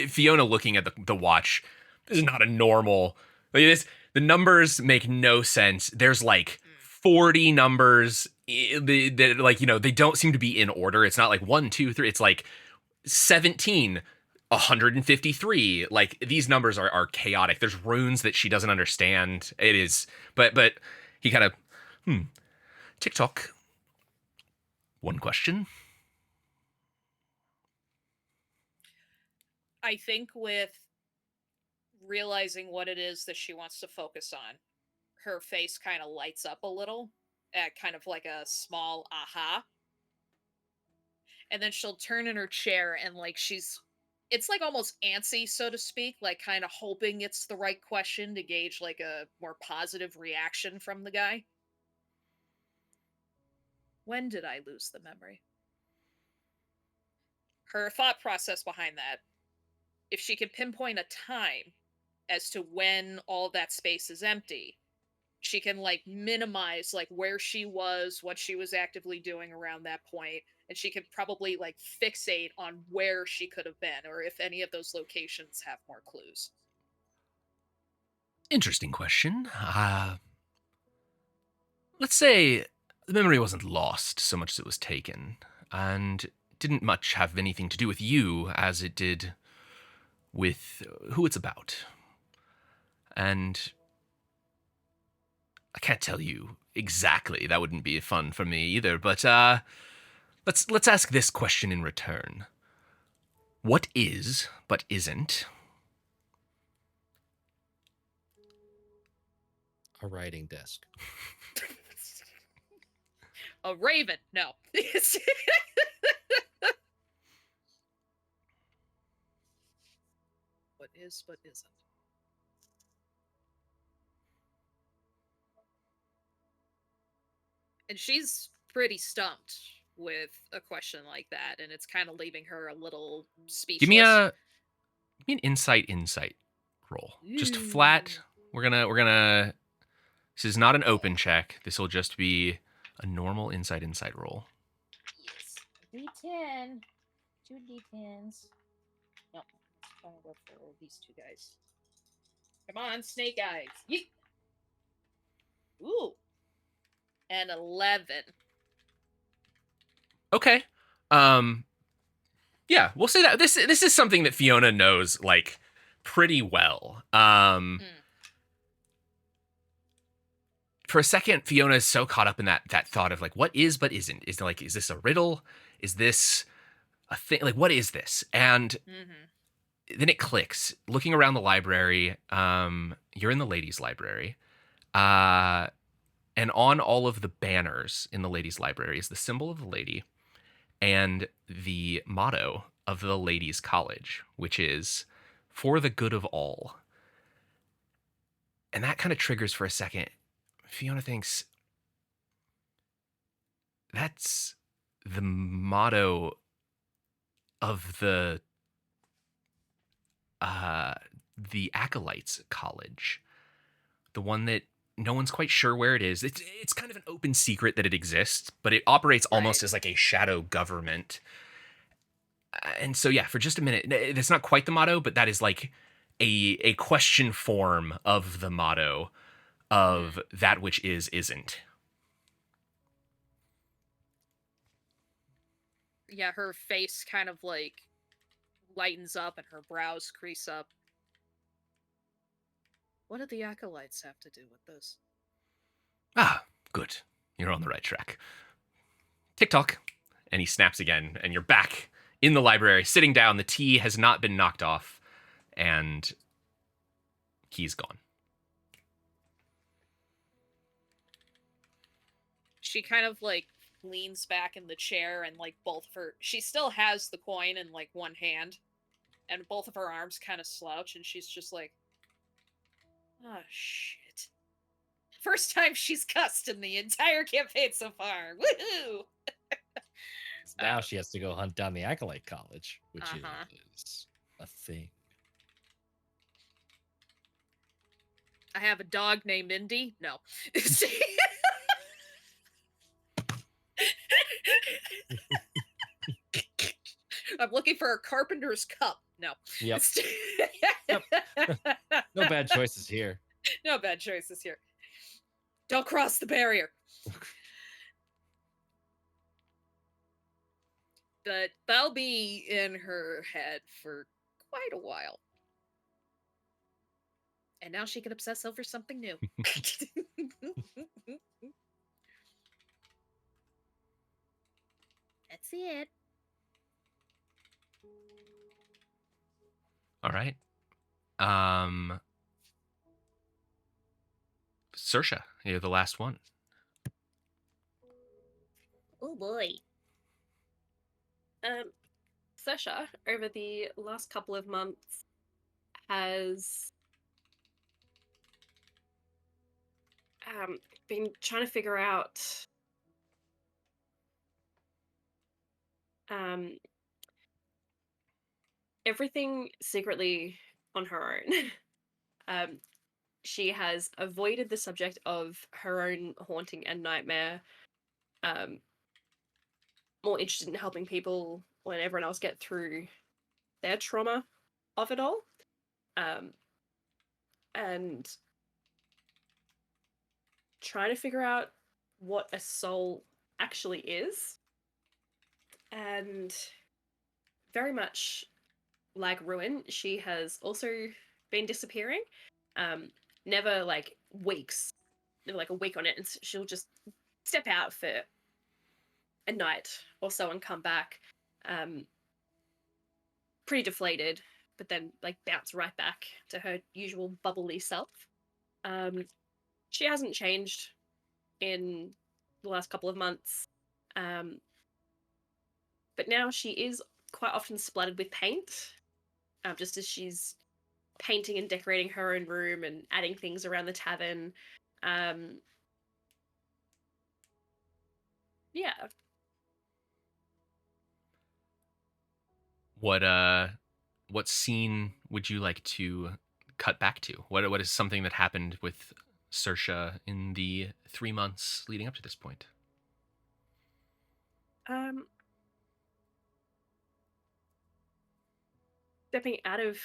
Fiona, looking at the watch, this is not a normal. The numbers make no sense. There's like 40 numbers that like, they don't seem to be in order. It's not like 1, 2, 3. It's like 17, 153. Like, these numbers are chaotic. There's runes that she doesn't understand. It is, but he kind of, TikTok. One question. I think with realizing what it is that she wants to focus on, her face kind of lights up a little at kind of like a small aha. And then she'll turn in her chair and like it's like almost antsy, so to speak, like kind of hoping it's the right question to gauge like a more positive reaction from the guy. When did I lose the memory? Her thought process behind that, if she can pinpoint a time as to when all that space is empty, she can like minimize like where she was, what she was actively doing around that point, and she could probably like fixate on where she could have been, or if any of those locations have more clues. Interesting question. Let's say the memory wasn't lost so much as it was taken, and didn't much have anything to do with you as it did with who it's about. And I can't tell you exactly. That wouldn't be fun for me either, but let's ask this question in return. What is, but isn't? A writing desk. A raven. No. What is but isn't? And she's pretty stumped with a question like that, and it's kind of leaving her a little speechless. Give me an insight roll. Just flat. We're gonna. This is not an open check. This will just be a normal insight roll. Yes. D10. 2 D10s. No, let's try to go for these two guys. Come on, snake eyes. Yeet. Ooh. And 11. Okay. Yeah, we'll say that this is something that Fiona knows like pretty well. For a second, Fiona is so caught up in that thought of like, what is but isn't? Is this a riddle? Is this a thing? Like, what is this? And then it clicks. Looking around the library, you're in the ladies' library, and on all of the banners in the ladies' library is the symbol of the lady and the motto of the ladies' college, which is "For the good of all." And that kind of triggers for a second. Fiona thinks that's the motto of the Acolytes College, the one that no one's quite sure where it is. It's kind of an open secret that it exists, but it operates almost as like a shadow government. And so, yeah, for just a minute, that's not quite the motto, but that is like a question form of the motto of that which isn't. Yeah, her face kind of like lightens up and her brows crease up. What do the acolytes have to do with this? Ah, good. You're on the right track. TikTok. And he snaps again, and you're back in the library, sitting down. The tea has not been knocked off, and he's gone. She kind of like leans back in the chair and like both of her, she still has the coin in like one hand and both of her arms kind of slouch and she's just like, oh shit. First time she's cussed in the entire campaign so far. Woohoo! Now she has to go hunt down the Acolyte College, which is a thing. I have a dog named Indy. No. I'm looking for a carpenter's cup. No. Yep. No bad choices here. No bad choices here. Don't cross the barrier. But that'll be in her head for quite a while. And now she can obsess over something new. That's it. All right. Saoirse, you're the last one. Oh boy. Saoirse, over the last couple of months, has been trying to figure out everything secretly on her own. She has avoided the subject of her own haunting and nightmare, more interested in helping people when everyone else get through their trauma of it all. And trying to figure out what a soul actually is. And very much like Ruin, she has also been disappearing. Never like weeks, never like a week on it, and she'll just step out for a night or so and come back. pretty deflated, but then like bounce right back to her usual bubbly self. She hasn't changed in the last couple of months, but now she is quite often splattered with paint, just as she's painting and decorating her own room and adding things around the tavern. Yeah. What scene would you like to cut back to? What is something that happened with Saoirse in the 3 months leading up to this point? Stepping out of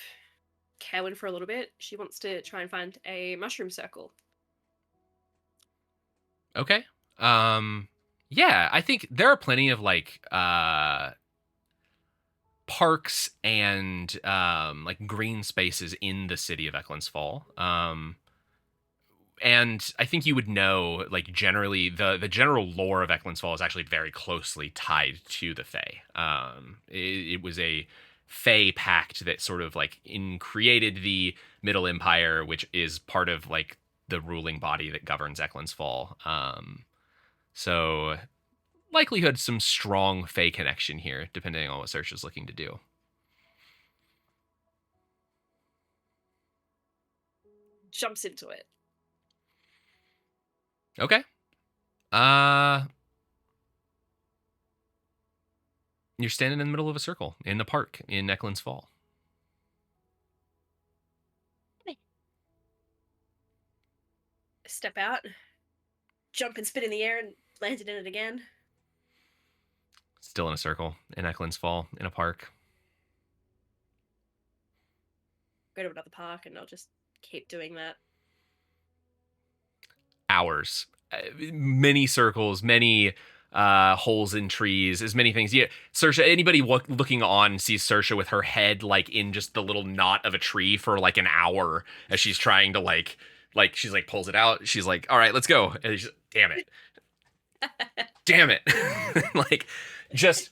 Caerwyn for a little bit, she wants to try and find a mushroom circle. Okay. Yeah, I think there are plenty of like parks and like green spaces in the city of Eklund's Fall. And I think you would know, like, generally the general lore of Eklund's Fall is actually very closely tied to the Fae. It was a Fae pact that sort of like created the Middle Empire, which is part of like the ruling body that governs Eklund's Fall. So likelihood some strong Fae connection here, depending on what Saoirse is looking to do. Jumps into it. Okay. You're standing in the middle of a circle in the park in Eklund's Fall. Step out, jump and spin in the air and landed in it again. Still in a circle in Eklund's Fall in a park. Go to another park and I'll just keep doing that. Hours. Many circles, many holes in trees, as many things. Yeah, Saoirse, anybody looking on sees Saoirse with her head like in just the little knot of a tree for like an hour as she's trying to like she's like pulls it out. She's like, all right, let's go. And she's, damn it. Damn it. Like just,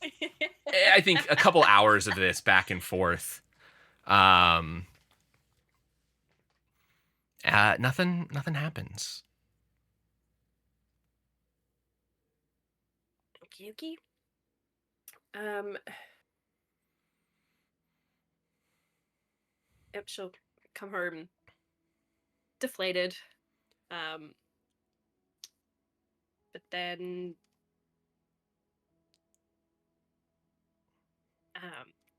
I think a couple hours of this back and forth. Nothing happens. Yuki. Yep, she'll come home deflated. But then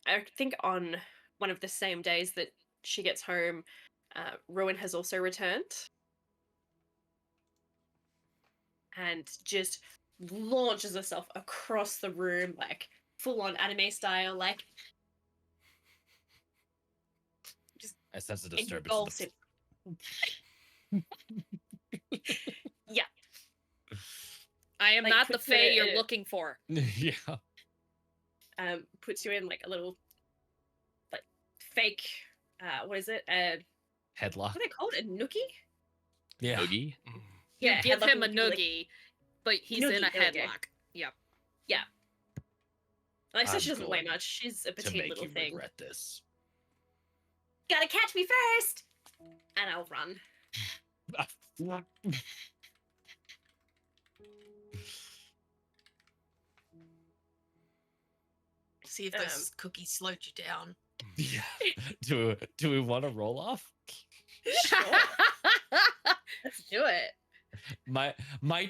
I think on one of the same days that she gets home, Rowan has also returned. And just launches herself across the room, like full on anime style, like just I sense a disturbance. engulfs him. Yeah. I am Like, not the puts Fae it you're in- looking for. Yeah. Puts you in like a little like fake what is it? Headlock. What do they call it? A nookie? Yeah. Oogie? Yeah, Give headlock him a would be, like- noogie, but he's in Noogie, a there we go. headlock. Yep. Like, so I'm she doesn't weigh going much. She's a To petite make little you thing. regret this. Gotta catch me first! And I'll run. See if those cookies slowed you down. Yeah. Do we want to roll off? Sure. Let's do it. My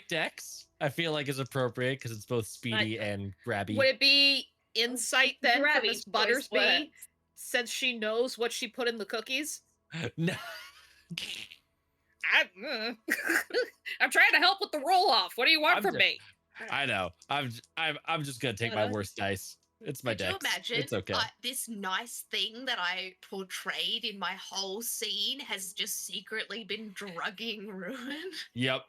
dex, I feel like is appropriate because it's both speedy and grabby. Would it be insight then for Grabby Miss choice Buttersby, words. since she knows what she put in the cookies? No. I'm trying to help with the roll off. What do you want I'm from just- me? I know. I'm just gonna take my worst dice. It's my Could you dex. imagine It's okay. this nice thing that I portrayed in my whole scene has just secretly been drugging Ruin? Yep.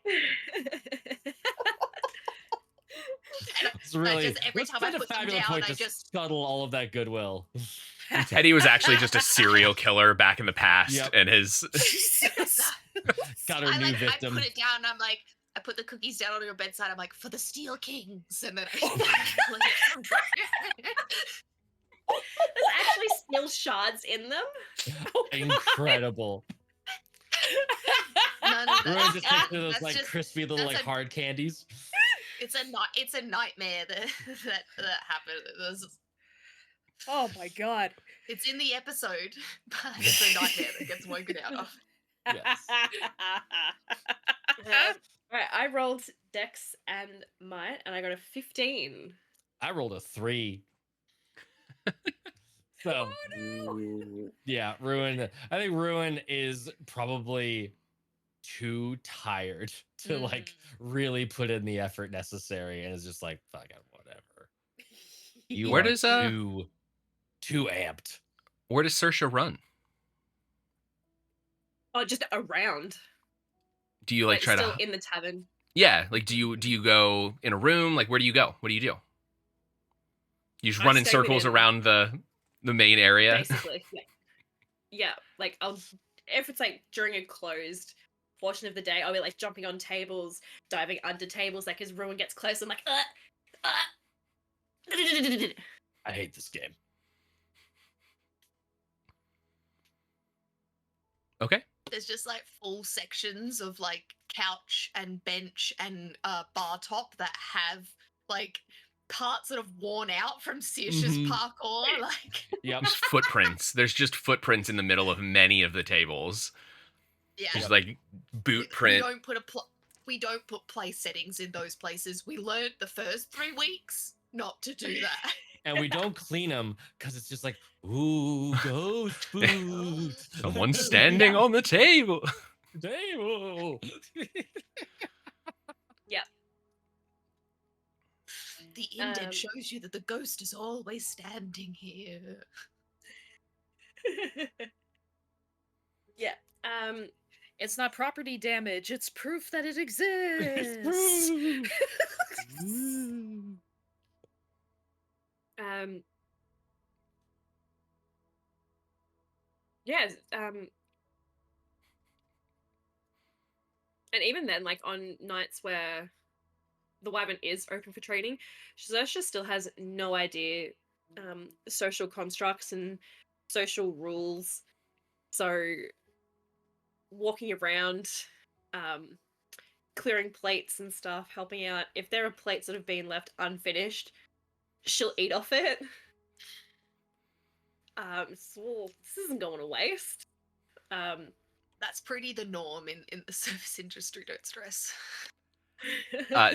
It's really just every let's time I spend a put them fabulous down, point I to just- scuttle all of that goodwill. Teddy was actually just a serial killer back in the past, Yep. and his Got her new victim. I put it down and I'm like, I put the cookies down on your bedside. I'm like, for the Steel Kings. And then I That's actually little shards in them. Oh, God. Incredible. None of Ruin that. just takes those That's like just- crispy little that's like a- hard candies. It's a nightmare that that happened. Oh my God. It's in the episode, but it's a nightmare that gets woken out of. Yes. Right, I rolled Dex and Might, and I got a 15. I rolled a 3. So yeah, Ruin. I think Ruin is probably too tired to like really put in the effort necessary, and is just like, fuck it, whatever. You Where are does, too amped. Where does Saoirse run? Oh, just around. Do you like try still to? in the tavern. Yeah, like do you go in a room? Like where do you go? What do you do? You just I run in stay circles within- around the main area. Basically, yeah. Like if it's like during a closed portion of the day, I'll be like jumping on tables, diving under tables. Like as Ruin gets close, I'm like, I hate this game. Okay. There's just like full sections of like couch and bench and bar top that have like parts that have worn out from Saoirse's Mhm. parkour. Like, Yep. There's footprints. There's just footprints in the middle of many of the tables. yeah, There's like boot we print. don't put we don't put place settings in those places. We learned the first 3 weeks not to do that. And we don't clean them because it's just like, ooh, ghost food. Someone's standing on the table. Table. The indent Um, shows you that the ghost is always standing here. yeah. It's not property damage, it's proof that it exists. Yeah. And even then, like on nights where the Wyvern is open for training, Xersha still has no idea social constructs and social rules. So walking around, clearing plates and stuff, helping out. If there are plates that have been left unfinished, she'll eat off it. So this isn't going to waste. That's pretty the norm in the service industry, don't stress.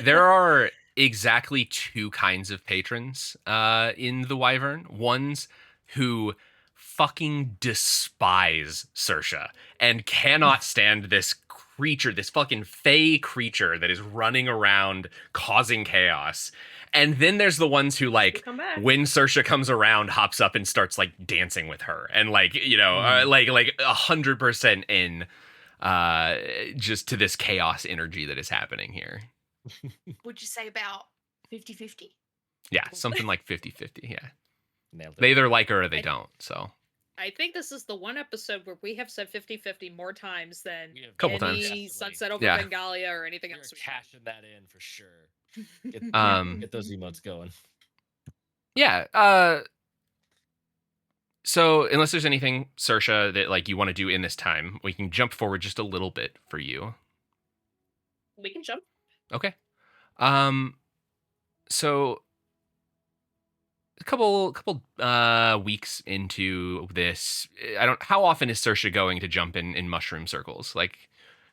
There are exactly 2 kinds of patrons in the Wyvern. Ones who fucking despise Saoirse and cannot stand this creature, this fucking fey creature that is running around causing chaos. And then there's the ones who like Come back. when Saoirse comes around, hops up and starts like dancing with her and like, you know, like 100% in just to this chaos energy that is happening here. Would you say about 50-50? Yeah, something like 50-50. Yeah. Nailed it. They either like her or they I- don't. So I think this is the one episode where we have said 50-50 more times than We have Couple any times. Sunset Over Yeah. Bengalia or anything We're else. cashing that in for sure. Get, get those emotes going. yeah. So unless there's anything, Saoirse, that like you want to do in this time, we can jump forward just a little bit for you. We can jump. Okay. So a couple weeks into this, how often is Saoirse going to jump in mushroom circles? Like,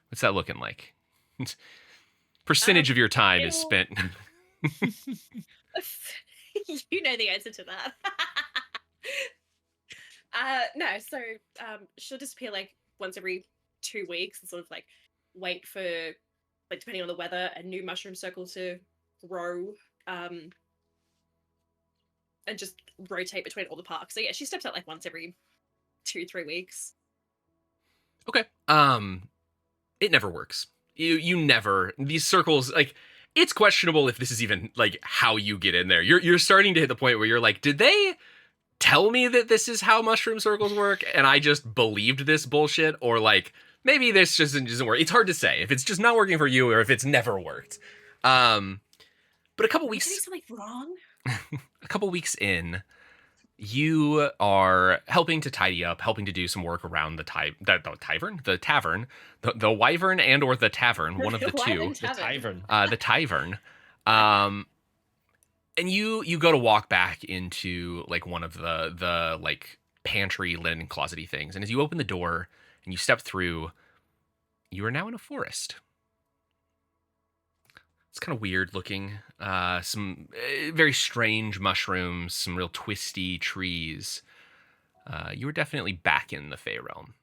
what's that looking like? Percentage of your time is it'll- spent. You know the answer to that. No, so she'll disappear like once every 2 weeks and sort of like wait for, like depending on the weather, a new mushroom circle to grow, and just rotate between all the parks. So yeah, she steps out like once every 2-3 weeks. Okay. It never works. You never, these circles, like, it's questionable if this is even like how you get in there. You're starting to hit the point where you're like, did they tell me that this is how mushroom circles work and I just believed this bullshit, or like maybe this just doesn't work. It's hard to say if it's just not working for you or if it's never worked. But a couple Are you weeks getting something wrong? a couple weeks in, You are helping to tidy up, helping to do some work around the tavern, the wyvern and or the tavern, one of the Wyvern two, The Tavern. Tyvern. the tavern. And you go to walk back into like one of the like pantry linen closety things, and as you open the door and you step through, you are now in a forest. It's kind of weird looking. Some very strange mushrooms, some real twisty trees. You were definitely back in the Fey realm.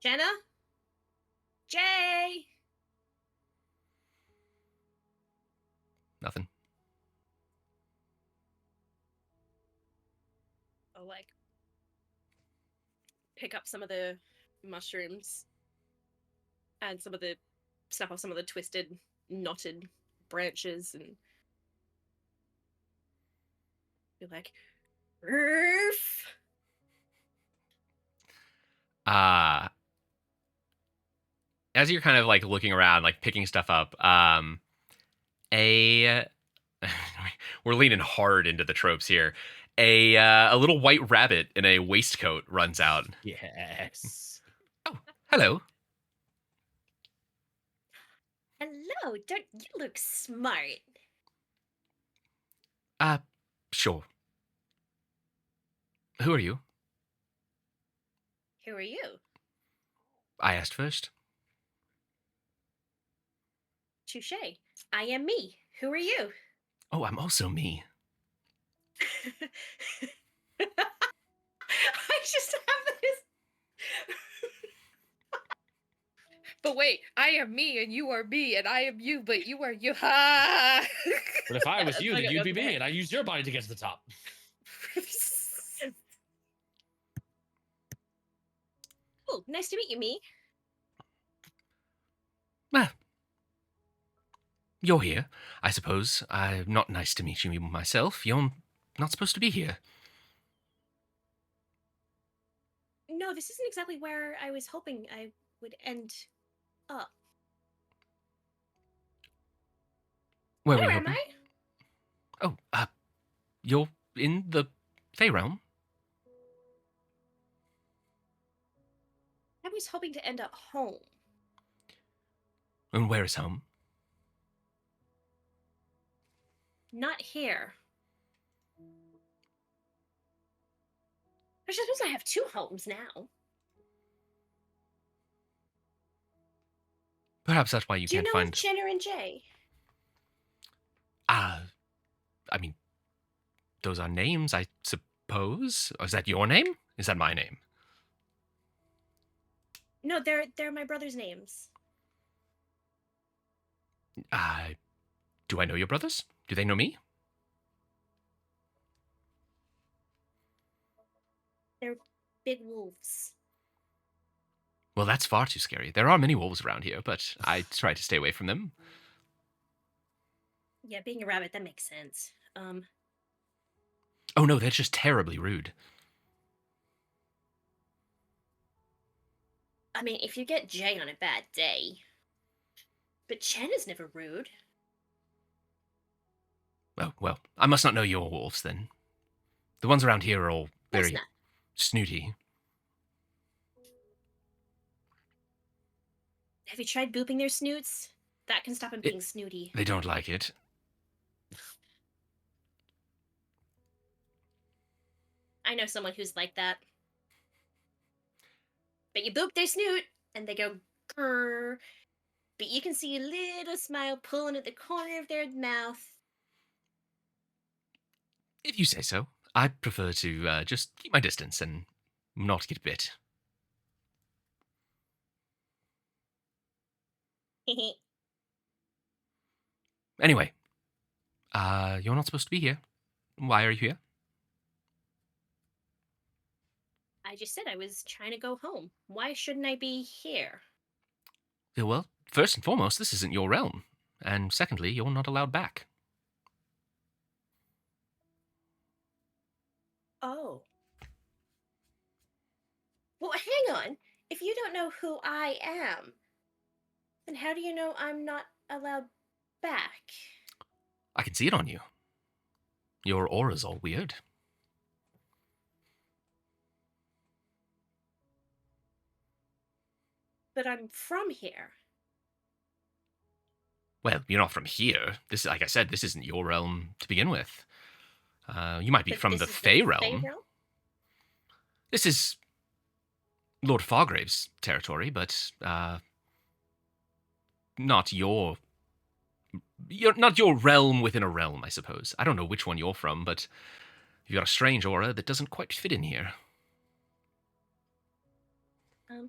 Jenna? Jay! Nothing. I'll like pick up some of the mushrooms and snap off some of the twisted, knotted branches and be like, Roof! As you're kind of like looking around, like picking stuff up, a we're leaning hard into the tropes here. A little white rabbit in a waistcoat runs out. Yes. Oh, hello. Hello, don't you look smart? Sure. Who are you? Who are you? I asked first. Touche. I am me. Who are you? Oh, I'm also me. I just have this. But wait, I am me and you are me and I am you, but you are you. Ha! But if I was That's you, like then a you'd be good me, bit. and I use your body to get to the top. Oh, nice to meet you, me. Well, you're here. I suppose. I'm not nice to meet you myself. You're not supposed to be here. No, this isn't exactly where I was hoping I would end up. Where were you Where am hoping? I? Oh, you're in the Fey realm? I was hoping to end up home. And where is home? Not here. I suppose I have two homes now. Perhaps that's why you Do you can't know find. of Jenner and Jay? I mean, those are names, I suppose. Is that your name? Is that my name? No, they're my brother's names. Do I know your brothers? Do they know me? They're big wolves. Well, that's far too scary. There are many wolves around here, but I try to stay away from them. Yeah, being a rabbit, that makes sense. Oh no, they're just terribly rude. I mean, if you get Jay on a bad day. But Chen is never rude. Oh, well, I must not know your wolves then. The ones around here are all That's very not. snooty. Have you tried booping their snoots? That can stop them being snooty. They don't like it. I know someone who's like that. But you boop their snoot, and they go grrr. But you can see a little smile pulling at the corner of their mouth. If you say so. I prefer to just keep my distance and not get bit. Anyway, you're not supposed to be here. Why are you here? I just said I was trying to go home. Why shouldn't I be here? Yeah, well, first and foremost, this isn't your realm. And secondly, you're not allowed back. Oh. Well, hang on. If you don't know who I am, then how do you know I'm not allowed back. I can see it on you. Your aura's all weird. But I'm from here. Well, you're not from here. This, like I said, this isn't your realm to begin with. You might be But from this the is Fey realm. realm? This is Lord Fargrave's territory, but not your not your realm within a realm, I suppose. I don't know which one you're from, but you've got a strange aura that doesn't quite fit in here.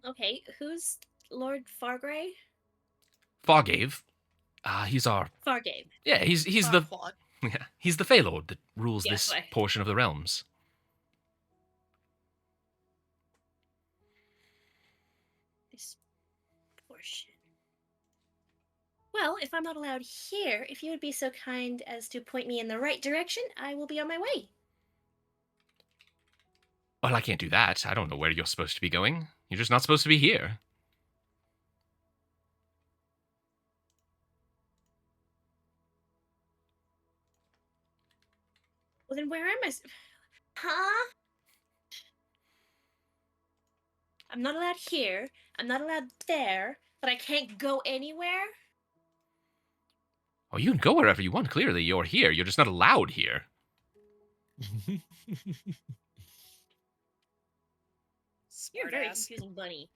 Okay, who's Lord Fargrave? Fargave, he's our Fargave. he's the Farquaad. yeah, he's the Fey Lord that rules Yeah, this right. portion of the realms. This portion. Well, if I'm not allowed here, if you would be so kind as to point me in the right direction, I will be on my way. Well, I can't do that. I don't know where you're supposed to be going. You're just not supposed to be here. Well, then where am I? Huh? I'm not allowed here. I'm not allowed there, but I can't go anywhere? Oh, you can go wherever you want. Clearly, you're here. You're just not allowed here. You're a Smart very ass. confusing bunny.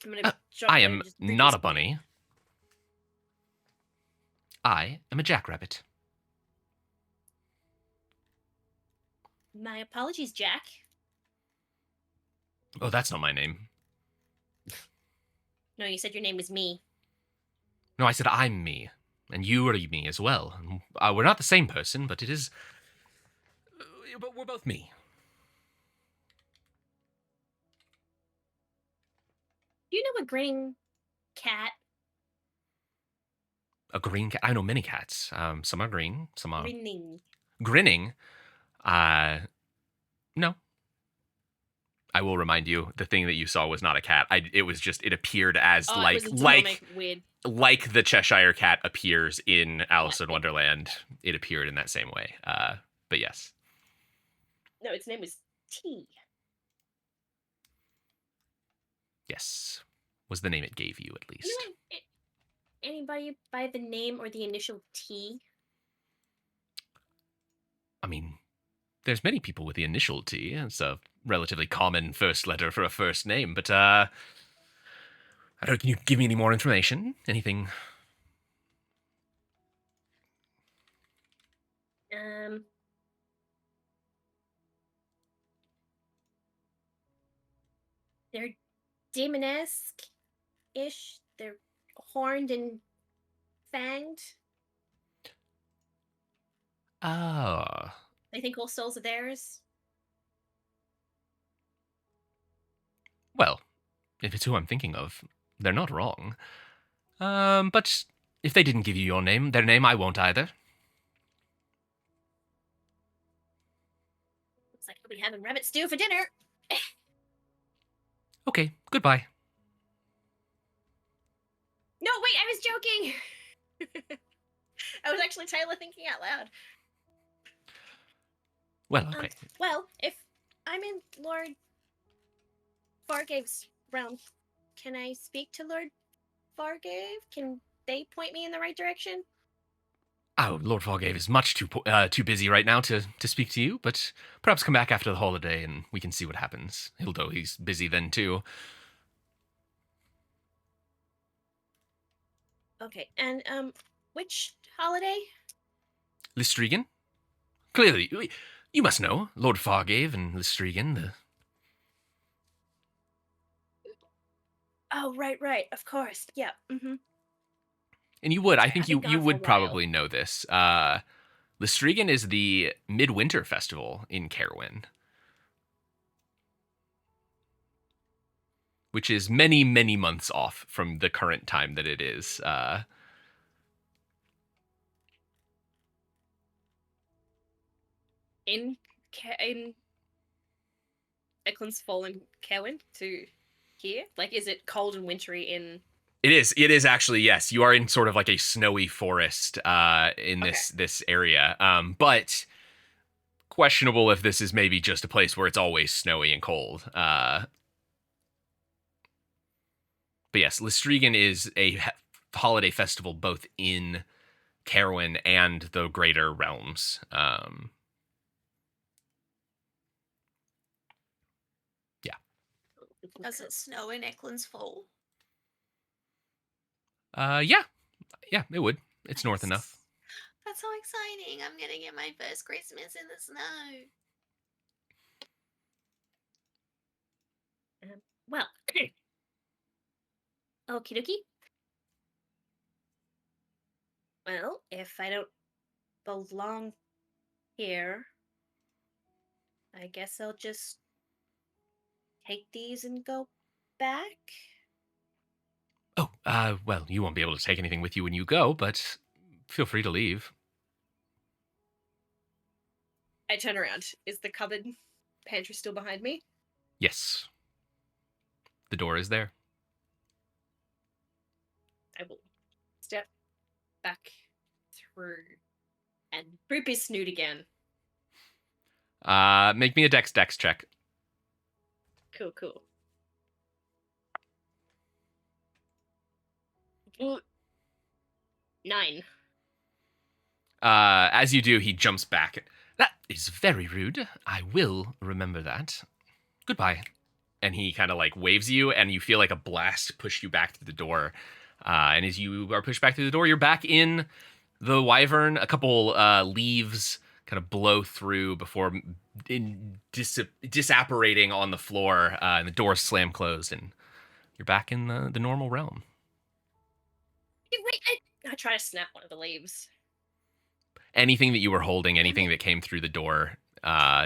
I'm gonna jump I in am and just read not this a bunny. I am a jackrabbit. My apologies, Jack. Oh, that's not my name. No, you said your name was me. No, I said I'm me. And you are me as well. We're not the same person, but it is... but we're both me. Do you know a grinning cat? A green cat. I know many cats. Some are green, some are Grinning. grinning. No. I will remind you, the thing that you saw was not a cat. It was just, it appeared as Oh, it like was a demonic weird. like the Cheshire Cat appears in Alice in Yeah. Wonderland. It appeared in that same way. But yes. No, its name was T. Yes. Was the name it gave you, at least. You know anybody by the name or the initial T? I mean, there's many people with the initial T. It's a relatively common first letter for a first name, but I don't, can you give me any more information? Anything? They're demonesque-ish. They're horned and fanged. Ah. They think all souls are theirs. Well, if it's who I'm thinking of, they're not wrong. But if they didn't give you their name, I won't either. Looks like we'll be having rabbit stew for dinner. Okay, goodbye. No, wait, I was joking. I was actually Taylor thinking out loud. Well, okay. Well, if I'm in Lord Fargave's realm, can I speak to Lord Fargave? Can they point me in the right direction? Oh, Lord Fargave is much too busy right now to speak to you, but perhaps come back after the holiday and we can see what happens. Although he's busy then too. Okay, and which holiday? Listrigan? Clearly, you must know Lord Fargave and Listrigan, the... Oh, right, of course. Yeah. Mm-hmm. And you would, I Sorry, think I've been you gone for a would while. probably know this. Listrigan is the midwinter festival in Caerwyn, which is many, many months off from the current time that it is. In Eklund's Fallen Caerwyn to here? Like, is it cold and wintry in It is. It is actually, yes. You are in sort of like a snowy forest in this area. But questionable if this is maybe just a place where it's always snowy and cold. But yes, Listrigan is a holiday festival both in Caerwyn and the greater realms. Does it snow in Eklund's Fall? Yeah, it would. It's north Nice. enough. That's so exciting. I'm gonna get my first Christmas in the snow. Well, okie dokie. Well, if I don't belong here, I guess I'll just take these and go back. Oh, well, you won't be able to take anything with you when you go, but feel free to leave. I turn around. Is the cupboard pantry still behind me? Yes. The door is there. I will step back through and poop his snoot again. Make me a dex check. Cool. Ooh. 9. As you do, he jumps back. That is very rude. I will remember that. Goodbye. And he kind of like waves you, and you feel like a blast push you back through the door. And as you are pushed back through the door, you're back in the Wyvern. A couple leaves kind of blow through before disapparating on the floor, and the doors slam closed, and you're back in the normal realm. Wait, I try to snap one of the leaves. Anything that you were holding, anything that came through the door,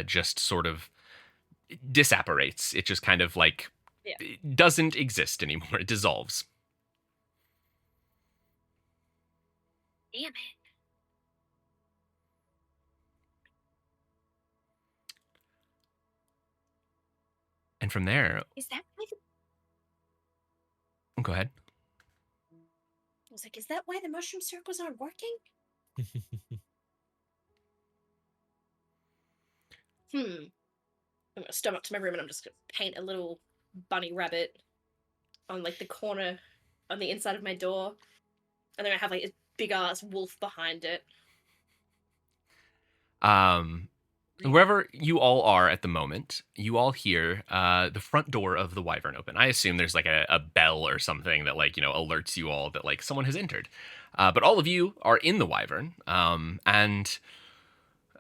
just sort of disapparates. It just kind of like it doesn't exist anymore. It dissolves. Damn it. And from there, Is that why go ahead. I was like, is that why the mushroom circles aren't working? I'm gonna stomp up to my room and I'm just gonna paint a little bunny rabbit on like the corner on the inside of my door. And then I have like a big ass wolf behind it. Wherever you all are at the moment, you all hear the front door of the Wyvern open. I assume there's like a bell or something that like, alerts you all that like someone has entered. But all of you are in the Wyvern, and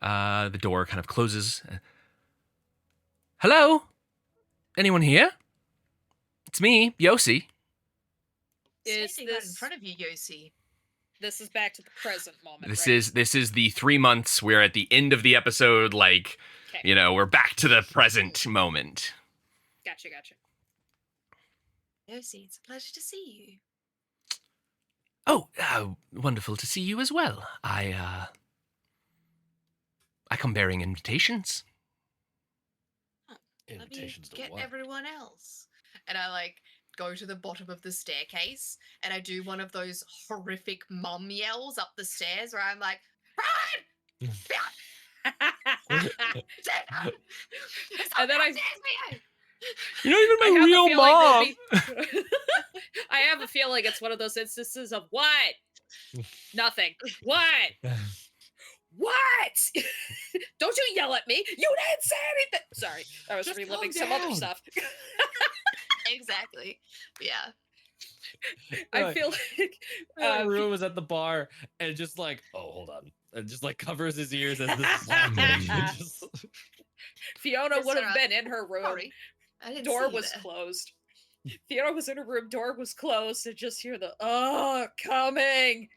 the door kind of closes. Hello? Anyone here? It's me, Yossi. Is Standing right in this- front of you, Yossi. This is back to the present moment. This right? is the 3 months. We're at the end of the episode, like, Okay. we're back to the present moment. Gotcha. Yossi, it's a pleasure to see you. Oh, wonderful to see you as well. I come bearing invitations. Let me Invitations to get what? everyone else. And I like go to the bottom of the staircase and I do one of those horrific mum yells up the stairs where I'm like, Run! And then You're not even I my have a real feeling mom. there'll be- I have a feeling it's one of those instances of what? Nothing. What? What? Don't you yell at me. You didn't say anything. Sorry, I was Just reliving calm some other down. stuff. Exactly. Yeah. I Right. feel like Rue was at the bar and just like, oh, hold on. And just like covers his ears as this is happening. And just... Fiona Yes, would sir, have been in her room. Sorry. I didn't Door see you was there. closed. Fiona was in her room. Door was closed. And just hear the coming.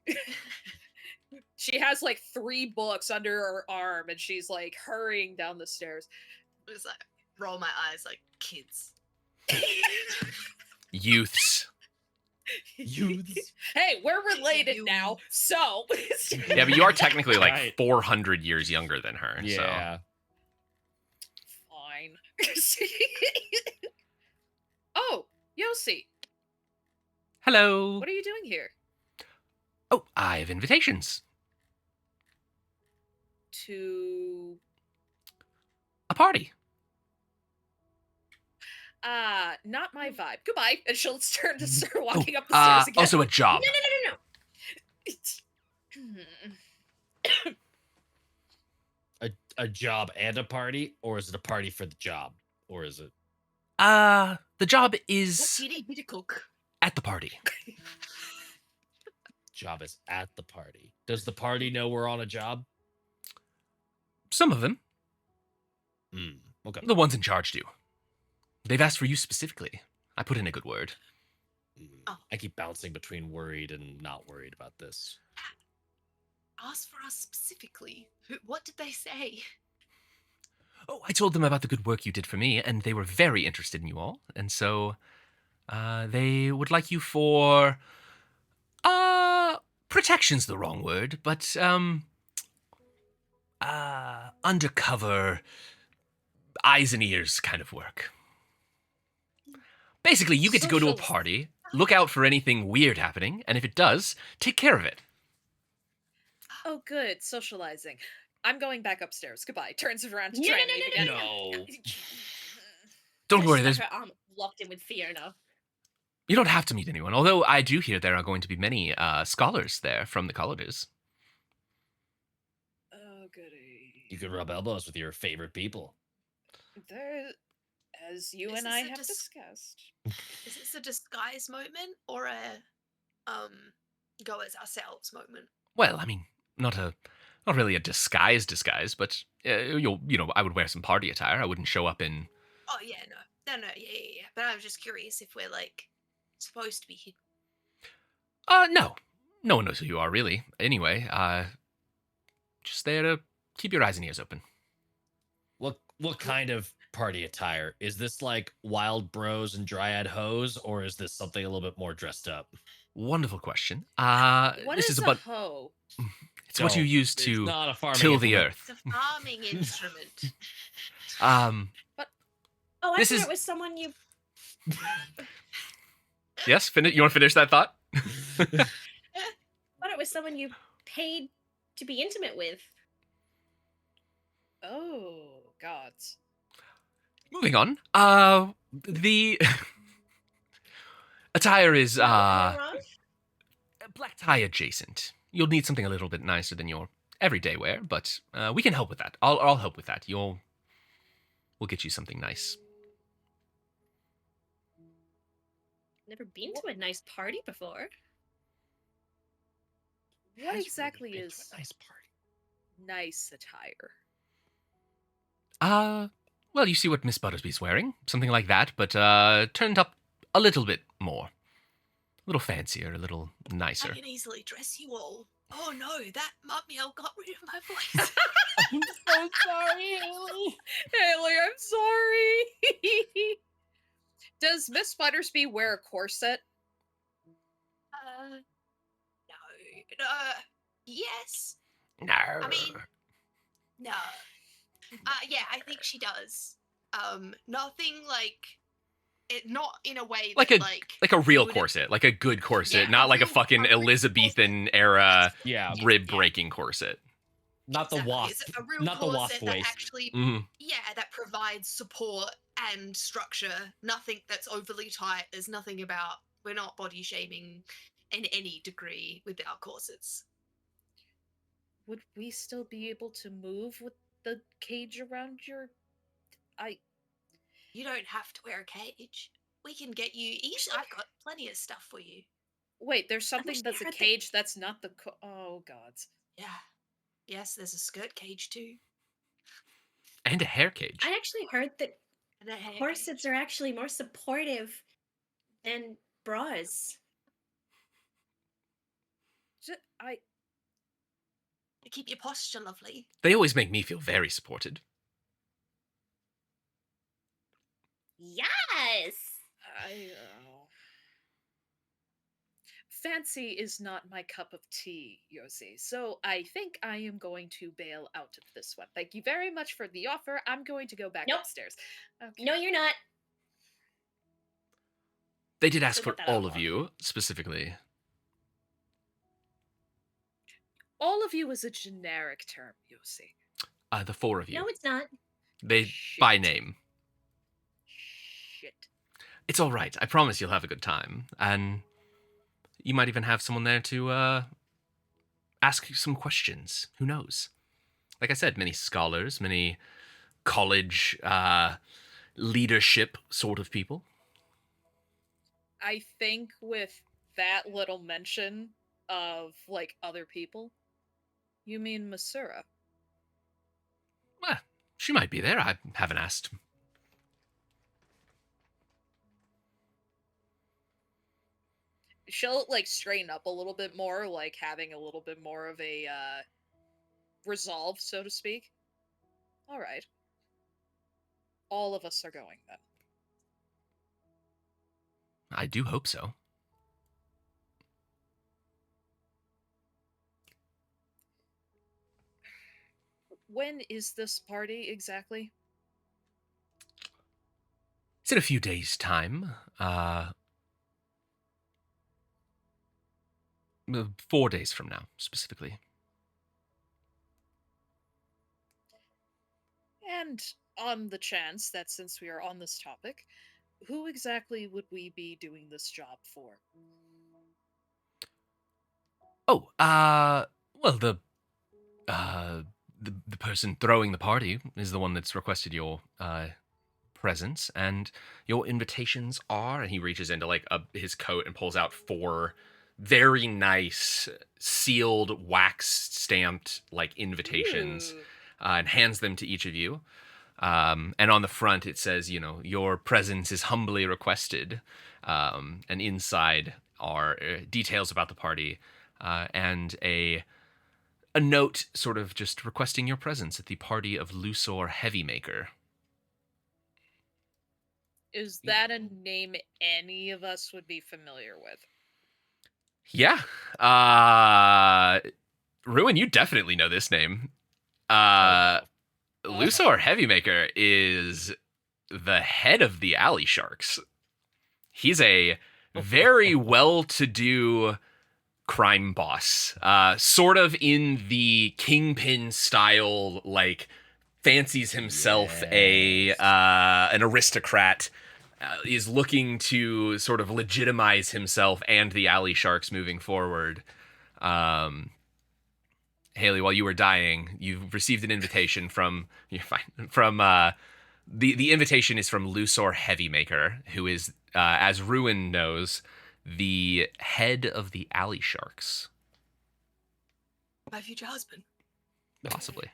She has like 3 books under her arm, and she's like hurrying down the stairs. It was like roll my eyes like kids. Youths. Youths. Hey, we're related You- now, so Yeah, but you are technically like Right. 400 years younger than her. So. Yeah. fine. Oh, Yossi, Hello. What are you doing here? Oh, I have invitations. To A party. not my vibe. Goodbye. And she'll turn to start walking up the stairs again. Also a job. No. A job and a party, or is it a party for the job, or is it? The job What is do you need me to cook? at the party. Job is at the party. Does the party know we're on a job? Some of them. Okay. The ones in charge do. They've asked for you specifically. I put in a good word. Oh. I keep bouncing between worried and not worried about this. Ask for us specifically. What did they say? Oh, I told them about the good work you did for me, and they were very interested in you all. And so, they would like you for, protection's the wrong word, but, undercover, eyes and ears kind of work. Basically, you get to go to a Social- party, look out for anything weird happening, and if it does, take care of it. Oh, good. Socializing. I'm going back upstairs. Goodbye. Turns around to No, try no, and no, leave no, again. no, No. Don't She's worry, got there's her arm locked in with Fiona. you don't have to meet anyone, although I do hear there are going to be many scholars there from the colleges. Oh, goody. You could rub elbows with your favorite people. There, as you Is and this I a have dis- discussed. Is this a disguise moment or a go as ourselves moment? Well, I mean, not really a disguise, but I would wear some party attire. I wouldn't show up in. Oh yeah, no, yeah. But I was just curious if we're like supposed to be hidden. No, no one knows who you are really. Anyway, just there to keep your eyes and ears open. What kind of party attire? Is this like wild bros and dryad hoes, or is this something a little bit more dressed up? Wonderful question. What This is a about. hoe? It's what you Don't. use It's to not a farming till the implement. earth. It's a farming instrument. Oh, I This thought is- it was someone you. Yes, you want to finish that thought? Thought it was someone you paid to be intimate with. Oh, gods. Moving on. The attire is Am I wrong? black tie adjacent. You'll need something a little bit nicer than your everyday wear, but we can help with that. I'll help with that. We'll get you something nice. Never been to a nice party before. What Has exactly really been to is a nice party? nice attire? Well, you see what Miss Buttersby's wearing, something like that, but turned up a little bit more, a little fancier, a little I nicer. can easily dress you all. Oh no, that mummy got rid of my voice. I'm so sorry, Haley. Haley, I'm sorry. Does Miss Buttersby wear a corset? no. Yes. No. I mean, no. Yeah, I think she does. Nothing like it. Not in a way Like that, like a real you would- corset, like a good corset, Yeah, not a like a real- fucking a real Elizabethan era Yeah, Yeah. rib breaking corset. not the Exactly. wasp. It's a real Not the wasp corset that waist. actually, Mhm. yeah, that provides support and structure. Nothing that's overly tight. There's nothing about. We're not body shaming in any degree with our corsets. Would we still be able to move with the cage around your... You don't have to wear a cage. We can get you. Easily, I've got plenty of stuff for you. Wait, there's something actually that's a heard that- cage that's not the... Oh, gods. Yeah. Yes, there's a skirt cage too. And a hair cage. I actually heard that And a hair corsets cage. are actually more supportive than bras. To keep your posture lovely. They always make me feel very supported. Yes. Fancy is not my cup of tea, Yossi, so I think I am going to bail out of this one. Thank you very much for the offer. I'm going to go back Nope. upstairs. Okay. No, you're not. They did ask So for get that out all of more. you, specifically. All of you is a generic term, you see. The 4 of you. No, it's not. They, by Shit. name. Shit. It's all right. I promise you'll have a good time. And you might even have someone there to ask you some questions. Who knows? Like I said, many scholars, many college leadership sort of people. I think with that little mention of like other people, you mean Masura. Well, she might be there. I haven't asked. She'll like straighten up a little bit more, like having a little bit more of a resolve, so to speak. All right. All of us are going then. I do hope so. When is this party exactly? It's in a few days' time. 4 days from now, specifically. And on the chance that since we are on this topic, who exactly would we be doing this job for? Oh, well, the person throwing the party is the one that's requested your presence, and your invitations are. And he reaches into like his coat and pulls out 4 very nice sealed, wax stamped like invitations, Ooh. and hands them to each of you. And on the front it says, your presence is humbly requested. And inside are details about the party, and a note sort of just requesting your presence at the party of Lusor Heavymaker. Is that a name any of us would be familiar with? Yeah. Ruin, you definitely know this name. Lusor Heavymaker is the head of the Alley Sharks. He's a very well-to-do crime boss, sort of in the Kingpin style, like fancies himself an aristocrat, is looking to sort of legitimize himself and the Alley Sharks moving forward. Haley, while you were dying, you've received an invitation from the invitation is from Lusor Heavymaker, who is, as Ruin knows, the head of the Alley Sharks. My future husband. Possibly.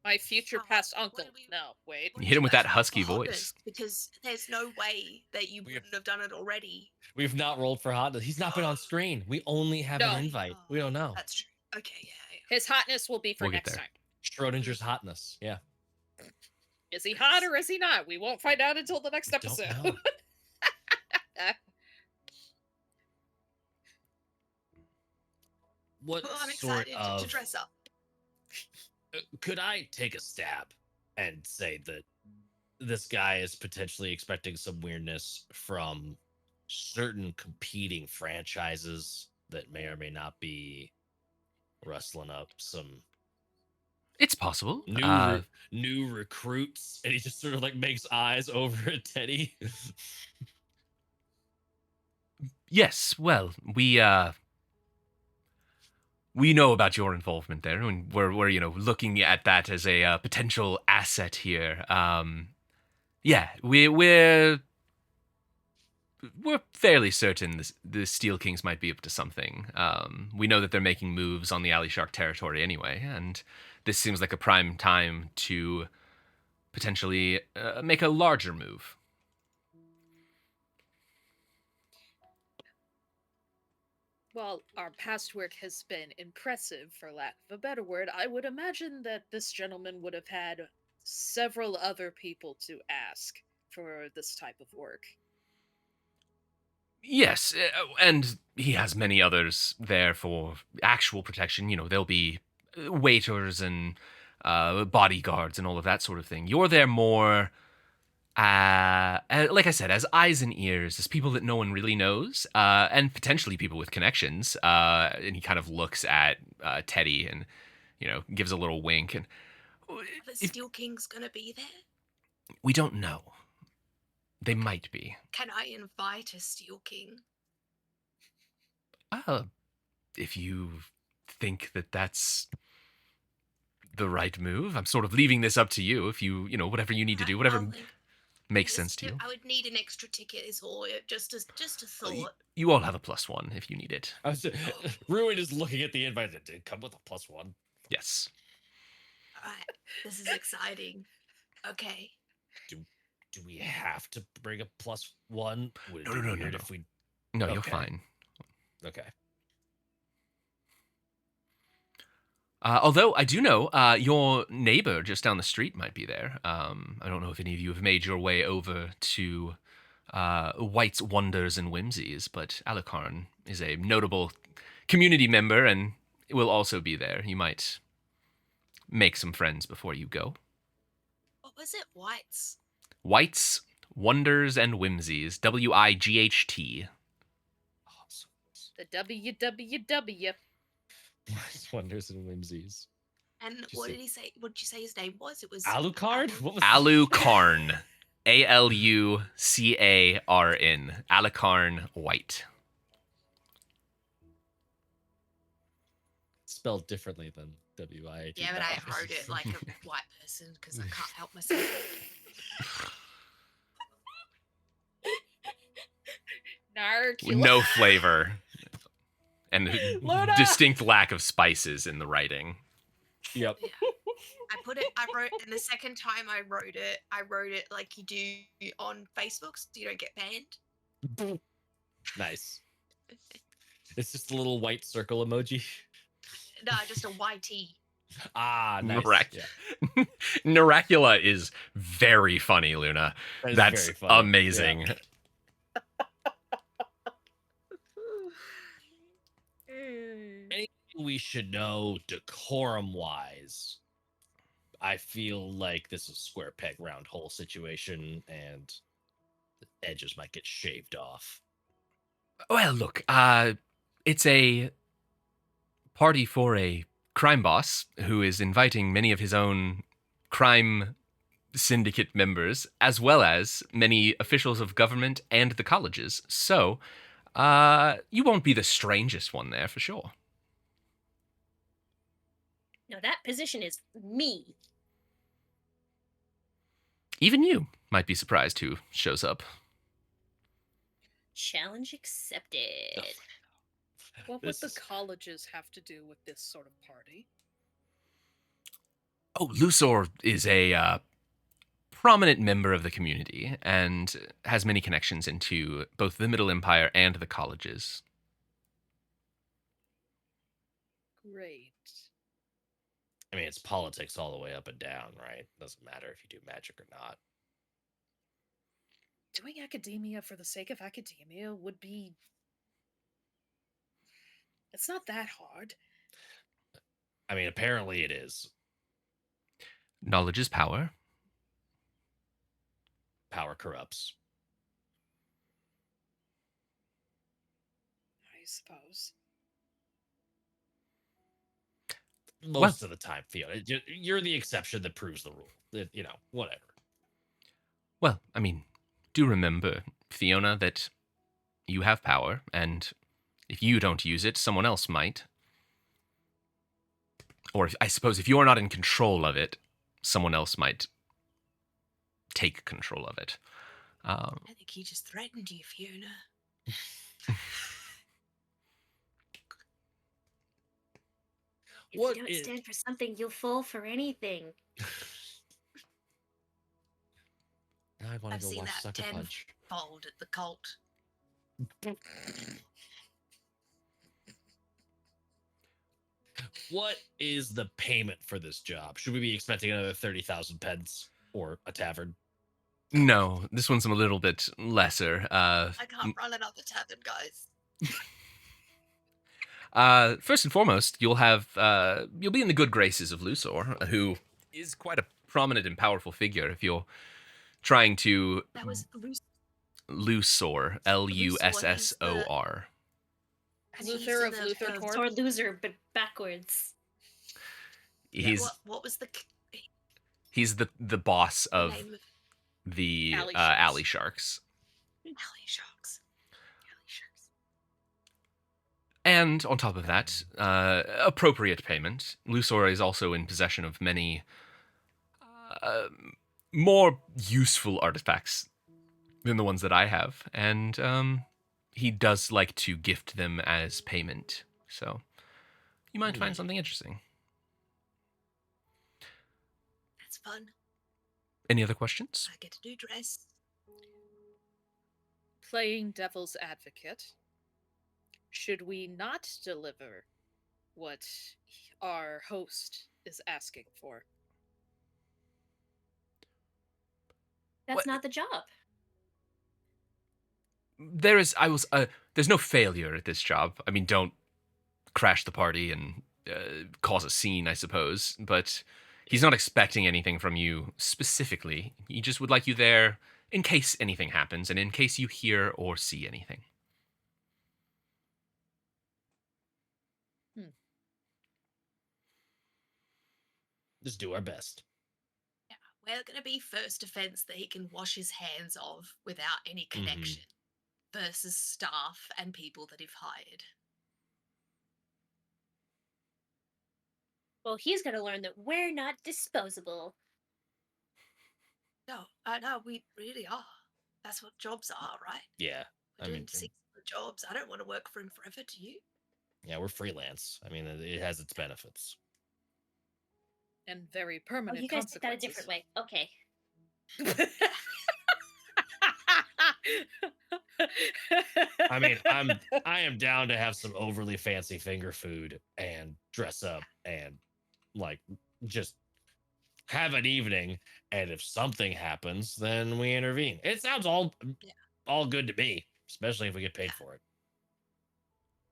My future So, past what uncle. do we- No, wait. You hit him with that That's husky for voice. hotness, because there's no way that you wouldn't have done it already. We've not rolled for hotness. He's not been on screen. We only have No. an invite. We don't know. That's true. Okay, yeah. His hotness will be for We'll get next there. time. Schrodinger's hotness. Yeah. Is he hot or is he not? We won't find out until the next Don't episode. know. What Well, I'm sort excited of to dress up. could I take a stab and say that this guy is potentially expecting some weirdness from certain competing franchises that may or may not be rustling up some It's possible. new recruits, and he just sort of like makes eyes over at Teddy. Yes, well, we know about your involvement there, and we're looking at that as a potential asset here. Yeah, we're fairly certain the Steel Kings might be up to something. We know that they're making moves on the Alley Shark territory anyway, and this seems like a prime time to potentially make a larger move. Well, our past work has been impressive, for lack of a better word. I would imagine that this gentleman would have had several other people to ask for this type of work. Yes, and he has many others there for actual protection. There'll be waiters and bodyguards and all of that sort of thing. You're there more like I said, as eyes and ears, as people that no one really knows, and potentially people with connections. And he kind of looks at Teddy and, gives a little wink. And The if, Steel King's gonna be there. we don't know. They might be. Can I invite a Steel King? If you think that that's the right move, I'm sort of leaving this up to you. If you, whatever you need to do, whatever I'll- makes sense to you. I would need an extra ticket, is all. Just a thought. You all have a +1 if you need it. Ruin is looking at the invite. It did come with a +1. Yes. All right, this is exciting. Okay. Do we have to bring a +1? Would it No, be no, no, weird no. if we? No, you're Okay. fine. Okay. Although I do know your neighbor just down the street might be there. I don't know if any of you have made your way over to White's Wonders and Whimsies, but Alucard is a notable community member and will also be there. You might make some friends before you go. What was it? Whites. White's Wonders and Whimsies. WIGHT. Awesome. The WWW. Wonders and whimsies. And Just what say- did he say? What did you say his name was? It was Alucard? What was Alucarn. ALUCARN. Alucarn White. spelled differently than WIHT? Yeah, but I wrote it like a white person because I can't help myself. Narcula. No flavor. And a Luna! distinct lack of spices in the writing. Yep. I wrote, and the second time I wrote it like you do on Facebook so you don't get banned. Nice. It's just a little white circle emoji. No, just a YT. Ah, nice. Mirac- Naracula is very funny, Luna. That is That's very funny. amazing. Yeah. Anything we should know decorum wise? I feel like this is square peg round hole situation, and the edges might get shaved off. Well, look, it's a party for a crime boss who is inviting many of his own crime syndicate members, as well as many officials of government and the colleges. So, you won't be the strangest one there for sure. No, that position is me. Even you might be surprised who shows up. Challenge accepted. What would This the is- colleges have to do with this sort of party? Oh, Lusor is a prominent member of the community and has many connections into both the Middle Empire and the colleges. Great. I mean, it's politics all the way up and down, right? Doesn't matter if you do magic or not. Doing academia for the sake of academia would be. It's not that hard. I mean, apparently it is. Knowledge is power. Power corrupts. I suppose. Most of the time, Fiona. You're the exception that proves the rule. You know, whatever. Well, I mean, do remember, Fiona, that you have power, and if you don't use it, someone else might. Or I suppose if you're not in control of it, someone else might take control of it. I think he just threatened you, Fiona. If What you don't is- stand for something, you'll fall for anything. Now I want I've to go seen watch that Sucker Punch. tenfold at the cult. What is the payment for this job? Should we be expecting another 30,000 pence or a tavern? No, this one's a little bit lesser. I can't run another tavern, guys. First and foremost, you'll be in the good graces of Lusor, who is quite a prominent and powerful figure. If you're trying to That was loose. Lusor, Lussor. Luther of Luther Corn. Corn. Or loser, but backwards. What was the He's the boss of name of the Alley alley Sharks. sharks. Alley Sharks? Alley Sharks. And on top of that, appropriate payment. Lusor is also in possession of many more useful artifacts than the ones that I have, and he does like to gift them as payment. So you might find something interesting. That's fun. Any other questions? I get a new dress. Playing devil's advocate, should we not deliver what our host is asking for? That's What- not the job. There's no failure at this job. I mean, don't crash the party and cause a scene, I suppose. But he's not expecting anything from you specifically. He just would like you there in case anything happens and in case you hear or see anything. Just do our best. Yeah, we're going to be first offense that he can wash his hands of without any connection versus staff and people that he've hired. Well, he's gonna learn that we're not disposable. No, we really are. That's what jobs are, right? Yeah. We're I doing mean, 6 jobs. I don't want to work for him forever, do you? yeah, we're freelance. I mean, it has its benefits. And very Oh, permanent you guys did that a consequences. different way. Okay. I mean, I am down to have some overly fancy finger food and dress up and like just have an evening. And if something happens, then we intervene. It sounds all good to me, especially if we get paid for it.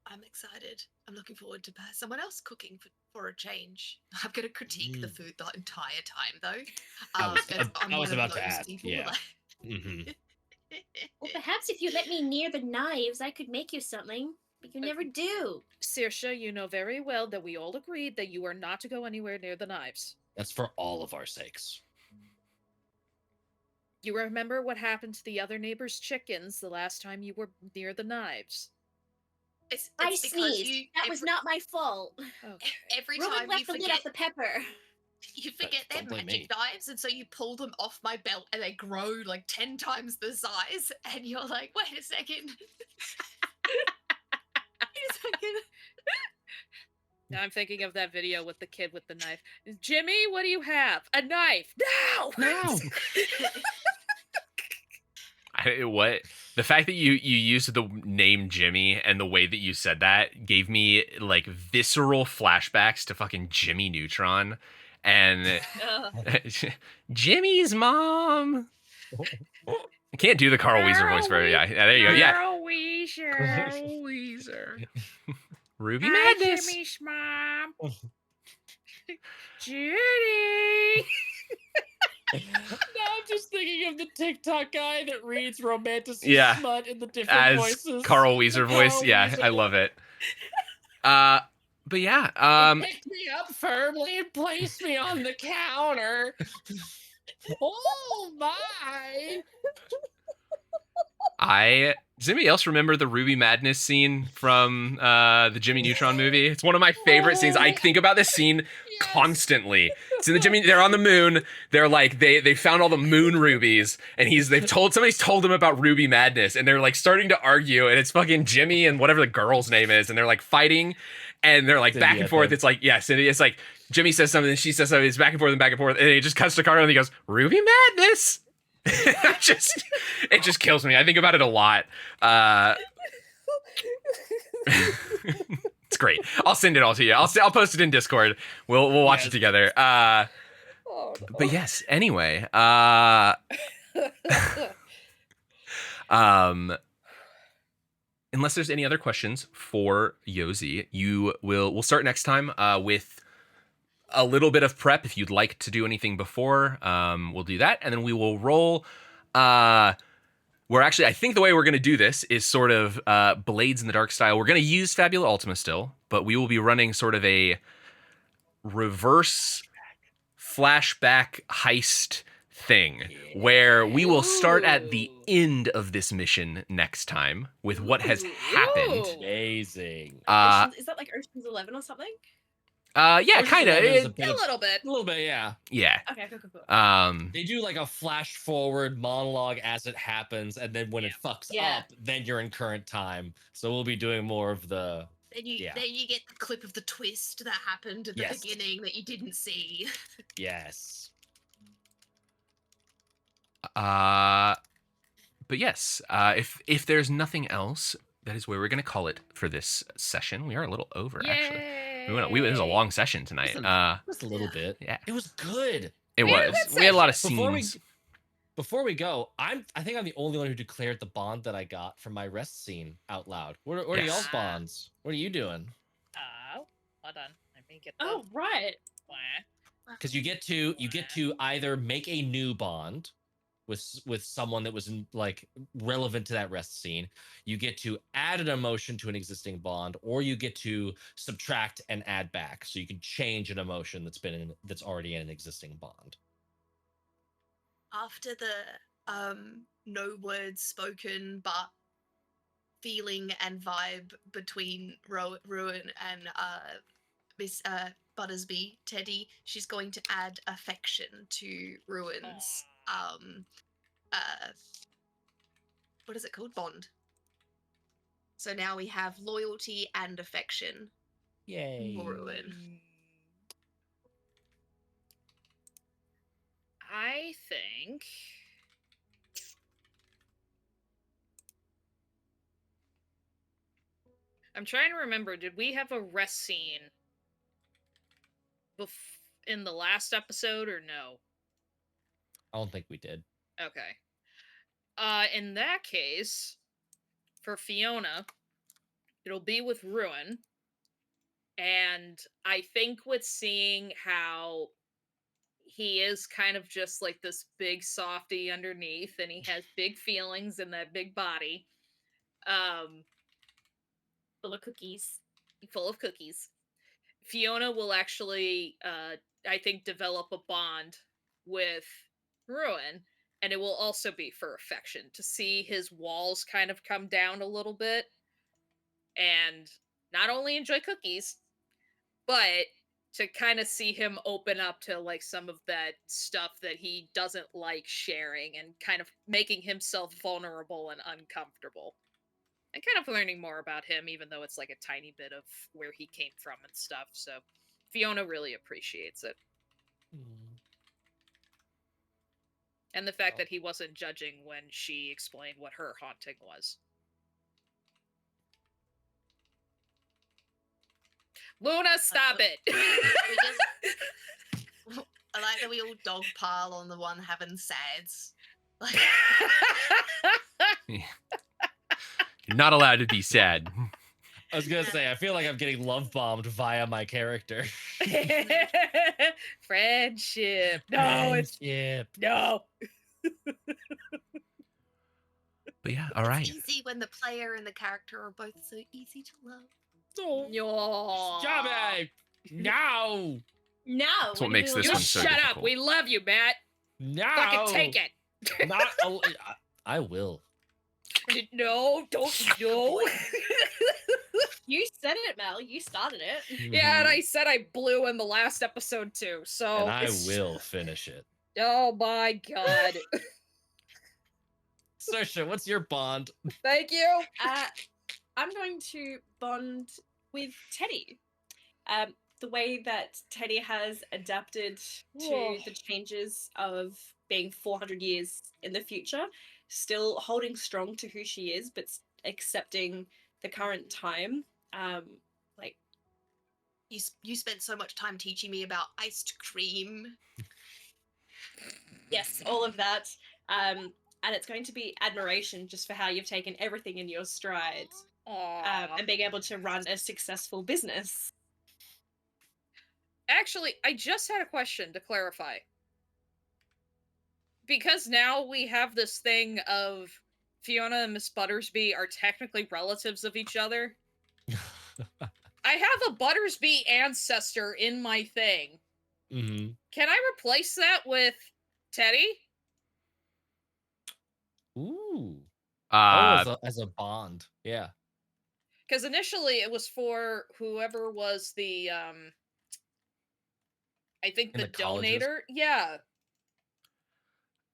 I'm excited. I'm looking forward to someone else cooking for a change. I'm going to critique the food the entire time, though. I was I'm I was one of about to those ask. people, Yeah. like- hmm Well, perhaps if you let me near the knives, I could make you something, but you never do. Saoirse, you know very well that we all agreed that you are not to go anywhere near the knives. That's for all of our sakes. You remember what happened to the other neighbor's chickens the last time you were near the knives? It's I because sneezed. That was not my fault. Okay. every Ruben time you left the lid forget off the pepper. you forget they're don't blame magic me. knives, and so you pull them off my belt, and they grow like 10 times the size, and you're like, wait a second. Wait a second. Now I'm thinking of that video with the kid with the knife. Jimmy, what do you have? A knife. No! No. What the fact that you used the name Jimmy and the way that you said that gave me like visceral flashbacks to fucking Jimmy Neutron and Jimmy's mom. I can't do the Carl Weezer voice very yeah. There you go. Yeah. Carl Weezer. Carl Weezer. Ruby Hi, Madness. Jimmy's mom. Judy. Now I'm just thinking of the TikTok guy that reads romantic Yeah. smut in the different As voices. Carl Weezer The voice. Carl Yeah, Weezer. I love it. But yeah, He picked me up firmly and placed me on the counter. Oh my! does anybody else remember the Ruby Madness scene from the Jimmy Neutron movie? It's one of my favorite scenes. I think about this scene constantly. It's in the Jimmy. They're on the moon. They're like they found all the moon rubies, and somebody's told him about Ruby Madness, and they're like starting to argue, and it's fucking Jimmy and whatever the girl's name is, and they're like fighting, and they're like Cindy, back I and forth. think. It's like Cindy. It's like Jimmy says something, and she says something. It's back and forth and back and forth, and it just cuts to Carl, and he goes Ruby Madness. It just kills me. I think about it a lot. It's great. I'll send it all to you. I'll post it in Discord. We'll watch it Yes. together. Oh, no. But yes. Anyway. Unless there's any other questions for Yosi, we'll start next time with a little bit of prep if you'd like to do anything before. We'll do that, and then we will roll. We're actually, I think the way we're going to do this is sort of Blades in the Dark style. We're going to use Fabula Ultima still, but we will be running sort of a reverse flashback heist thing where we will start at the end of this mission next time with what has happened. Amazing. Is that like Ocean's 11 or something? Yeah, Ocean's kind 11 is of. A little bit. A little bit, yeah. Yeah. Okay, cool. They do like a flash forward monologue as it happens, and then when it fucks Yeah. up, then you're in current time. So we'll be doing more of the Then you get the clip of the twist that happened at the Yes. beginning that you didn't see. yes. But yes, if there's nothing else, that is where we're going to call it for this session. We are a little over, actually. It was a long session tonight. Just a little bit. Yeah. It was good. It We had a was. good We had a lot of Before scenes. Before we go, I think I'm the only one who declared the bond that I got from my rest scene out loud. What are Yes. y'all's bonds? What are you doing? Hold on. Let me get the Oh, right. Because you get to either make a new bond with someone that was like relevant to that rest scene. You get to add an emotion to an existing bond, or you get to subtract and add back. So you can change an emotion that's already in an existing bond. After the no words spoken but feeling and vibe between Ruin and Miss Buttersby, Teddy, she's going to add affection to Ruin's what is it called? Bond. So now we have loyalty and affection Yay. for Ruin. I think I'm trying to remember, did we have a rest scene in the last episode or no? I don't think we did. Okay. In that case, for Fiona, it'll be with Ruin. And I think with seeing how he is kind of just like this big softy underneath, and he has big feelings in that big body. Full of cookies. Full of cookies. Fiona will actually, I think, develop a bond with Ruin, and it will also be for affection, to see his walls kind of come down a little bit, and not only enjoy cookies, but to kind of see him open up to like some of that stuff that he doesn't like sharing, and kind of making himself vulnerable and uncomfortable. And kind of learning more about him, even though it's like a tiny bit of where he came from and stuff. So Fiona really appreciates it. And the fact that he wasn't judging when she explained what her haunting was. Luna, stop it! I like that we all dogpile on the one having sads. Like, You're not allowed to be sad. I was gonna say, I feel like I'm getting love bombed via my character. Friendship. No, Friendship. no. But yeah, all right. it's easy when the player and the character are both so easy to love. No. Stop it! No! No. That's what makes this You one so shut difficult. up. We love you, Matt. No! Fucking take it. Not I will. No, don't. No. You said it, Mel. You started it. Yeah, and I said I blew in the last episode too, so. And I will finish it. Oh my god. Saoirse, what's your bond? Thank you. I'm going to bond with Teddy. The way that Teddy has adapted to the changes of being 400 years in the future, still holding strong to who she is, but accepting the current time. Like, You spent so much time teaching me about iced cream. yes, all of that. And it's going to be admiration just for how you've taken everything in your stride, and being able to run a successful business. Actually, I just had a question to clarify. Because now we have this thing of Fiona and Miss Buttersby are technically relatives of each other. I have a Buttersby ancestor in my thing. Mm-hmm. Can I replace that with Teddy? Ooh. Uh, As a bond. Yeah. Because initially it was for whoever was the I think In the the colleges? donator. Yeah.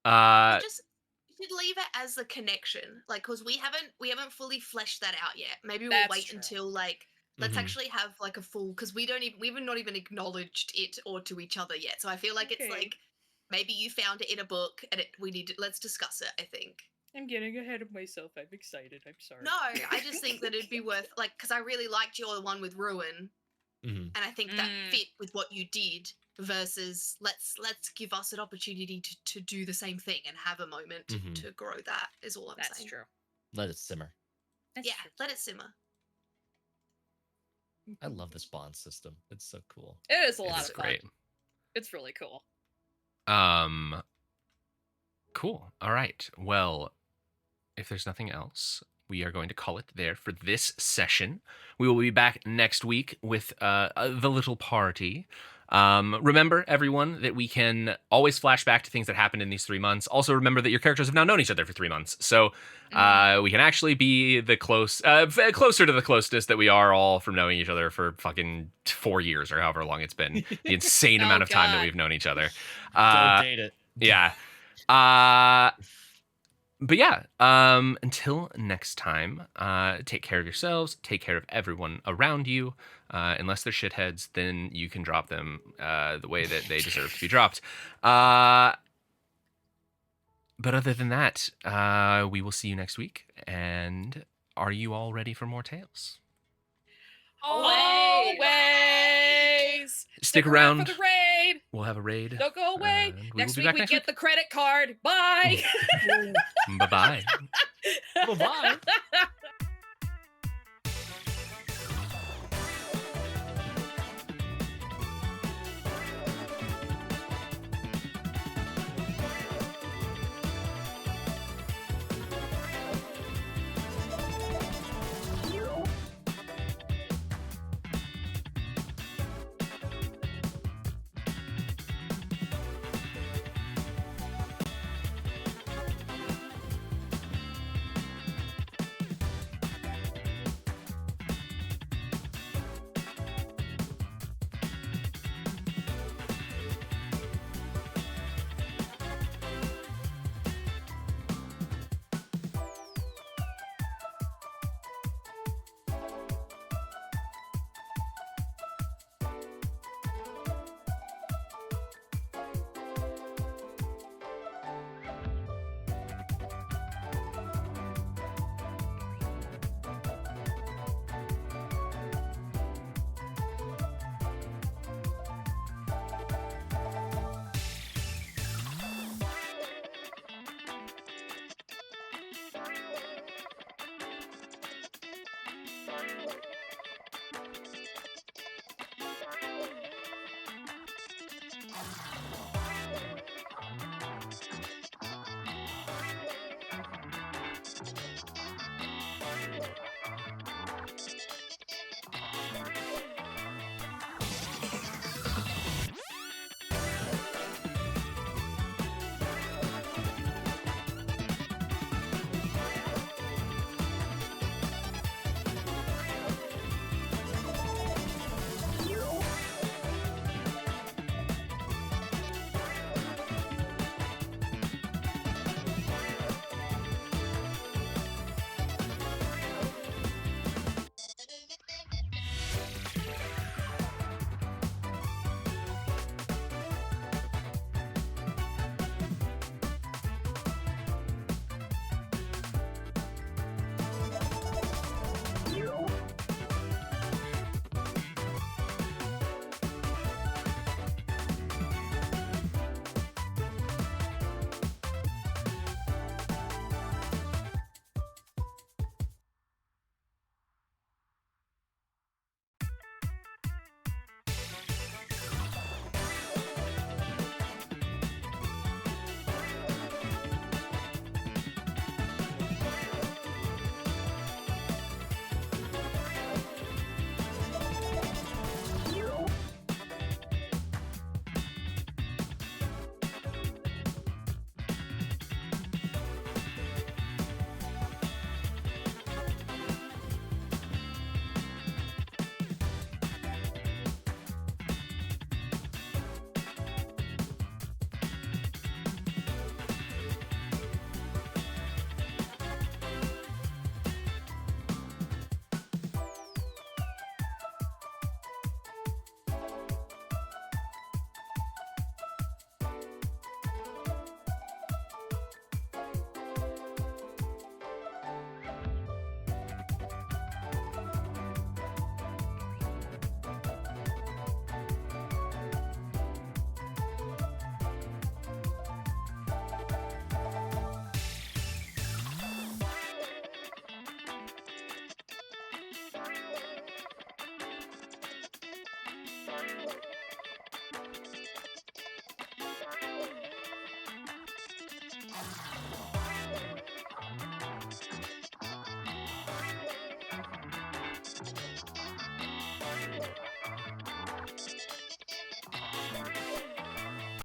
I uh, just you should leave it as a connection, like because we haven't fully fleshed that out yet. Maybe we'll That's wait true. until like let's Mhm. actually have like a full because we've not even acknowledged it or to each other yet. So I feel like it's Okay. like maybe you found it in a book and we need to let's discuss it. I think. I'm getting ahead of myself. I'm excited. I'm sorry. No, I just think that it'd be worth like because I really liked your one with Ruin, Mhm. and I think that Mm. fit with what you did. Versus let's give us an opportunity to do the same thing and have a moment Mhm. to grow that is all I'm That's saying. true. Let it simmer. That's Yeah, true. let it simmer. I love this bond system. It's so cool. It is a lot it's of fun. great. It's really cool. Cool. All right. Well, if there's nothing else, we are going to call it there for this session. We will be back next week with the little party. Remember, everyone, that we can always flash back to things that happened in these 3 months. Also, remember that your characters have now known each other for 3 months, so we can actually be the closer to the closest that we are all from knowing each other for fucking 4 years or however long it's been. The insane Oh, amount of time that God. we've known each other. Don't date it. Yeah. But yeah, until next time, take care of yourselves, take care of everyone around you. Unless they're shitheads, then you can drop them the way that they deserve to be dropped. But other than that, we will see you next week. And are you all ready for more tales? Always. Stick for around. the raid. We'll have a raid. Don't go away. and we will Next be week back we next get week. the credit card. Bye. Bye-bye. Bye-bye.